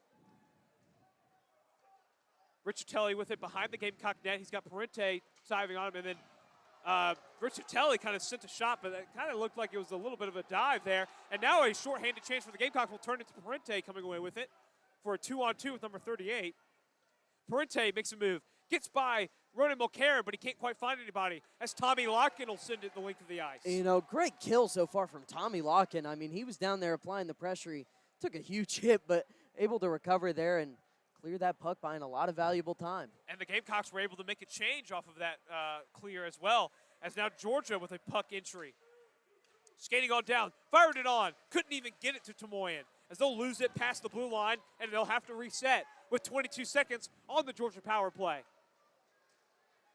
Riccitelli with it behind the Gamecock net. He's got Parente diving on him, and then Riccitelli kind of sent a shot, but it kind of looked like it was a little bit of a dive there. And now a shorthanded chance for the Gamecocks will turn into Parente coming away with it for a 2-on-2 with number 38. Parente makes a move, gets by Ronan Mulcairn, but he can't quite find anybody, as Tommy Locken will send it the length of the ice. You know, great kill so far from Tommy Locken. I mean, he was down there applying the pressure. He took a huge hit, but able to recover there and clear that puck by in a lot of valuable time. And the Gamecocks were able to make a change off of that clear as well, as now Georgia with a puck entry. Skating on down, fired it on, couldn't even get it to Tomoyan, as they'll lose it past the blue line, and they'll have to reset with 22 seconds on the Georgia power play.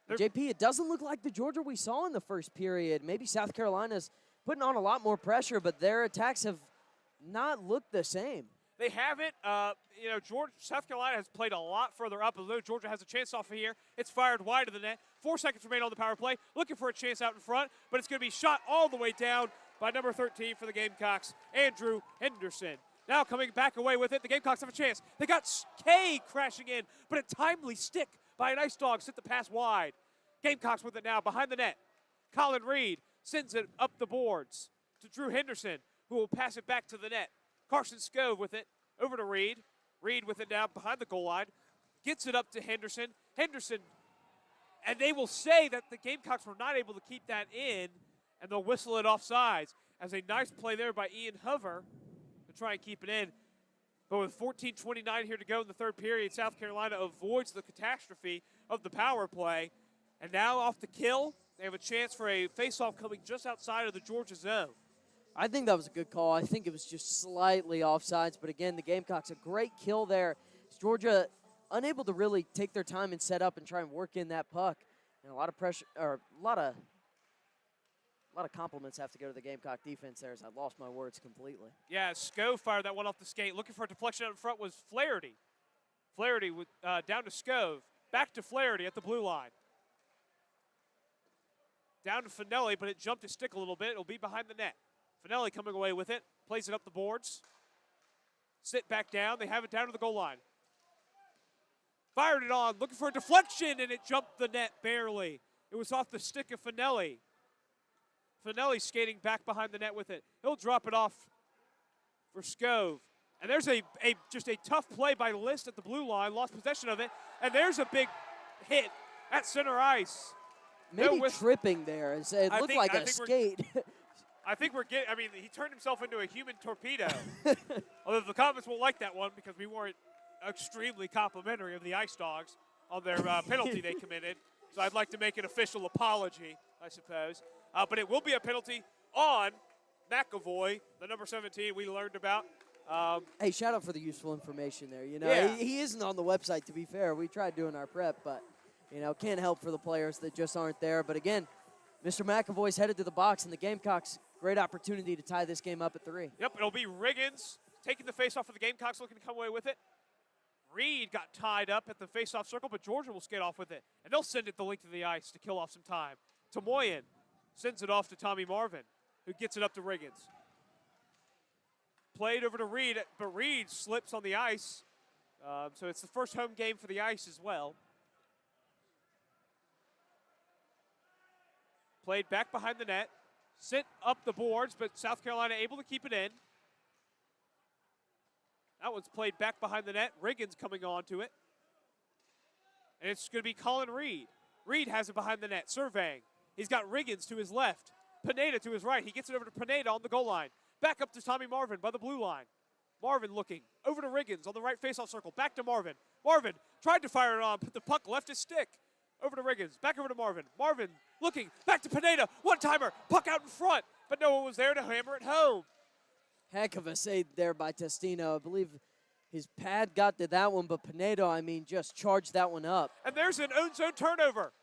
JP, it doesn't look like the Georgia we saw in the first period. Maybe South Carolina's putting on a lot more pressure, but their attacks have not looked the same. They haven't. South Carolina has played a lot further up, although Georgia has a chance off of here. It's fired wide of the net. 4 seconds remain on the power play. Looking for a chance out in front, but it's going to be shot all the way down by number 13 for the Gamecocks, Andrew Henderson. Now coming back away with it, the Gamecocks have a chance. They got K crashing in, but a timely stick by an Ice Dog sent the pass wide. Gamecocks with it now behind the net. Colin Reed sends it up the boards to Drew Henderson, who will pass it back to the net. Carson Scove with it over to Reed. Reed with it now behind the goal line. Gets it up to Henderson. Henderson, and they will say that the Gamecocks were not able to keep that in, and they'll whistle it offsides. As a nice play there by Ian Hover to try and keep it in. But with 14:29 here to go in the third period, South Carolina avoids the catastrophe of the power play. And now off the kill, they have a chance for a faceoff coming just outside of the Georgia zone. I think that was a good call. I think it was just slightly offsides, but again, the Gamecocks, a great kill there. Georgia unable to really take their time and set up and try and work in that puck. And a lot of pressure, or a lot of compliments have to go to the Gamecock defense there, as I lost my words completely. Yeah, Scove fired that one off the skate. Looking for a deflection out in front was Flaherty. Flaherty with, down to Scove. Back to Flaherty at the blue line. Down to Finelli, but it jumped his stick a little bit. It'll be behind the net. Finelli coming away with it. Plays it up the boards. Sit back down. They have it down to the goal line. Fired it on. Looking for a deflection, and it jumped the net barely. It was off the stick of Finelli. Finelli skating back behind the net with it. He'll drop it off for Scove. And there's just a tough play by List at the blue line. Lost possession of it. And there's a big hit at center ice. Maybe tripping there. It looked like a skate. I think we're getting, he turned himself into a human torpedo. Although the comments won't like that one because we weren't extremely complimentary of the Ice Dogs on their penalty they committed. So I'd like to make an official apology, I suppose. But it will be a penalty on McAvoy, the number 17 we learned about. Hey, shout out for the useful information there. You know, yeah. he isn't on the website, to be fair. We tried doing our prep, but, can't help for the players that just aren't there. But again, Mr. McAvoy's headed to the box, and the Gamecocks, great opportunity to tie this game up at 3. Yep, it'll be Riggins taking the faceoff for the Gamecocks, looking to come away with it. Reed got tied up at the faceoff circle, but Georgia will skate off with it. And they'll send it the length of the ice to kill off some time. Tomoyan sends it off to Tommy Marvin, who gets it up to Riggins. Played over to Reed, but Reed slips on the ice. So it's the first home game for the Ice as well. Played back behind the net. Sent up the boards, but South Carolina able to keep it in. That one's played back behind the net. Riggins coming on to it. And it's going to be Colin Reed. Reed has it behind the net, surveying. He's got Riggins to his left. Pineda to his right. He gets it over to Pineda on the goal line. Back up to Tommy Marvin by the blue line. Marvin looking. Over to Riggins on the right faceoff circle. Back to Marvin. Marvin tried to fire it on, but the puck left his stick. Over to Riggins. Back over to Marvin. Marvin looking. Back to Pineda. One-timer. Puck out in front. But no one was there to hammer it home. Heck of a save there by Testino. I believe his pad got to that one, but Pinedo, I mean, just charged that one up. And there's an own zone turnover.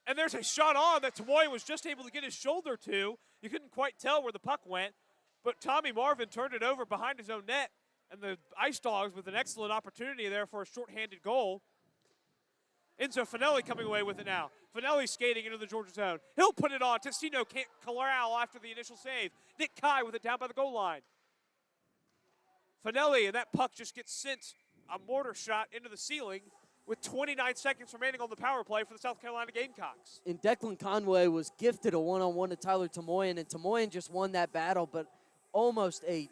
And there's a shot on that Tamoy was just able to get his shoulder to. You couldn't quite tell where the puck went, but Tommy Marvin turned it over behind his own net, and the Ice Dogs with an excellent opportunity there for a shorthanded goal. Enzo Finelli coming away with it now. Finelli skating into the Georgia zone. He'll put it on. Testino can't corral after the initial save. Nick Kai with it down by the goal line. Finelli, and that puck just gets sent a mortar shot into the ceiling with 29 seconds remaining on the power play for the South Carolina Gamecocks. And Declan Conway was gifted a one-on-one to Tyler Tamoyan, and Tamoyan just won that battle, but almost a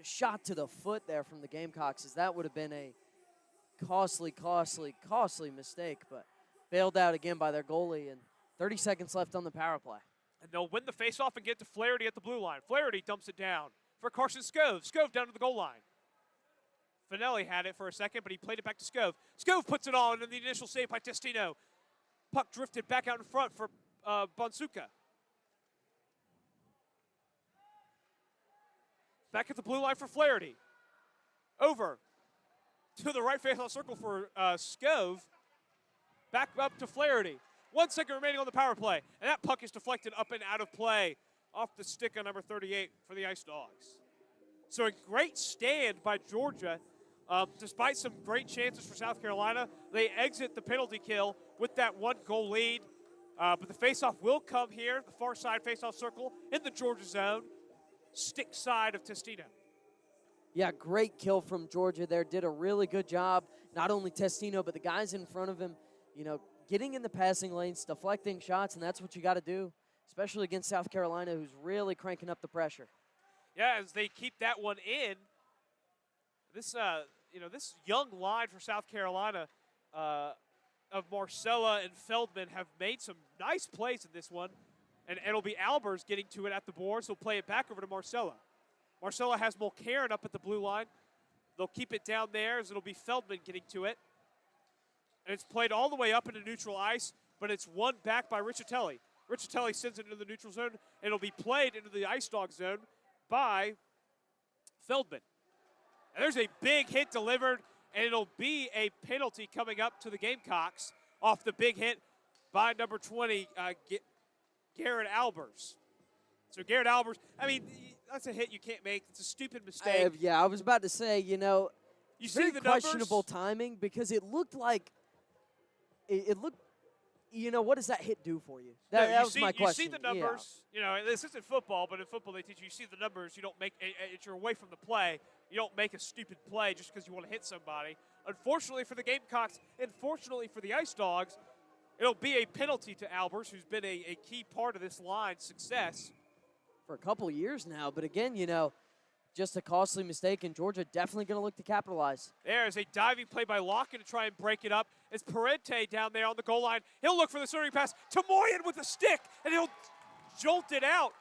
shot to the foot there from the Gamecocks, as that would have been a costly mistake, but bailed out again by their goalie, and 30 seconds left on the power play. And they'll win the faceoff and get to Flaherty at the blue line. Flaherty dumps it down for Carson Scove. Scove down to the goal line. Finelli had it for a second, but he played it back to Scove. Scove puts it on, and the initial save by Testino. Puck drifted back out in front for Bonsuka. Back at the blue line for Flaherty. Over to the right faceoff circle for Scove. Back up to Flaherty. 1 second remaining on the power play, and that puck is deflected up and out of play off the stick on number 38 for the Ice Dogs. So a great stand by Georgia. Despite some great chances for South Carolina, they exit the penalty kill with that 1-goal lead. But the faceoff will come here, the far side faceoff circle in the Georgia zone, stick side of Testino. Yeah, great kill from Georgia there. Did a really good job, not only Testino, but the guys in front of him, you know, getting in the passing lanes, deflecting shots, and that's what you got to do, especially against South Carolina, who's really cranking up the pressure. Yeah, as they keep that one in, this this young line for South Carolina of Marcella and Feldman have made some nice plays in this one, and it'll be Albers getting to it at the boards. He'll play it back over to Marcella. Marcella has Mulcairn up at the blue line. They'll keep it down there as it'll be Feldman getting to it. And it's played all the way up into neutral ice, but it's won back by Riccitelli. Riccitelli sends it into the neutral zone, and it'll be played into the Ice Dog zone by Feldman. And there's a big hit delivered, and it'll be a penalty coming up to the Gamecocks off the big hit by number 20, Garrett Albers. So Garrett Albers, I mean, that's a hit you can't make. It's a stupid mistake. I was about to say, you know, You very see the questionable numbers? timing, because it looked like it looked. You know, what does that hit do for you? That was my question. You see the numbers. You know, this isn't football, but in football they teach you see the numbers. You don't make it. You're away from the play. You don't make a stupid play just because you want to hit somebody. Unfortunately for the Gamecocks, and fortunately for the Ice Dogs, it'll be a penalty to Albers, who's been a key part of this line's success. For a couple years now, but again, you know, just a costly mistake, and Georgia definitely going to look to capitalize. There's a diving play by Locken to try and break it up. It's Parente down there on the goal line. He'll look for the centering pass. Tamoyan with the stick, and he'll jolt it out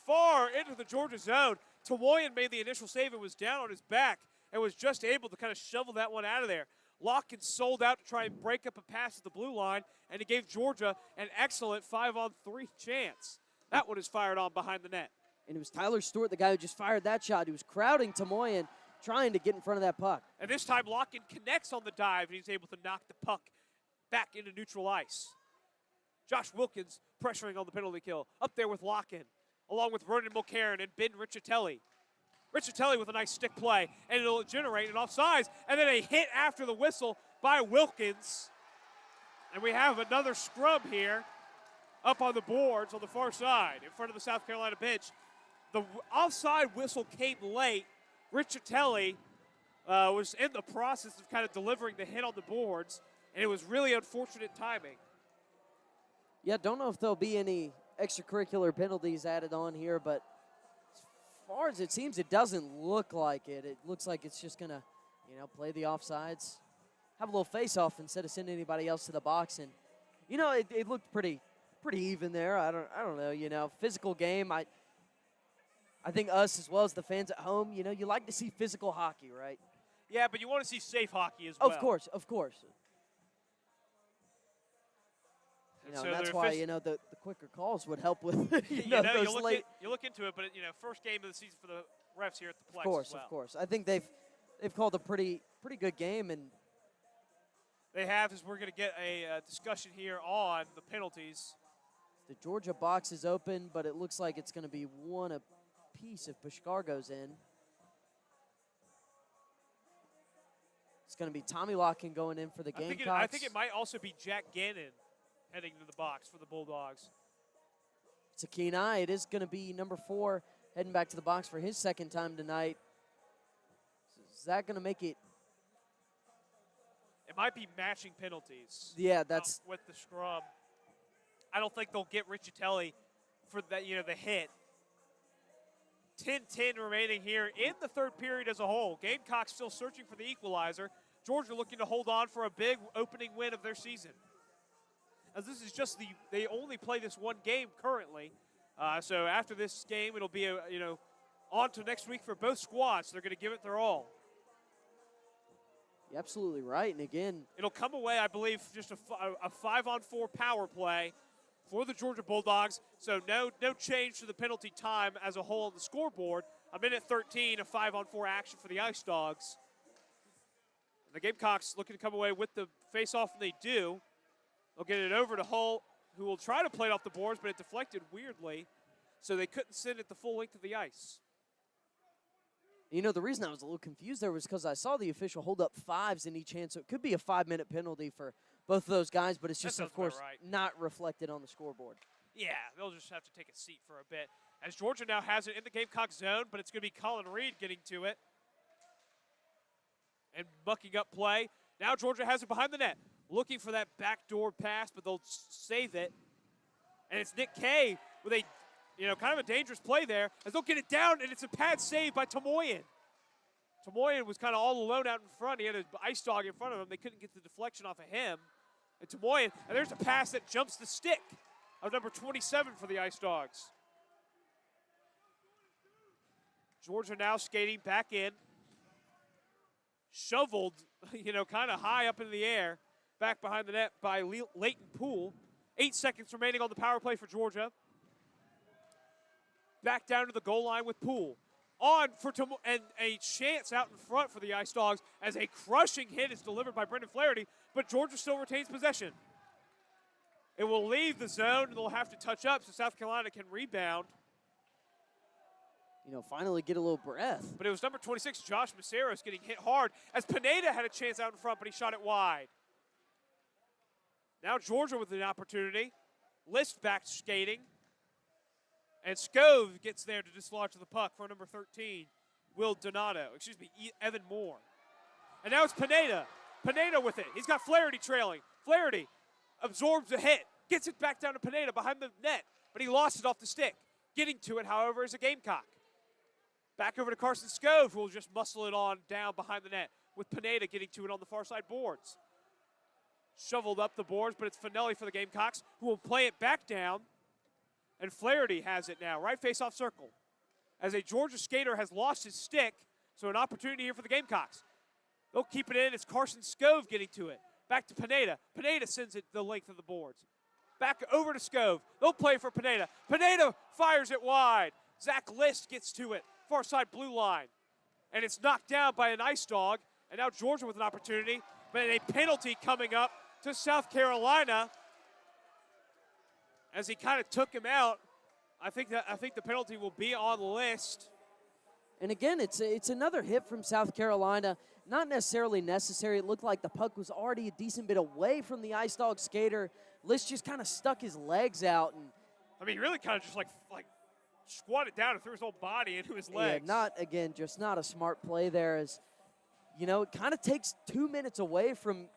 far into the Georgia zone. Tamoyan made the initial save and was down on his back and was just able to kind of shovel that one out of there. Locken sold out to try and break up a pass at the blue line, and it gave Georgia an excellent 5-on-3 chance. That one is fired on behind the net. And it was Tyler Stewart, the guy who just fired that shot. He was crowding Tamoyan, trying to get in front of that puck. And this time Locken connects on the dive, and he's able to knock the puck back into neutral ice. Josh Wilkins pressuring on the penalty kill. Up there with Locken, along with Ronan Mulcairn and Ben Riccitelli. Riccitelli with a nice stick play, and it'll generate an offsides, and then a hit after the whistle by Wilkins. And we have another scrub here up on the boards on the far side in front of the South Carolina bench. The offside whistle came late. Riccitelli was in the process of kind of delivering the hit on the boards, and it was really unfortunate timing. Yeah, don't know if there'll be any extracurricular penalties added on here, but as far as it seems, it doesn't look like it. It looks like it's just going to, you know, play the offsides, have a little face-off instead of sending anybody else to the box. And, you know, it looked pretty even there. I don't know, you know, physical game. I think us as well as the fans at home, you know, you like to see physical hockey, right? Yeah, but you want to see safe hockey as well. Of course. You know, so and that's why, you know, the quicker calls would help with, you you those look late. you look into it, but, you know, first game of the season for the refs here at the Plex Of course, as well. of course. I think they've called a pretty good game, and They have, as we're going to get a discussion here on the penalties. the Georgia box is open, but it looks like it's going to be one apiece if Pushkar goes in. It's going to be Tommy Locken going in for the Gamecocks. I think it might also be Jack Gannon heading to the box for the Bulldogs. It's a keen eye. It is going to be number 4 heading back to the box for his second time tonight. Is that going to make it? It might be matching penalties. Yeah, that's with the scrum. I don't think they'll get Riccitelli for that, the hit. 10-10 remaining here in the third period as a whole. Gamecock still searching for the equalizer. Georgia looking to hold on for a big opening win of their season. As this is just they only play this one game currently. So after this game, it'll be on to next week for both squads. They're going to give it their all. you're absolutely right. And again, It'll come away, I believe, just a 5-on-4 power play for the Georgia Bulldogs. So no change to the penalty time as a whole on the scoreboard. A minute 13, a 5-on-4 action for the Ice Dogs. The Gamecocks looking to come away with the face-off, and they do. They'll get it over to Hull, who will try to play it off the boards, but it deflected weirdly, so they couldn't send it the full length of the ice. the reason I was a little confused there was because I saw the official hold up 5s in each hand, so it could be a 5-minute penalty for both of those guys, but it's just, of course, not reflected on the scoreboard. Yeah, they'll just have to take a seat for a bit. As Georgia now has it in the Gamecock zone, but it's going to be Colin Reed getting to it and bucking up play. Now Georgia has it behind the net, looking for that backdoor pass, but they'll save it. And it's Nick Kay with a, kind of a dangerous play there, as they'll get it down, and it's a pad save by Tomoyan. Tomoyan was kind of all alone out in front. He had an Ice Dog in front of him. They couldn't get the deflection off of him. And Tomoyan, and there's a pass that jumps the stick of number 27 for the Ice Dogs. Georgia now skating back in. Shoveled, kind of high up in the air, back behind the net by Leighton Poole. 8 seconds remaining on the power play for Georgia. Back down to the goal line with Poole. On for and a chance out in front for the Ice Dogs as a crushing hit is delivered by Brendan Flaherty, but Georgia still retains possession. It will leave the zone, and they'll have to touch up so South Carolina can rebound. Finally get a little breath. But it was number 26, Josh Maceros, getting hit hard as Pineda had a chance out in front, but he shot it wide. Now Georgia with an opportunity. List back skating. And Scove gets there to dislodge the puck for number 13, Evan Moore. And now it's Pineda. Pineda with it. He's got Flaherty trailing. Flaherty absorbs the hit, gets it back down to Pineda behind the net, but he lost it off the stick. Getting to it, however, is a Gamecock. Back over to Carson Scove, who will just muscle it on down behind the net, with Pineda getting to it on the far side boards. Shoveled up the boards, but it's Finelli for the Gamecocks, who will play it back down. And Flaherty has it now, right face-off circle. As a Georgia skater has lost his stick, so an opportunity here for the Gamecocks. They'll keep it in. It's Carson Scove getting to it. Back to Pineda. Pineda sends it the length of the boards. Back over to Scove. They'll play for Pineda. Pineda fires it wide. Zach List gets to it. Far side blue line. And it's knocked down by an Ice Dog. And now Georgia with an opportunity. But a penalty coming up to South Carolina. As he kind of took him out. I think the penalty will be on the list. And again, it's another hit from South Carolina. Not necessarily necessary. It looked like the puck was already a decent bit away from the Ice Dog skater. List just kind of stuck his legs out. And I mean, he really kind of just like squatted down and threw his whole body into his legs. Yeah, just not a smart play there. As it kind of takes 2 minutes away from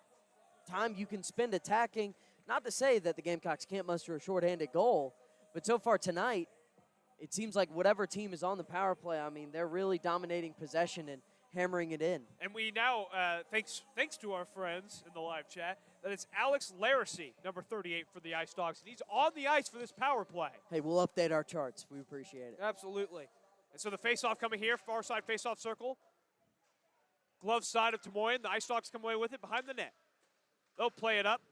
time you can spend attacking. Not to say that the Gamecocks can't muster a shorthanded goal, but so far tonight, it seems like whatever team is on the power play, I mean, they're really dominating possession and hammering it in. And we now, thanks to our friends in the live chat, that it's Alex Laracy, number 38 for the Ice Dogs. And he's on the ice for this power play. Hey, we'll update our charts. We appreciate it. Absolutely. And so the face-off coming here, far side face-off circle. Glove side of Tomoyan. The Ice Dogs come away with it behind the net. They'll play it up.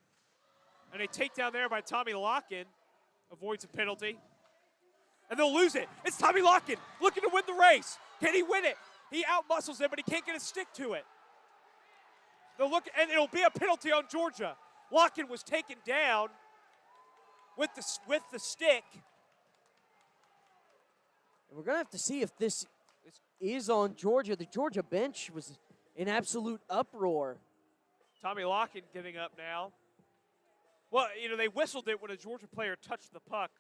And a takedown there by Tommy Locken avoids a penalty. And they'll lose it. It's Tommy Locken looking to win the race. Can he win it? He outmuscles him, but he can't get a stick to it. They'll look, and it'll be a penalty on Georgia. Locken was taken down with the stick. And we're going to have to see if this is on Georgia. The Georgia bench was in absolute uproar. Tommy Locken giving up now. Well, you know, they whistled it when a Georgia player touched the puck,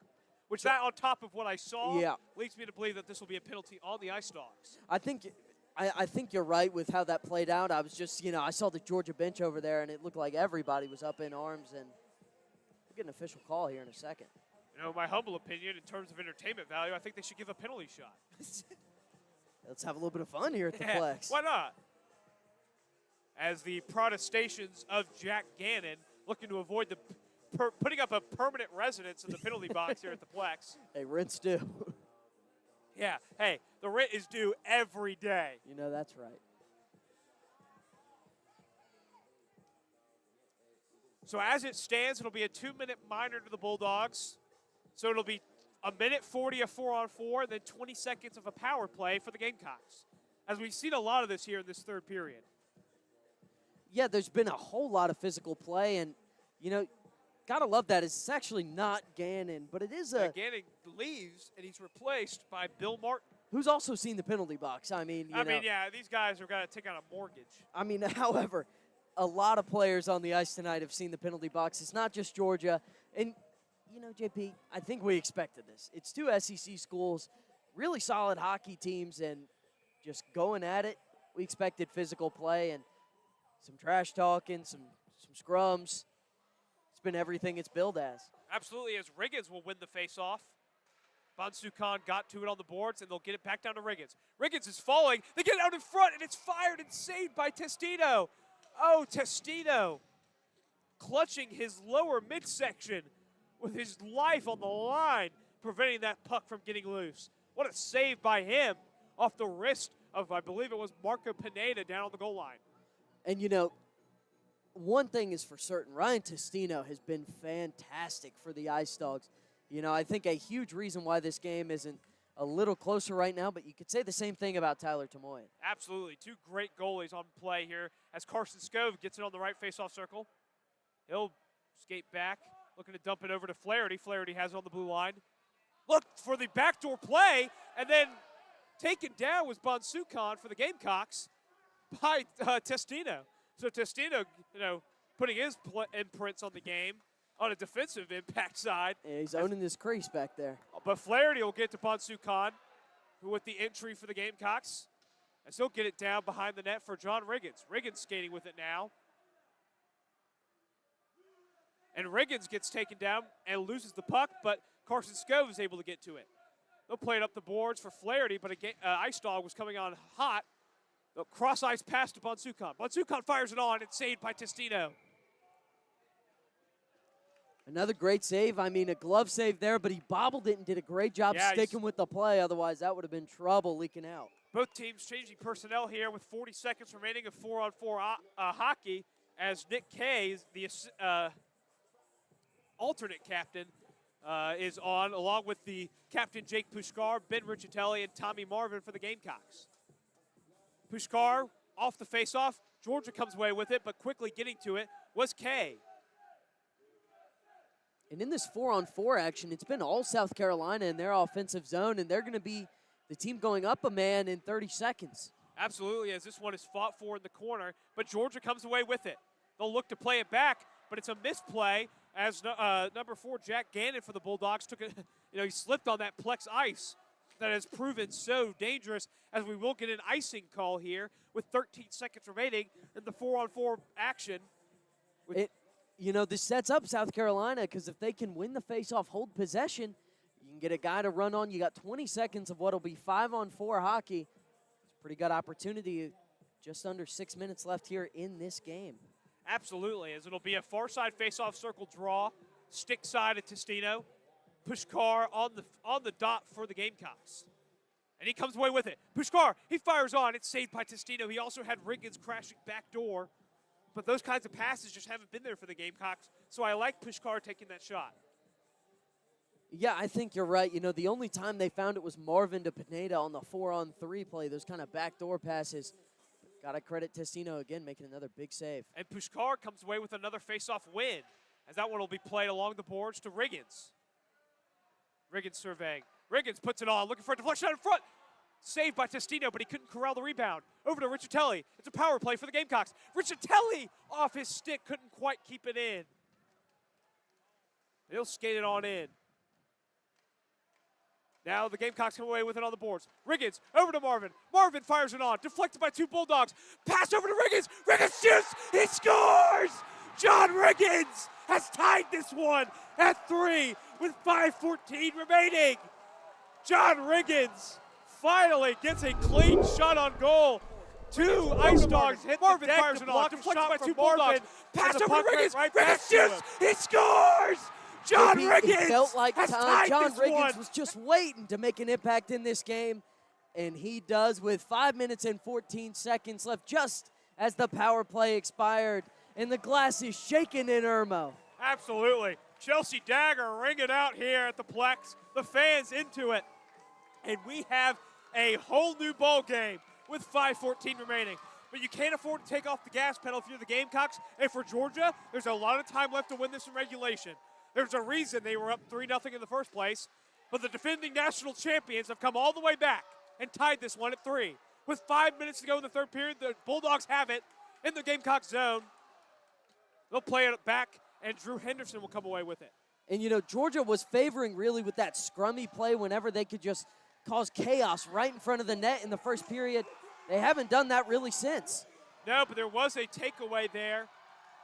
which that on top of what I saw leads me to believe that this will be a penalty on the Ice Dogs. I think you're right with how that played out. I was just, you know, I saw the Georgia bench over there, and it looked like everybody was up in arms, and we'll get an official call here in a second. You know, my humble opinion, in terms of entertainment value, I think they should give a penalty shot. Let's have a little bit of fun here at the Flex. Why not? As the protestations of Jack Gannon looking to avoid the putting up a permanent residence in the penalty box here at the Plex. Hey, rent's due. Yeah, hey, the rent is due every day. You know that's right. So as it stands, it'll be a 2-minute minor to the Bulldogs. So it'll be a minute 40 of 4-on-4, then 20 seconds of a power play for the Gamecocks. As we've seen a lot of this here in this third period. Yeah, there's been a whole lot of physical play, and, you know, gotta love that. It's actually not Gannon, but it is a... Gannon leaves, and he's replaced by Bill Martin. Who's also seen the penalty box. I mean, you know, yeah, these guys are going to take out a mortgage. I mean, however, a lot of players on the ice tonight have seen the penalty box. It's not just Georgia. And, you know, JP, I think we expected this. It's two SEC schools, really solid hockey teams, and just going at it. We expected physical play and some trash talking, some scrums. It's been everything it's billed as. Absolutely, as Riggins will win the faceoff. Bonsukan got to it on the boards, and they'll get it back down to Riggins. Riggins is falling. They get out in front, and it's fired and saved by Testino. Oh, Testino clutching his lower midsection with his life on the line, preventing that puck from getting loose. What a save by him off the wrist of, I believe it was Marco Pineda down on the goal line. And, you know, one thing is for certain, Ryan Testino has been fantastic for the Ice Dogs. You know, I think a huge reason why this game isn't a little closer right now, but you could say the same thing about Tyler Tamoyan. Absolutely. Two great goalies on play here as Carson Scove gets it on the right faceoff circle. He'll skate back, looking to dump it over to Flaherty. Flaherty has it on the blue line. Look for the backdoor play, and then taken down was Bonsukan for the Gamecocks by Testino. So Testino, you know, putting his imprints on the game on a defensive impact side. Yeah, he's owning this crease back there. But Flaherty will get to Bonsukan, who with the entry for the Gamecocks. And he'll get it down behind the net for John Riggins. Riggins skating with it now. And Riggins gets taken down and loses the puck, but Carson Scove is able to get to it. They'll play it up the boards for Flaherty, but Ice Dog was coming on hot. The cross-ice pass to Bonsukan. Bonsukan fires it on. It's saved by Testino. Another great save. I mean, a glove save there, but he bobbled it and did a great job sticking with the play. Otherwise, that would have been trouble leaking out. Both teams changing personnel here with 40 seconds remaining of 4-on-4 hockey as Nick Kay, the alternate captain, is on, along with the captain Jake Pushkar, Ben Riccitelli, and Tommy Marvin for the Gamecocks. Pushkar off the faceoff. Georgia comes away with it, but quickly getting to it was Kay. And in this 4-on-4 action, it's been all South Carolina in their offensive zone, and they're going to be the team going up a man in 30 seconds. Absolutely, as this one is fought for in the corner, but Georgia comes away with it. They'll look to play it back, but it's a misplay as number 4, Jack Gannon for the Bulldogs, he slipped on that Plex ice that has proven so dangerous, as we will get an icing call here with 13 seconds remaining in the 4-on-4 action. This sets up South Carolina because if they can win the faceoff, hold possession, you can get a guy to run on. You got 20 seconds of what will be 5-on-4 hockey. It's a pretty good opportunity. Just under 6 minutes left here in this game. Absolutely, as it'll be a far side faceoff circle draw, stick side at Testino. Pushkar on the dot for the Gamecocks. And he comes away with it. Pushkar, he fires on. It's saved by Testino. He also had Riggins crashing back door. But those kinds of passes just haven't been there for the Gamecocks, so I like Pushkar taking that shot. Yeah, I think you're right. You know, the only time they found it was Marvin to Pineda on the 4-on-3 play, those kind of backdoor passes. Got to credit Testino again, making another big save. And Pushkar comes away with another face-off win, as that one will be played along the boards to Riggins. Riggins surveying. Riggins puts it on, looking for a deflection out in front. Saved by Testino, but he couldn't corral the rebound. Over to Riccitelli. It's a power play for the Gamecocks. Riccitelli off his stick, couldn't quite keep it in. He'll skate it on in. Now the Gamecocks come away with it on the boards. Riggins over to Marvin. Marvin fires it on, deflected by two Bulldogs. Pass over to Riggins. Riggins shoots. He scores! John Riggins has tied this one at 3 with 5:14 remaining. John Riggins finally gets a clean shot on goal. Two Ice Dogs hit Marvin, fires it on, deflected by two Bulldogs. Pass over to Riggins. Riggins shoots. He scores! John Riggins it felt like has time. tied John this Riggins one. was just waiting to make an impact in this game, and he does with 5 minutes and 14 seconds left, just as the power play expired, and the glass is shaking in Irmo. Absolutely. Chelsea Dagger ringing out here at the Plex. The fans into it. And we have a whole new ball game with 5:14 remaining. But you can't afford to take off the gas pedal if you're the Gamecocks. And for Georgia, there's a lot of time left to win this in regulation. There's a reason they were up 3-0 in the first place. But the defending national champions have come all the way back and tied this one at 3. With 5 minutes to go in the third period, the Bulldogs have it in the Gamecock zone. They'll play it back, and Drew Henderson will come away with it. And, you know, Georgia was favoring really with that scrummy play whenever they could just cause chaos right in front of the net in the first period. They haven't done that really since. No, but there was a takeaway there.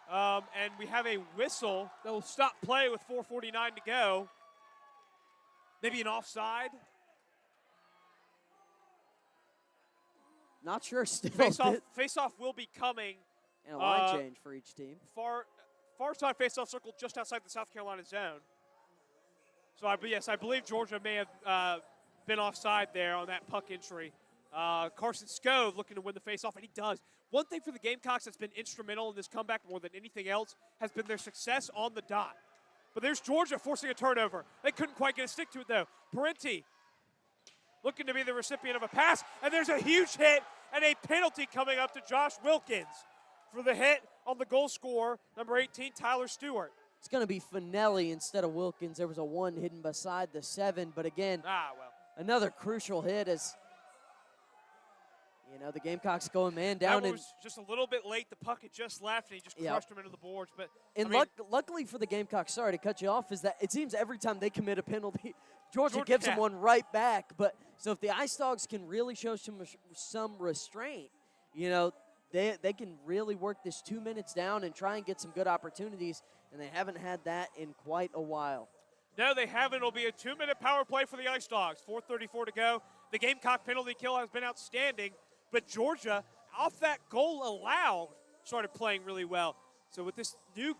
And we have a whistle that will stop play with 4:49 to go. Maybe an offside. Not sure still. Face-off will be coming. And a line change for each team. Far side face-off circle just outside the South Carolina zone. So, I believe Georgia may have been offside there on that puck entry. Carson Scove looking to win the face-off, and he does. One thing for the Gamecocks that's been instrumental in this comeback more than anything else has been their success on the dot. But there's Georgia forcing a turnover. They couldn't quite get a stick to it, though. Parenti looking to be the recipient of a pass, and there's a huge hit and a penalty coming up to Josh Wilkins for the hit on the goal scorer, number 18, Tyler Stewart. It's going to be Finelli instead of Wilkins. There was a 1 hidden beside the 7, but again, another crucial hit as, you know, the Gamecocks going man down. That was just a little bit late. The puck had just left, and he just crushed him into the boards. But luckily for the Gamecocks, sorry to cut you off, is that it seems every time they commit a penalty, Georgia gives them one right back. But so if the Ice Dogs can really show some restraint, you know, they can really work this 2 minutes down and try and get some good opportunities, and they haven't had that in quite a while. No, they haven't. It'll be a 2-minute power play for the Ice Dogs. 4:34 to go. The Gamecock penalty kill has been outstanding, but Georgia, off that goal allowed, started playing really well. So with this new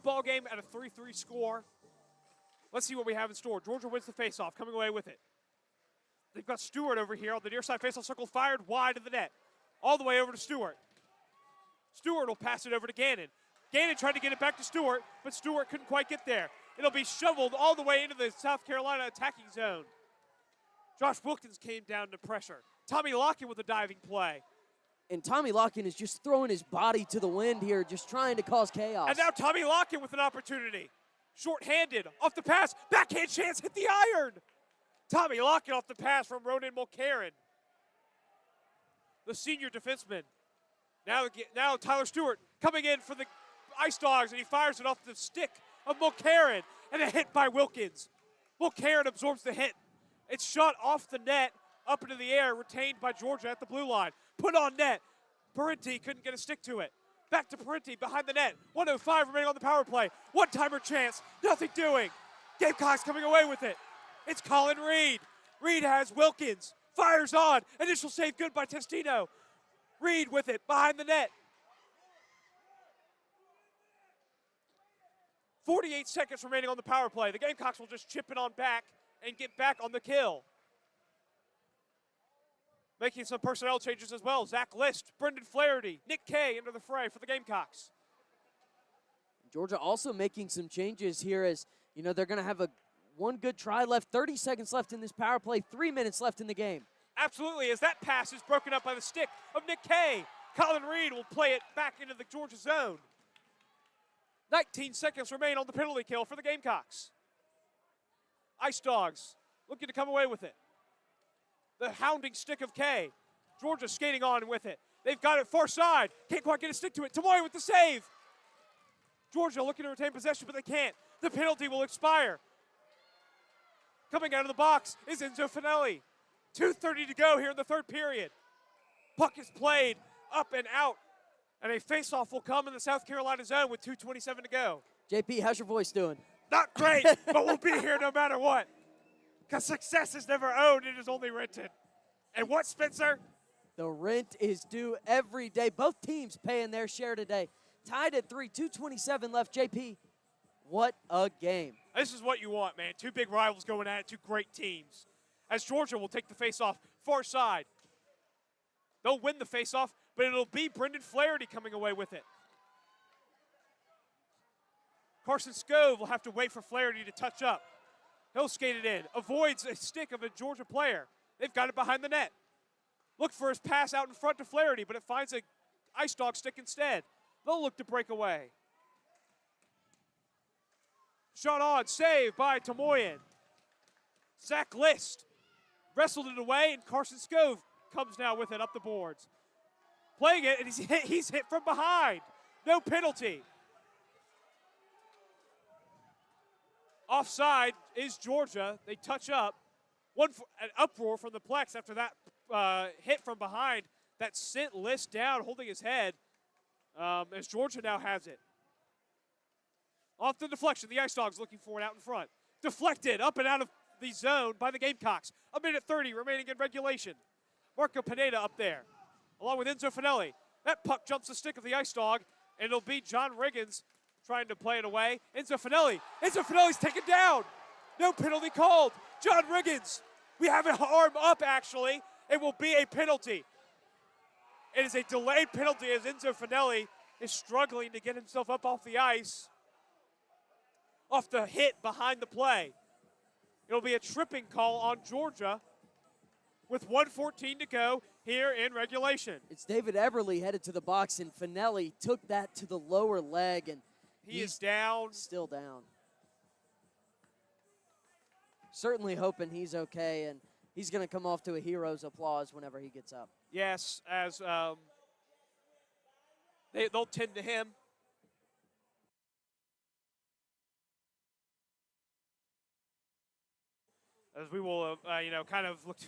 ball game at a 3-3 score, let's see what we have in store. Georgia wins the faceoff, coming away with it. They've got Stewart over here on the near side faceoff circle, fired wide of the net, all the way over to Stewart. Stewart will pass it over to Gannon. Gannon tried to get it back to Stewart, but Stewart couldn't quite get there. It'll be shoveled all the way into the South Carolina attacking zone. Josh Wilkins came down to pressure. Tommy Lockett with a diving play. And Tommy Lockett is just throwing his body to the wind here, just trying to cause chaos. And now Tommy Lockett with an opportunity. Short-handed, off the pass, backhand chance, hit the iron. Tommy Lockett off the pass from Ronan Mulcairn, the senior defenseman. Now Tyler Stewart coming in for the Ice Dogs, and he fires it off the stick of Mulcairn, and a hit by Wilkins. Mulcairn absorbs the hit. It's shot off the net, up into the air, retained by Georgia at the blue line. Put on net. Parenti couldn't get a stick to it. Back to Parenti behind the net. 1:05 remaining on the power play. One-timer chance. Nothing doing. Gamecocks coming away with it. It's Colin Reed. Reed has Wilkins. Fires on. Initial save good by Testino. Reed with it behind the net. 48 seconds remaining on the power play. The Gamecocks will just chip it on back and get back on the kill. Making some personnel changes as well. Zach List, Brendan Flaherty, Nick Kay into the fray for the Gamecocks. Georgia also making some changes here as, you know, they're going to have one good try left, 30 seconds left in this power play, 3 minutes left in the game. Absolutely, as that pass is broken up by the stick of Nick Kay. Colin Reed will play it back into the Georgia zone. 19 seconds remain on the penalty kill for the Gamecocks. Ice Dogs looking to come away with it. The hounding stick of Kay. Georgia skating on with it. They've got it far side. Can't quite get a stick to it. Tamoy with the save. Georgia looking to retain possession, but they can't. The penalty will expire. Coming out of the box is Enzo Finelli. 2:30 to go here in the third period. Puck is played up and out. And a face-off will come in the South Carolina zone with 2:27 to go. JP, how's your voice doing? Not great, but we'll be here no matter what. Because success is never owned, it is only rented. And what, Spencer? The rent is due every day. Both teams paying their share today. Tied at 3, 2:27 left. JP, what a game. This is what you want, man. Two big rivals going at it, two great teams. As Georgia will take the face-off far side. They'll win the face-off, but it'll be Brendan Flaherty coming away with it. Carson Scove will have to wait for Flaherty to touch up. He'll skate it in. Avoids a stick of a Georgia player. They've got it behind the net. Look for his pass out in front to Flaherty, but it finds a Ice Dog stick instead. They'll look to break away. Shot on, save by Tamoyan. Zach List wrestled it away, and Carson Scove comes now with it up the boards. Playing it, and he's hit from behind. No penalty. Offside is Georgia. They touch up. An uproar from the Plex after that hit from behind that sent List down, holding his head, as Georgia now has it. Off the deflection, the Ice Dogs looking for it out in front. Deflected up and out of the zone by the Gamecocks. 1:30 remaining in regulation. Marco Pineda up there, along with Enzo Finelli. That puck jumps the stick of the Ice Dog, and it'll be John Riggins trying to play it away. Enzo Finelli's taken down. No penalty called. John Riggins, we have an arm up actually. It will be a penalty. It is a delayed penalty as Enzo Finelli is struggling to get himself up off the ice. Off the hit behind the play. It'll be a tripping call on Georgia with 1:14 to go here in regulation. It's David Eberle headed to the box, and Finelli took that to the lower leg, and he is down. Still down. Certainly hoping he's okay, and he's going to come off to a hero's applause whenever he gets up. Yes, as they'll tend to him. As we will, kind of look,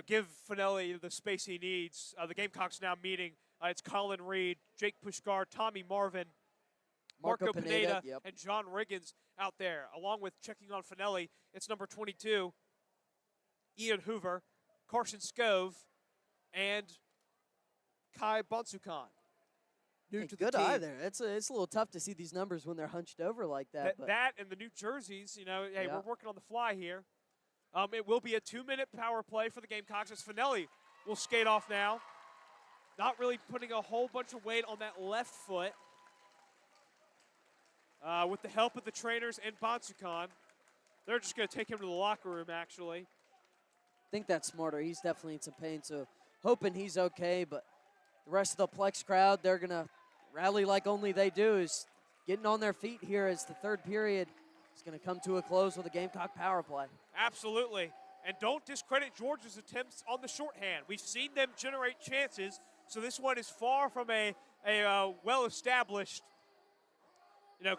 give Finelli the space he needs. The Gamecocks now meeting. It's Colin Reed, Jake Pushkar, Tommy Marvin, Marco Pineda, yep, and John Riggins out there. Along with checking on Finelli, it's number 22, Ian Hoover, Carson Scove, and Kai Bonsukan. Hey, good eye there. It's a little tough to see these numbers when they're hunched over like that. That and the new jerseys, hey, yeah, we're working on the fly here. It will be a 2-minute power play for the Gamecocks as Finelli will skate off now. Not really putting a whole bunch of weight on that left foot. With the help of the trainers and Bonsukan, they're just going to take him to the locker room, actually. I think that's smarter. He's definitely in some pain, so hoping he's okay. But the rest of the Plex crowd, they're going to rally like only they do, is getting on their feet here as the third period is going to come to a close with a Gamecock power play. Absolutely. And don't discredit Georgia's attempts on the shorthand. We've seen them generate chances, so this one is far from a well-established,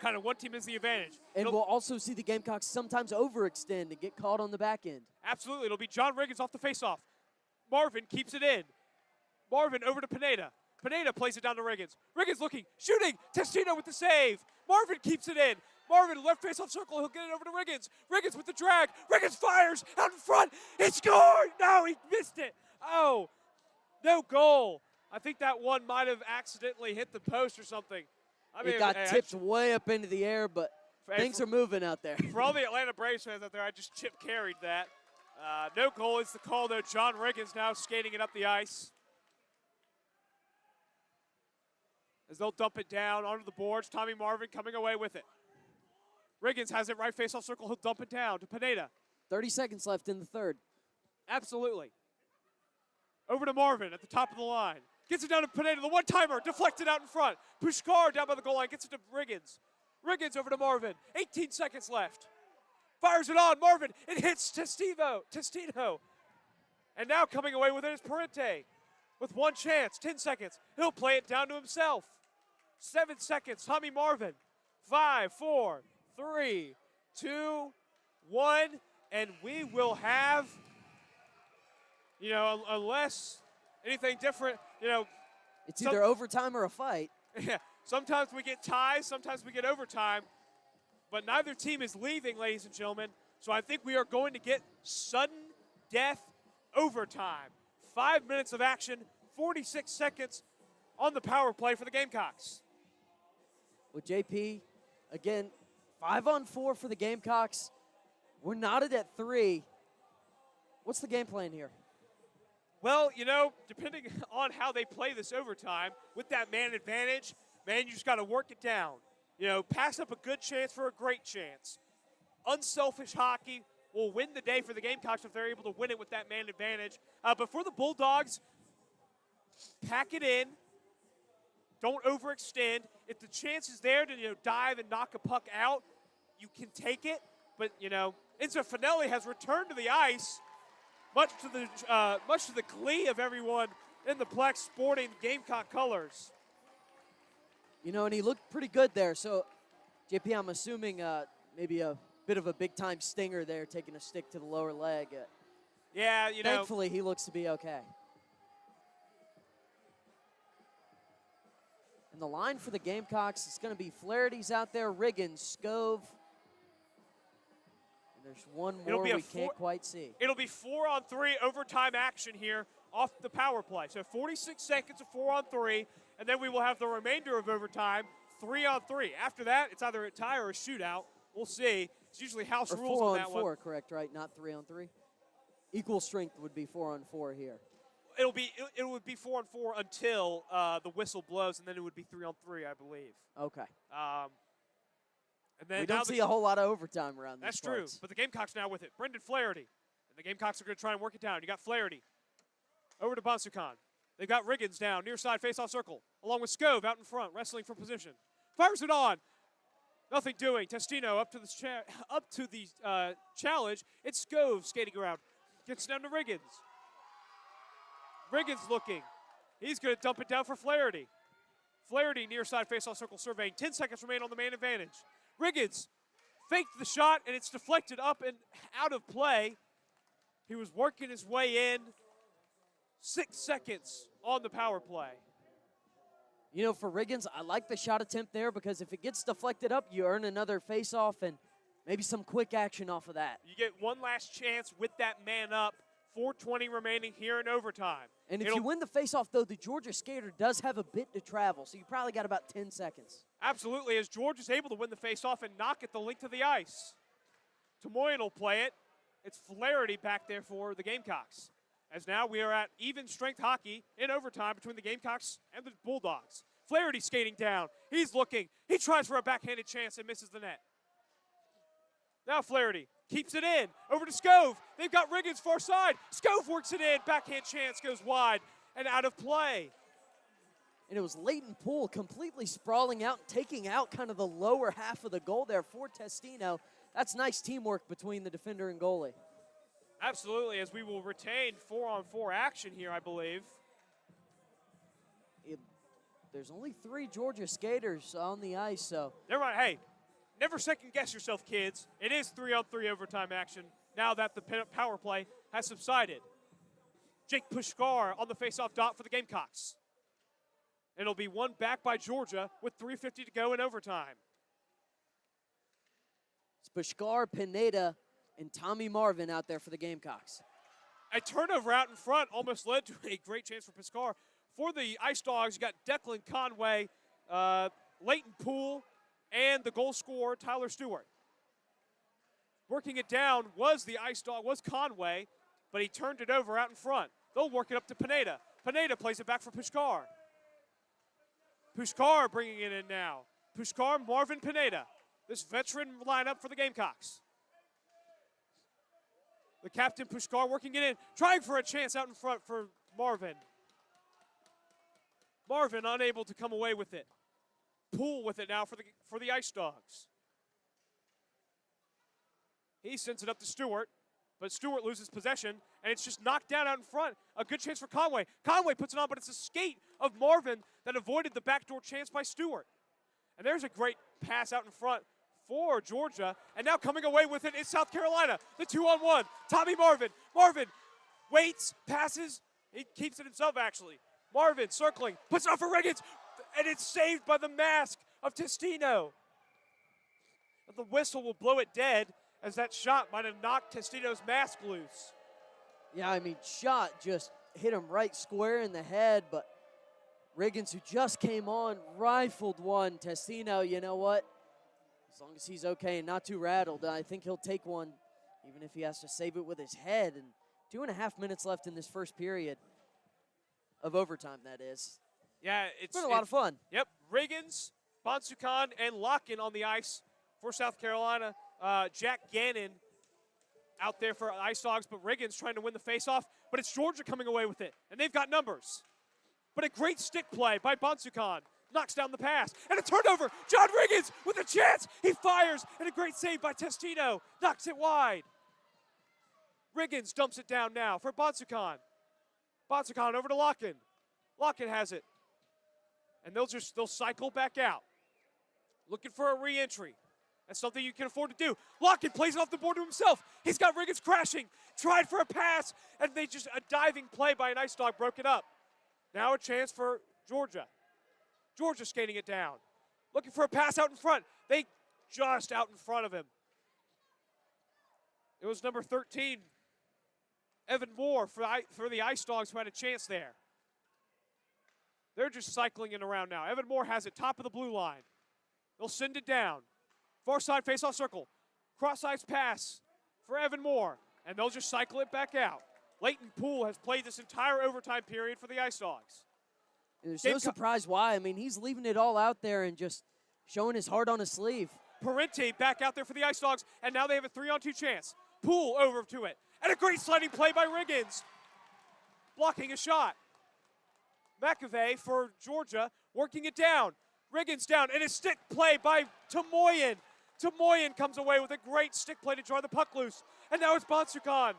kind of one team is the advantage. And we'll also see the Gamecocks sometimes overextend and get caught on the back end. Absolutely. It'll be John Riggins off the faceoff. Marvin keeps it in. Marvin over to Pineda. Pineda plays it down to Riggins. Riggins looking, shooting. Testino with the save. Marvin keeps it in. Marvin, left face-off circle. He'll get it over to Riggins. Riggins with the drag. Riggins fires out in front. He scored. No, he missed it. Oh, no goal. I think that one might have accidentally hit the post or something. It got tipped way up into the air, but things are moving out there. For all the Atlanta Braves fans out there, I just chip carried that. No goal is the call, though. John Riggins now skating it up the ice. As they'll dump it down onto the boards. Tommy Marvin coming away with it. Riggins has it right face-off circle. He'll dump it down to Pineda. 30 seconds left in the third. Absolutely. Over to Marvin at the top of the line. Gets it down to Pineda. The one-timer deflected out in front. Pushkar down by the goal line. Gets it to Riggins. Riggins over to Marvin. 18 seconds left. Fires it on. Marvin. It hits Testino. And now coming away with it is Parente. With one chance. 10 seconds. He'll play it down to himself. 7 seconds. Tommy Marvin. 5, 4, 3, 2, 1. And we will have, unless anything different, It's either overtime or a fight. yeah, sometimes we get ties, sometimes we get overtime, but neither team is leaving, ladies and gentlemen. So I think we are going to get sudden death overtime. 5 minutes of action, 46 seconds on the power play for the Gamecocks. With JP, again, 5-on-4 for the Gamecocks. We're knotted at 3. What's the game plan here? Well, depending on how they play this overtime, with that man advantage, man, you just got to work it down. Pass up a good chance for a great chance. Unselfish hockey will win the day for the Gamecocks if they're able to win it with that man advantage. But for the Bulldogs, pack it in. Don't overextend. If the chance is there to dive and knock a puck out, you can take it. But Enzo Finelli has returned to the ice, much to the glee of everyone in the Plex sporting Gamecock colors. And he looked pretty good there. So, JP, I'm assuming maybe a bit of a big-time stinger there, taking a stick to the lower leg. Yeah, Thankfully, he looks to be okay. And the line for the Gamecocks is going to be Flaherty's out there, Riggins, Scove. And there's one more we can't quite see. It'll be 4-on-3 overtime action here off the power play. So 46 seconds of 4-on-3, and then we will have the remainder of overtime, 3-on-3. After that, it's either a tie or a shootout. We'll see. It's usually house rules on that one. 4-on-4, correct, right? Not 3-on-3? Equal strength would be 4-on-4 here. It would be 4-on-4 until the whistle blows, and then it would be 3-on-3, I believe. Okay. And then we don't see a whole lot of overtime around That's these parts. true, but the Gamecocks now with it. Brendan Flaherty. And the Gamecocks are going to try and work it down. You got Flaherty over to Bonsukan. They've got Riggins down, near side face-off circle, along with Scove out in front, wrestling for position. Fires it on. Nothing doing. Testino up to the challenge. It's Scove skating around. Gets down to Riggins. Riggins looking. He's going to dump it down for Flaherty. Flaherty near side face-off circle surveying. 10 seconds remain on the man advantage. Riggins faked the shot, and it's deflected up and out of play. He was working his way in. 6 seconds on the power play. For Riggins, I like the shot attempt there because if it gets deflected up, you earn another face-off and maybe some quick action off of that. You get one last chance with that man up. 4:20 remaining here in overtime. And if you win the face-off, though, the Georgia skater does have a bit to travel, so you probably got about 10 seconds. Absolutely, as George is able to win the face-off and knock it the length of the ice. Tomoyan will play it. It's Flaherty back there for the Gamecocks. As now we are at even strength hockey in overtime between the Gamecocks and the Bulldogs. Flaherty skating down. He's looking. He tries for a backhanded chance and misses the net. Now Flaherty keeps it in. Over to Scove. They've got Riggins far side. Scove works it in. Backhand chance goes wide and out of play. And it was Leighton Poole completely sprawling out, taking out kind of the lower half of the goal there for Testino. That's nice teamwork between the defender and goalie. Absolutely, as we will retain 4-on-4 action here, I believe. There's only 3 Georgia skaters on the ice, so. Never mind. Hey, never second guess yourself, kids. It is 3-on-3 overtime action now that the power play has subsided. Jake Pushkar on the faceoff dot for the Gamecocks. It'll be one back by Georgia with 3:50 to go in overtime. It's Pushkar, Pineda, and Tommy Marvin out there for the Gamecocks. A turnover out in front almost led to a great chance for Pushkar. For the Ice Dogs, you got Declan Conway, Leighton Poole, and the goal scorer, Tyler Stewart. Working it down was the Ice Dog, was Conway, but he turned it over out in front. They'll work it up to Pineda. Pineda plays it back for Pushkar. Pushkar bringing it in now. Pushkar, Marvin, Pineda. this veteran lineup for the Gamecocks. The captain, Pushkar, working it in, trying for a chance out in front for Marvin. Marvin unable to come away with it. Poole with it now for the Ice Dogs. He sends it up to Stewart, but Stewart loses possession, and it's just knocked down out in front. A good chance for Conway. Conway puts it on, but it's a skate of Marvin that avoided the backdoor chance by Stewart. And there's a great pass out in front for Georgia, and now coming away with it is South Carolina. The 2-on-1. Tommy Marvin. Marvin waits, passes. He keeps it himself, actually. Marvin circling, puts it off for Riggins, and it's saved by the mask of Testino. The whistle will blow it dead, as that shot might have knocked Testino's mask loose. Yeah, I mean, shot just hit him right square in the head, but Riggins, who just came on, rifled one. Testino, you know what? As long as he's okay and not too rattled, I think he'll take one, even if he has to save it with his head. And 2.5 minutes left in this first period of overtime, that is. Yeah, it's been a lot of fun. Yep, Riggins, Bonsukan, and Locken on the ice for South Carolina. Jack Gannon out there for Ice Dogs, but Riggins trying to win the faceoff. But it's Georgia coming away with it, and they've got numbers. But a great stick play by Bonsukan. Knocks down the pass, and a turnover. John Riggins with a chance. He fires, and a great save by Testino. Knocks it wide. Riggins dumps it down now for Bonsukan. Bonsukan over to Locken. Locken has it. And they'll cycle back out. Looking for a re-entry. That's something you can afford to do. Locken plays it off the board to himself. He's got Riggins crashing. Tried for a pass, and a diving play by an Ice Dog broke it up. Now a chance for Georgia. Georgia skating it down. Looking for a pass out in front. They just out in front of him. It was number 13, Evan Moore for the Ice Dogs, who had a chance there. They're just cycling it around now. Evan Moore has it top of the blue line. They'll send it down. Far side face-off circle. Cross-ice pass for Evan Moore. And they'll just cycle it back out. Leighton Poole has played this entire overtime period for the Ice Dogs. There's no surprise why. I mean, he's leaving it all out there and just showing his heart on his sleeve. Parente back out there for the Ice Dogs, and now they have a 3-on-2 chance. Poole over to it. And a great sliding play by Riggins. Blocking a shot. McAvey for Georgia, working it down. Riggins down, and a stick play by Tamoyan. Tamoyan comes away with a great stick play to draw the puck loose. And now it's Bonsukan.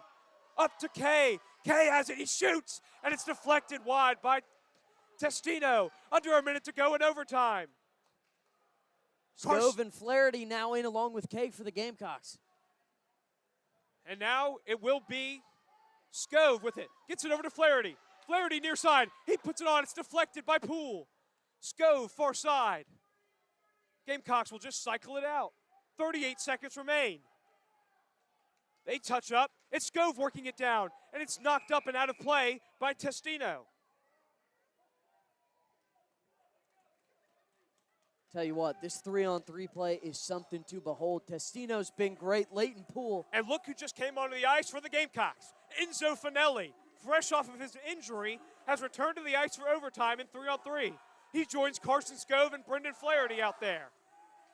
Up to Kay. Kay has it, he shoots, and it's deflected wide by Testino. Under a minute to go in overtime. Scove and Flaherty now in along with Kay for the Gamecocks. And now it will be Scove with it. Gets it over to Flaherty. Flaherty near side. He puts it on. It's deflected by Poole. Scove far side. Gamecocks will just cycle it out. 38 seconds remain. They touch up. It's Scove working it down. And it's knocked up and out of play by Testino. Tell you what, this 3-on-3 play is something to behold. Testino's been great. Leighton Poole. And look who just came onto the ice for the Gamecocks. Enzo Finelli, fresh off of his injury, has returned to the ice for overtime in 3-on-3. He joins Carson Scove and Brendan Flaherty out there.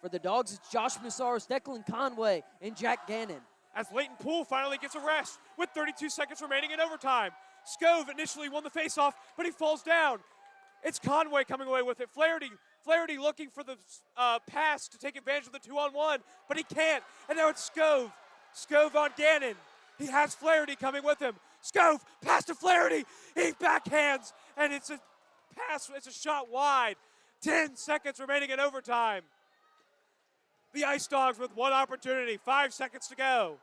For the Dogs, it's Josh Massaros, Declan Conway, and Jack Gannon. As Leighton Poole finally gets a rest with 32 seconds remaining in overtime. Scove initially won the faceoff, but he falls down. It's Conway coming away with it. Flaherty looking for the pass to take advantage of the 2-on-1, but he can't. And now it's Scove. Scove on Gannon. He has Flaherty coming with him. Scove, pass to Flaherty. He backhands, and it's a pass. It's a shot wide. 10 seconds remaining in overtime. The Ice Dogs with one opportunity. 5 seconds to go.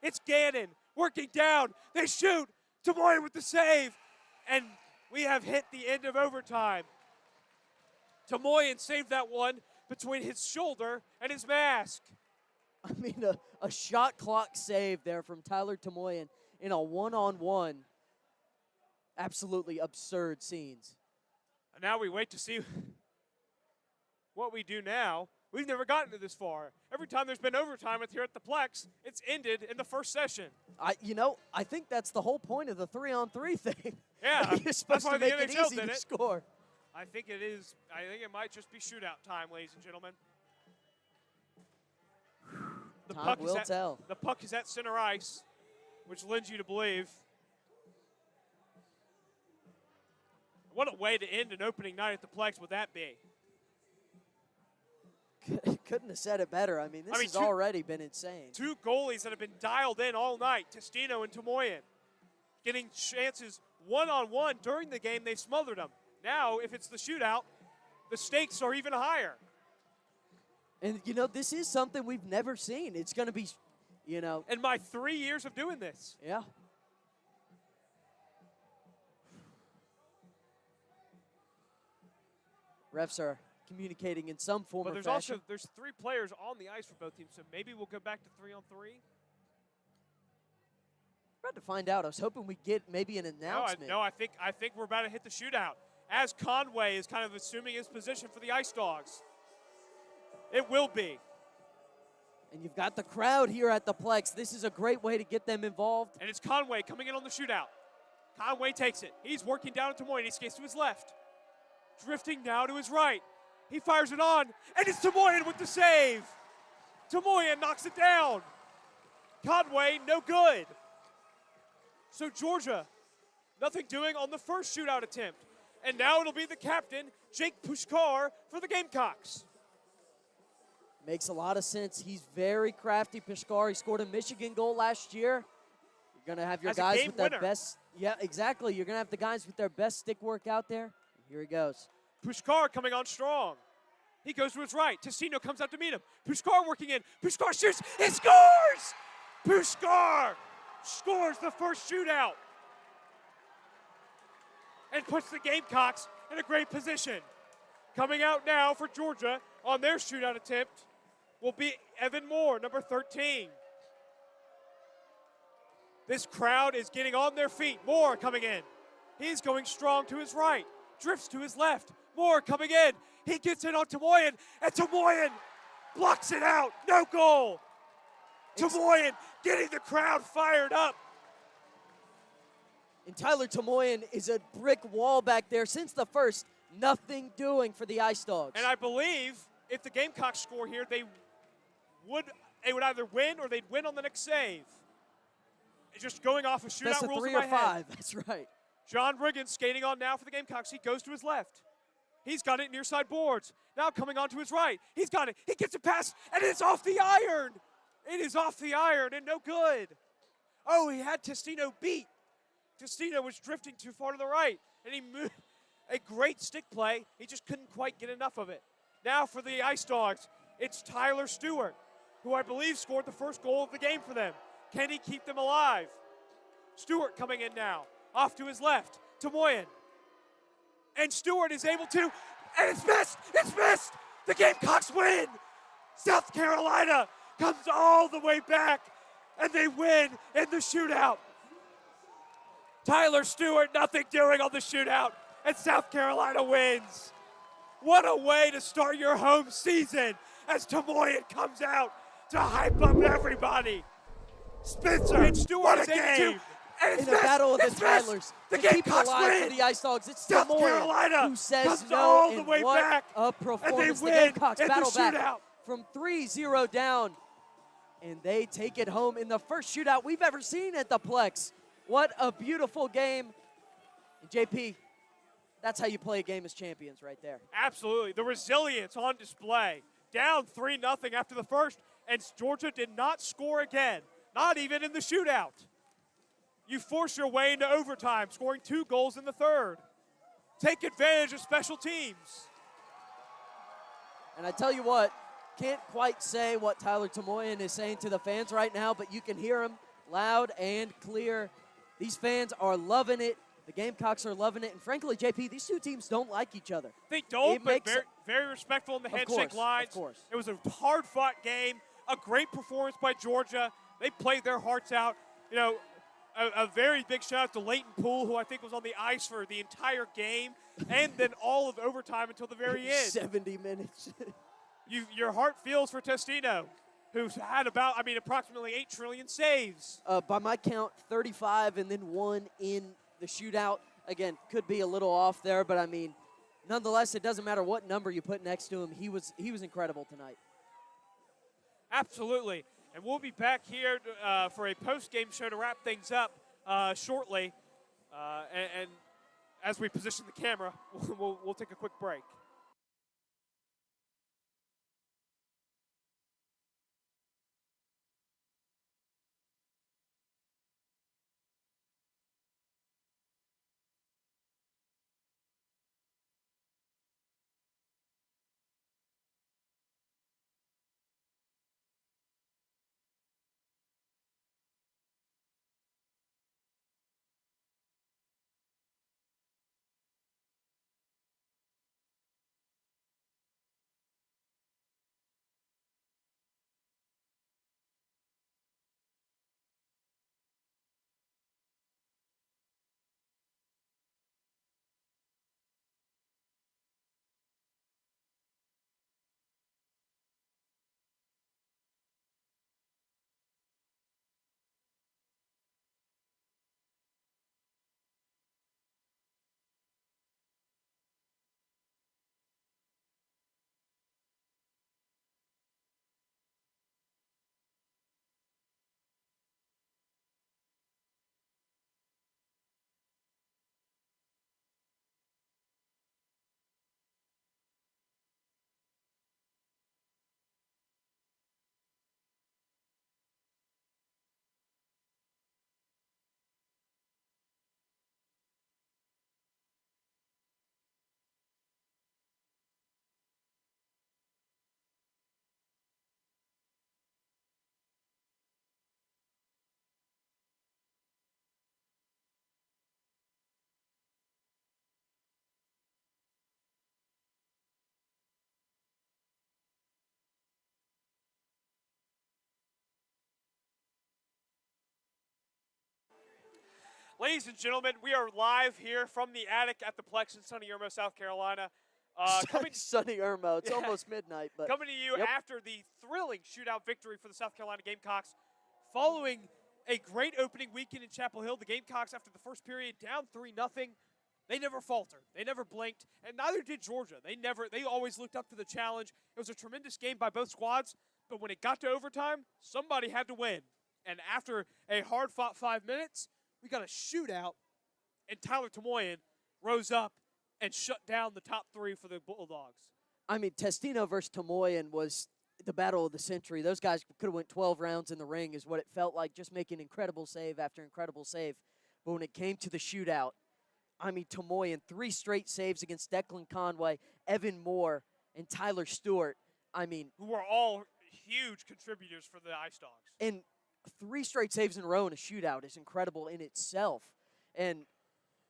It's Gannon working down. They shoot. Tamoyan with the save. And we have hit the end of overtime. Tamoyan saved that one between his shoulder and his mask. I mean, a shot clock save there from Tyler Tamoyan in a one-on-one. Absolutely absurd scenes. And now we wait to see what we do now. We've never gotten to this far. Every time there's been overtime here at the Plex, it's ended in the first session. I think that's the whole point of the 3-on-3 thing. Yeah, You're supposed to make it easy to score. I think it is. I think it might just be shootout time, ladies and gentlemen. the Time puck will is tell. the puck is at center ice, which lends you to believe. What a way to end an opening night at the Plex would that be? Couldn't have said it better. I mean, this has already been insane. Two goalies that have been dialed in all night, Testino and Tomoyan, getting chances one-on-one during the game. They've smothered them. Now, if it's the shootout, the stakes are even higher. And, this is something we've never seen. It's going to be, In my 3 years of doing this. Yeah. Refs are communicating in some form But or there's fashion. there's 3 players on the ice for both teams, so maybe we'll go back to 3-on-3. About to find out. I was hoping we'd get maybe an announcement. No, I think we're about to hit the shootout. As Conway is kind of assuming his position for the Ice Dogs. It will be. And you've got the crowd here at the Plex. This is a great way to get them involved. And it's Conway coming in on the shootout. Conway takes it. He's working down to Tomoyan. He skates to his left. Drifting now to his right. He fires it on, and it's Tomoyan with the save. Tomoyan knocks it down. Conway, no good. So Georgia, nothing doing on the first shootout attempt. And now it'll be the captain, Jake Pushkar, for the Gamecocks. Makes a lot of sense. He's very crafty. Pushkar, he scored a Michigan goal last year. You're going to have your As a guys game with their winner. best. Yeah, exactly. You're going to have the guys with their best stick work out there. Here he goes. Pushkar coming on strong. He goes to his right. Testino comes out to meet him. Pushkar working in. Pushkar shoots. He scores! Pushkar scores the first shootout and puts the Gamecocks in a great position. Coming out now for Georgia on their shootout attempt will be Evan Moore, number 13. This crowd is getting on their feet. Moore coming in. He's going strong to his right. Drifts to his left. Moore coming in. He gets it on Tomoyan, and Tomoyan blocks it out. No goal. Tomoyan getting the crowd fired up. And Tyler Tomoyan is a brick wall back there since the first. Nothing doing for the Ice Dogs. And I believe if the Gamecocks score here, they would either win or they'd win on the next save. It's just going off of shootout Best of rules 3 in or my 5. head. That's right. John Riggins skating on now for the Gamecocks. He goes to his left. He's got it near side boards. Now coming on to his right. He's got it. He gets it past, and it's off the iron. It is off the iron and no good. Oh, he had Testino beat. Testino was drifting too far to the right, and he moved. A great stick play. He just couldn't quite get enough of it. Now for the Ice Dogs, it's Tyler Stewart, who I believe scored the first goal of the game for them. Can he keep them alive? Stewart coming in now. Off to his left. Tomoyan. And Stewart is able to, and it's missed! It's missed! The Gamecocks win! South Carolina comes all the way back, and they win in the shootout. Tyler Stewart, nothing doing on the shootout, and South Carolina wins. What a way to start your home season as Tomoyan comes out to hype up everybody. Spencer and Stewart what a is able game. to, and it's In the missed, battle of the it's missed. Tylers, The to keep it Gamecocks alive win. for the Ice Dogs. It's South Tomoyan Carolina who says comes no, all the and way what back, a performance. The win Gamecocks in the battle back shootout. from 3-0 down, and they take it home in the first shootout we've ever seen at the Plex. What a beautiful game. And JP, that's how you play a game as champions right there. Absolutely. The resilience on display. Down 3-0 after the first, and Georgia did not score again, not even in the shootout. You force your way into overtime, scoring 2 goals in the third. Take advantage of special teams. And I tell you what, can't quite say what Tyler Tomoyan is saying to the fans right now, but you can hear him loud and clear. These fans are loving it. The Gamecocks are loving it. And frankly, JP, these two teams don't like each other. They don't, It but makes- very, very respectful in the handshake course, lines. of course. It was a hard-fought game, a great performance by Georgia. They played their hearts out. You know, a very big shout out to Leighton Poole, who I think was on the ice for the entire game, and then all of overtime until the very end. 70 minutes. Your heart feels for Testino, who's had approximately 8 trillion saves. By my count, 35 and then 1 in the shootout. Again, could be a little off there, but I mean, nonetheless, it doesn't matter what number you put next to him. He was incredible tonight. Absolutely. And we'll be back here for a post-game show to wrap things up shortly. And as we position the camera, we'll take a quick break. Ladies and gentlemen, we are live here from the attic at the Plex in sunny Irmo, South Carolina. Sunny Irmo. It's almost midnight. But coming to you after the thrilling shootout victory for the South Carolina Gamecocks. Following a great opening weekend in Chapel Hill, the Gamecocks, after the first period, down 3-0. They never faltered. They never blinked, and neither did Georgia. They always looked up to the challenge. It was a tremendous game by both squads, but when it got to overtime, somebody had to win. And after a hard-fought 5 minutes, we got a shootout, and Tyler Tomoyan rose up and shut down the top three for the Bulldogs. I mean, Testino versus Tomoyan was the battle of the century. Those guys could have went 12 rounds in the ring is what it felt like, just making incredible save after incredible save. But when it came to the shootout, I mean, Tomoyan, 3 straight saves against Declan Conway, Evan Moore, and Tyler Stewart. I mean, who were all huge contributors for the Ice Dogs. And 3 straight saves in a row in a shootout is incredible in itself. And,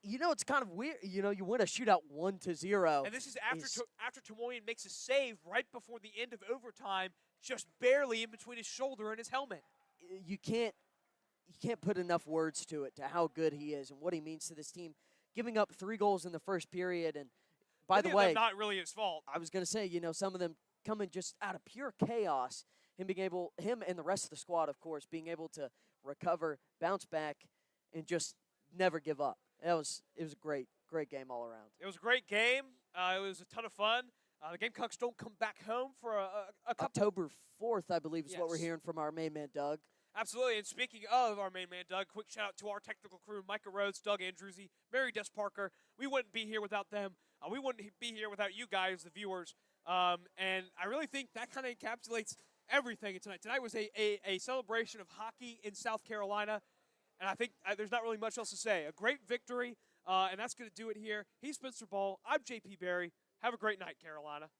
you know, it's kind of weird. You know, you win a shootout 1-0. And this is after Tomoyan makes a save right before the end of overtime, just barely in between his shoulder and his helmet. You can't put enough words to it, to how good he is and what he means to this team. Giving up 3 goals in the first period. And, by the way, not really his fault. I was going to say, you know, some of them coming just out of pure chaos. Him and the rest of the squad, of course, being able to recover, bounce back, and just never give up. It was a great game all around. It was a great game. It was a ton of fun. The Gamecocks don't come back home for a couple. October 4th, I believe, is what we're hearing from our main man, Doug. Absolutely. And speaking of our main man, Doug, quick shout out to our technical crew, Micah, Rhoades, Doug Andreuzzi, Mary Des Parker. We wouldn't be here without them. We wouldn't be here without you guys, the viewers. And I really think that kind of encapsulates everything tonight. Tonight was a celebration of hockey in South Carolina, and I think there's not really much else to say. A great victory, and that's going to do it here. He's Spencer Ball. I'm JP Barry. Have a great night, Carolina.